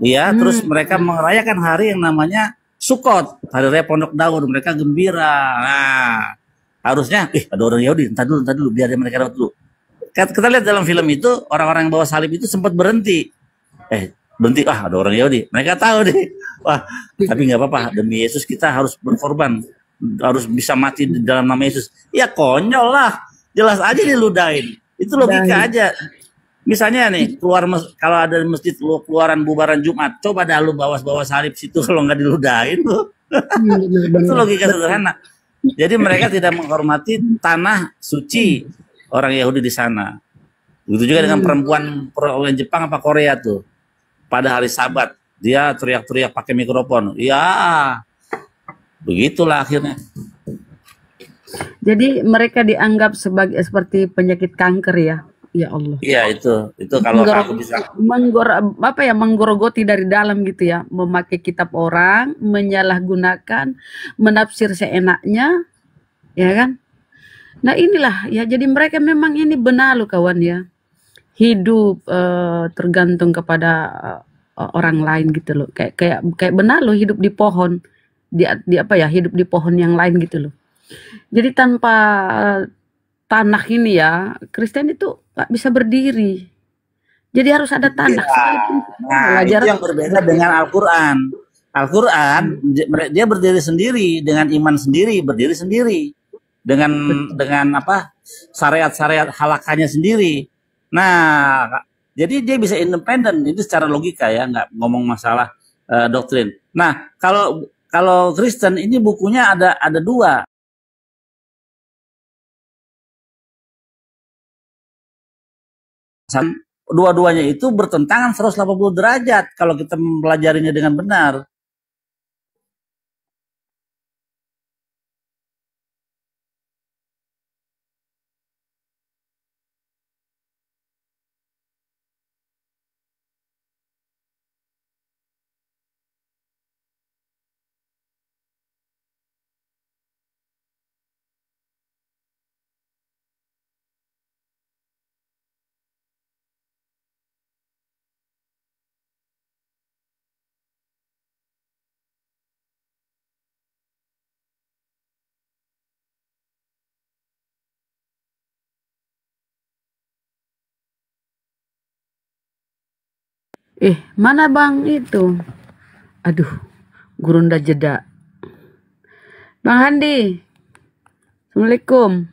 Ya, terus mereka merayakan hari yang namanya Sukot, hari raya Pondok Daun. Mereka gembira. Nah, harusnya, ada orang Yahudi, entar dulu, biar mereka dapat dulu. Kita lihat dalam film itu, orang-orang yang bawa salib itu sempat berhenti. Berhenti, ada orang Yahudi. Mereka tahu deh, tapi nggak apa-apa, demi Yesus kita harus berkorban. Harus bisa mati di dalam nama Yesus. Ya konyol lah, jelas aja diludahin. Itu logika aja. Misalnya nih, kalau ada masjid keluaran bubaran Jumat, coba dah lu bawa salib situ kalau nggak diludahin lu. Itu logika sederhana. Jadi mereka tidak menghormati tanah suci orang Yahudi di sana. Begitu juga dengan perempuan Jepang apa Korea tuh. Pada hari Sabat dia teriak-teriak pakai mikrofon. Ya, begitulah akhirnya. Jadi mereka dianggap seperti penyakit kanker ya. Ya Allah. Iya itu kalau aku bisa menggorogoti dari dalam gitu ya, memakai kitab orang, menyalahgunakan, menafsir seenaknya, ya kan? Nah inilah ya, jadi mereka memang ini benalu kawan ya, hidup tergantung kepada orang lain gitu loh, kayak benalu hidup di pohon, di apa ya, hidup di pohon yang lain gitu loh. Jadi tanpa tanah ini ya, Kristen itu nggak bisa berdiri. Jadi harus ada tanah. Nah, itu yang berbeda dengan Al-Quran. Al-Quran dia berdiri sendiri dengan iman sendiri, berdiri sendiri dengan apa syariat-syariat halakanya sendiri. Nah, jadi dia bisa independen. Itu secara logika ya, nggak ngomong masalah doktrin. Nah, kalau Kristen ini bukunya ada dua. Dua-duanya itu bertentangan 180 derajat kalau kita mempelajarinya dengan benar. Mana bang itu? Aduh, Gurunda jeda. Bang Handi, Assalamualaikum.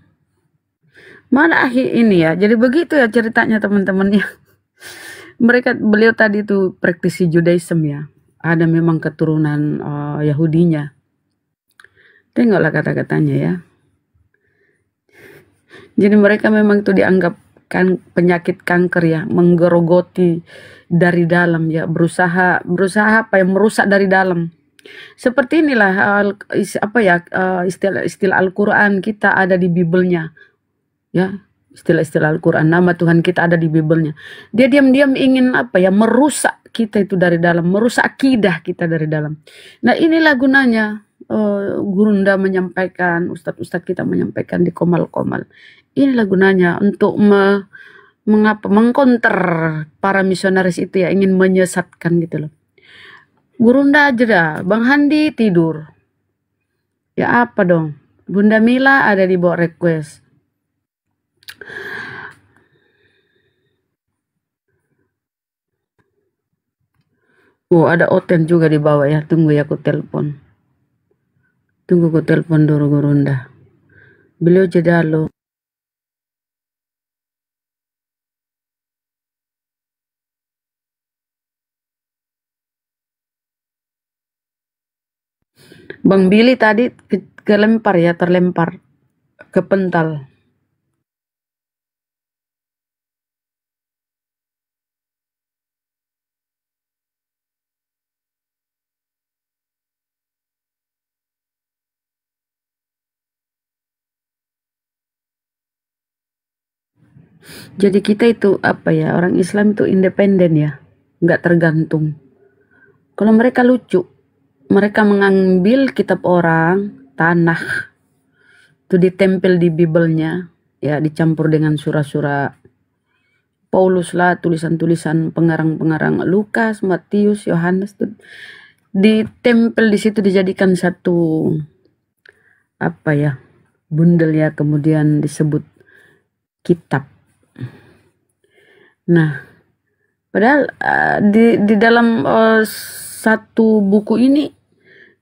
Mana akhir ini ya? Jadi begitu ya ceritanya teman-teman ya. Beliau tadi itu praktisi Judaism ya. Ada memang keturunan Yahudinya. Tengoklah kata-katanya ya. Jadi mereka memang itu dianggap penyakit kanker ya, menggerogoti dari dalam ya, berusaha apa yang merusak dari dalam. Seperti inilah istilah Al-Quran kita ada di Bibelnya ya, istilah Al-Quran, nama Tuhan kita ada di Bibelnya. Dia diam-diam ingin merusak kita itu dari dalam, merusak akidah kita dari dalam. Nah inilah gunanya Gurunda menyampaikan, ustadz-ustadz kita menyampaikan di komal-komal. Inilah gunanya untuk mengkonter para misionaris itu ya, ingin menyesatkan gitu loh. Gurunda jeda, Bang Handi tidur. Ya apa dong? Bunda Mila ada di bawah request. Ada Oten juga di bawah ya. Tunggu ya, aku telepon. Tunggu aku telepon dulu Gurunda. Beliau jeda lo. Bang Billy tadi kelempar ya, terlempar ke pental. Jadi kita itu apa ya, orang Islam itu independen ya, nggak tergantung. Kalau mereka lucu, mereka mengambil kitab orang, tanah, itu ditempel di Bible-nya, ya dicampur dengan surah-surah Paulus lah, tulisan-tulisan pengarang-pengarang Lukas, Matius, Yohanes, tuh ditempel di situ, dijadikan satu apa ya, bundel ya, kemudian disebut kitab. Nah, padahal di dalam satu buku ini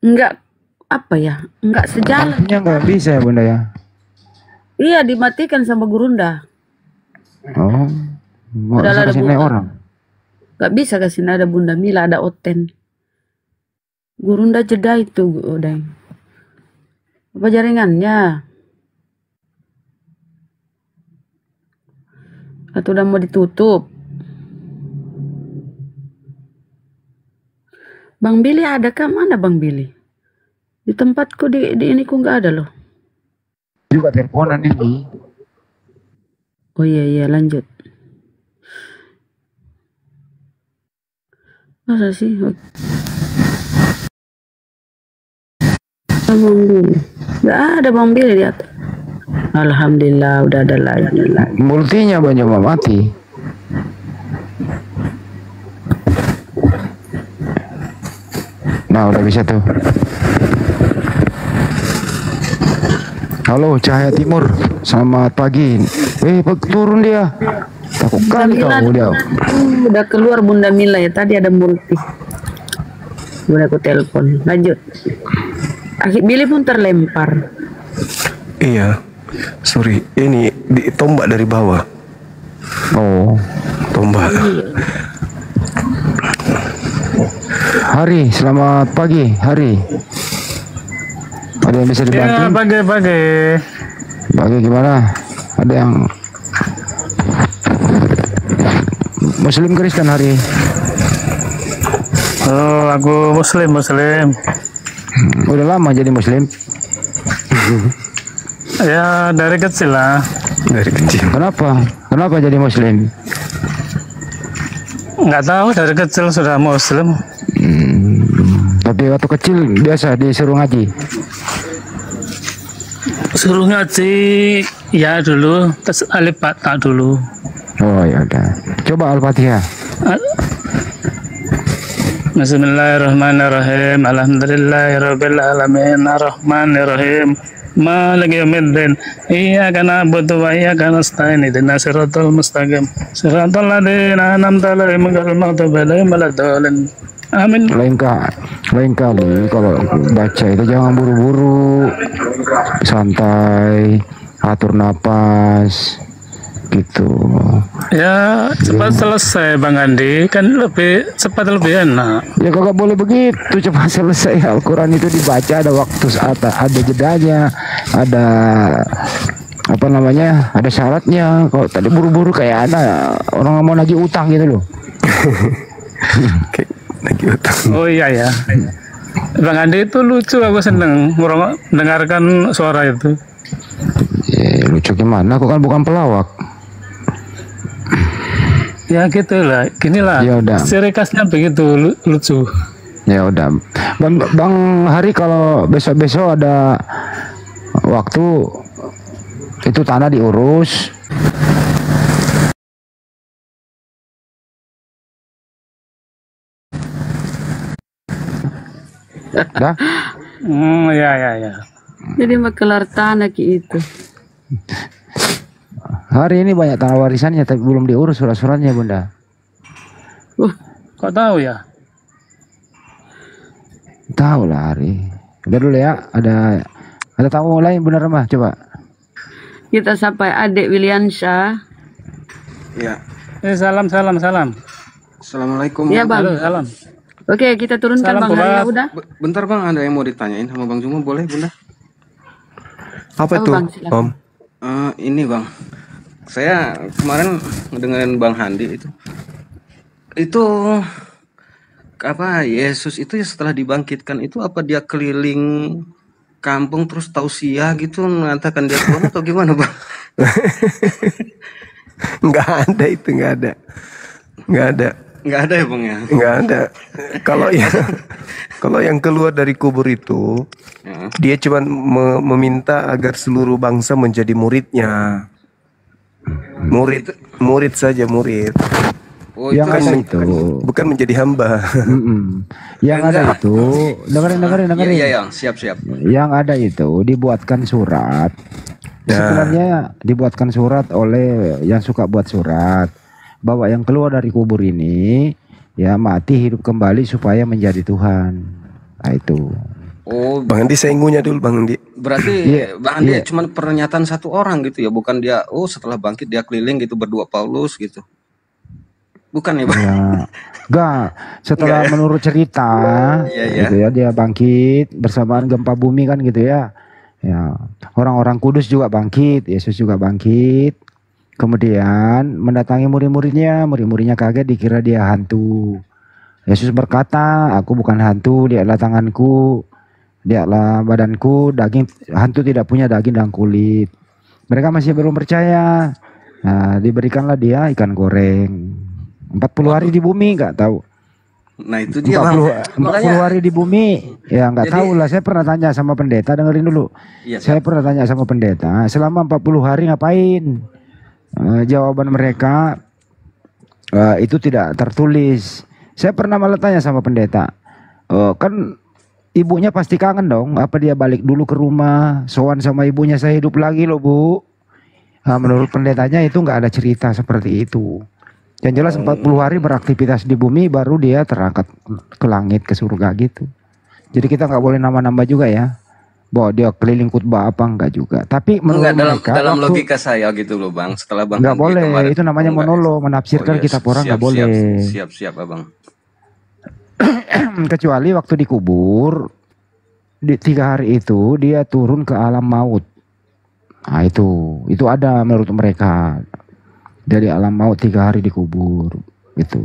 enggak apa ya, enggak sejalan. Artinya nggak bisa ya Bunda ya. Iya, dimatikan sama Gurunda. Oh, mau Padahal ada kasih naik orang. Gak bisa kasih ada Bunda Mila, ada Oten. Gurunda jeda itu udah. Apa jaringannya? Atau udah mau ditutup? Bang Billy ada kah? Mana Bang Billy? Di tempatku di ini ku nggak ada loh. Juga teleponan ini. Oh iya lanjut. Masa sih? Bang Billy. Nggak ada Bang Billy di atas. Alhamdulillah udah ada lagi. Multinya banyak mati. Nah udah bisa tuh. Halo Cahaya Timur, selamat pagi. Turun dia. Takut kali kamu dia. Udah keluar Bunda Mila ya, tadi ada multi. Bunda aku telepon. Lanjut. Akhir Billy pun terlempar. Iya. Sorry, ini ditombak dari bawah. Oh, tombak. Hari, selamat pagi, Hari. Ada yang bisa dibantu? Ya, pagi. Pagi gimana? Ada yang Muslim Kristen, Hari? Oh, aku Muslim. Udah lama jadi Muslim? Ya, dari kecil lah. Dari kecil. Kenapa jadi Muslim? Nggak tahu, dari kecil sudah Muslim. Tapi waktu kecil biasa disuruh ngaji? Suruh ngaji, ya dulu, terus alif bata dulu. Oh ya udah. Coba Al-Fatihah. Bismillahirrahmanirrahim. Alhamdulillahirabbil alamin. Arrahmanirrahim. Maliki yaumiddin. Iyyaka na'budu wa iyyaka nasta'in. Ihdinas siratal mustaqim. Siratal ladzina an'amta 'alaihim ghairil maghdubi 'alaihim waladdallin. Amin. Lain kali kalau baca itu jangan buru-buru, santai, atur napas, gitu. Ya cepat selesai Bang Andi, kan lebih cepat lebih enak. Ya kagak boleh begitu cepat selesai. Al-Quran itu dibaca ada waktu, ada jedanya, ada apa namanya, ada syaratnya. Kalau tadi buru-buru kayak ada orang mau nagih utang gitu loh. Oh iya ya, Bang Andi itu lucu, aku seneng mendengarkan suara itu. Ya, lucu gimana? Aku kan bukan pelawak. Ya gitulah, ginilah. Ya udah. Ciri khasnya begitu lucu. Ya udah, Bang Hari, kalau besok ada waktu itu tanah diurus. Dah. Ya. Jadi makelar tanah itu. Hari ini banyak tanah warisannya tapi belum diurus surat-suratnya Bunda. Kok tahu ya? Tahu lah Hari. Udah dulu ya. Ada tamu lain Bunda Remah, coba. Kita sampai Adik Williansyah. Ya. Salam. Assalamualaikum. Ya Bang. Halo, salam. Oke, kita turunkan Salam, Bang Hari ya Sobat. udah. Bentar Bang, ada yang mau ditanyain sama Bang Juma, boleh Bunda? Apa itu, Bang, silakan. Om? Ini Bang, saya kemarin ngedengerin Bang Handi itu apa, Yesus itu setelah dibangkitkan itu apa dia keliling kampung terus tausiah gitu mengatakan dia Tuhan atau gimana Bang? Nggak ada itu, nggak ada. Nggak ada. Nggak ada ya Bang ya? Nggak ada. Kalau yang keluar dari kubur itu, dia cuma meminta agar seluruh bangsa menjadi muridnya. Murid saja, murid. Oh, Yang itu ada itu, Bukan menjadi hamba. yang ada itu, dengerin. Iya, iya, siap. Yang ada itu dibuatkan surat. Sebenarnya dibuatkan surat oleh yang suka buat surat, bahwa yang keluar dari kubur ini ya mati hidup kembali supaya menjadi Tuhan. Nah itu. Oh, Bang Andi, saya ngunyah dulu Bang Andi. berarti Bang Andi cuma pernyataan satu orang gitu ya, bukan dia setelah bangkit dia keliling gitu berdua Paulus gitu. Bukan ya Bang? Ya, enggak. Setelah Enggak ya? menurut cerita, gitu ya, dia bangkit bersamaan gempa bumi kan gitu ya. Ya, orang-orang kudus juga bangkit, Yesus juga bangkit. Kemudian mendatangi murid-muridnya kaget dikira dia hantu. Yesus berkata, aku bukan hantu, lihatlah tanganku, lihatlah badanku, hantu tidak punya daging dan kulit. Mereka masih belum percaya. Nah, diberikanlah dia ikan goreng. 40 hari di bumi, nggak tahu. Nah itu dia Bang. 40 hari di bumi, ya nggak tahu lah. Saya pernah tanya sama pendeta, dengerin dulu. Iya, Saya pernah tanya sama pendeta, selama 40 hari ngapain? Jawaban mereka itu tidak tertulis. Saya pernah malah tanya sama pendeta, kan ibunya pasti kangen dong, apa dia balik dulu ke rumah, sowan sama ibunya, saya hidup lagi loh Bu. Nah, menurut pendetanya itu nggak ada cerita seperti itu. Yang jelas 40 hari beraktivitas di bumi baru dia terangkat ke langit, ke surga gitu. Jadi kita nggak boleh nama-nama juga ya, bahwa dia keliling khotbah apa enggak juga. Tapi menurut mereka dalam logika saya gitu loh Bang, setelah Bang nggak boleh kemarin, itu namanya monolog, menafsirkan kitab orang nggak boleh. Siap Abang. Kecuali waktu dikubur di 3 hari itu dia turun ke alam maut. Nah itu ada menurut mereka. Dari alam maut 3 hari dikubur gitu.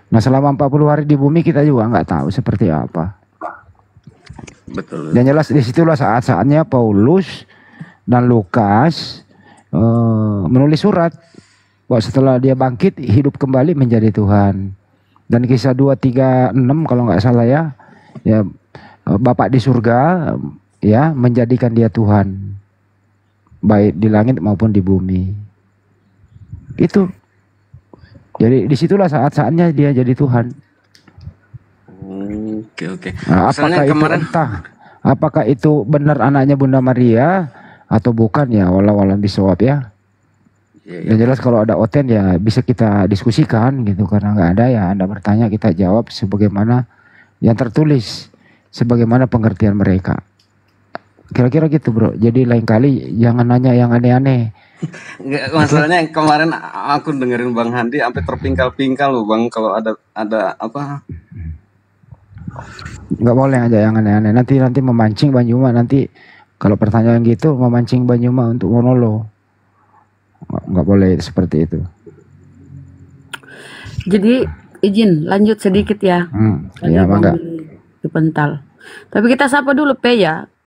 Nah selama 40 hari di bumi kita juga nggak tahu seperti apa. Betul. Dan jelas disitulah saat-saatnya Paulus dan Lukas menulis surat bahwa setelah dia bangkit hidup kembali menjadi Tuhan. Dan kisah 2:36 kalau nggak salah ya Bapak di surga ya menjadikan dia Tuhan baik di langit maupun di bumi. Itu. Jadi disitulah saat-saatnya dia jadi Tuhan. Oke. Nah, apakah itu benar anaknya Bunda Maria atau bukan ya, walau bisawab ya. Yang jelas kalau ada oten ya bisa kita diskusikan gitu, karena nggak ada ya Anda bertanya kita jawab sebagaimana yang tertulis, sebagaimana pengertian mereka. Kira-kira gitu bro. Jadi lain kali jangan nanya yang aneh-aneh. Nggak, masalahnya yang kemarin aku dengerin Bang Handi sampai terpingkal-pingkal loh Bang, kalau ada apa. Nggak boleh aja yang aneh-aneh. Nanti memancing Banyuma, nanti kalau pertanyaan gitu memancing Banyuma untuk monolog. Nggak boleh seperti itu. Jadi izin lanjut sedikit ya. Iya, Bang. Dipental. Tapi kita sapa dulu Pe ya.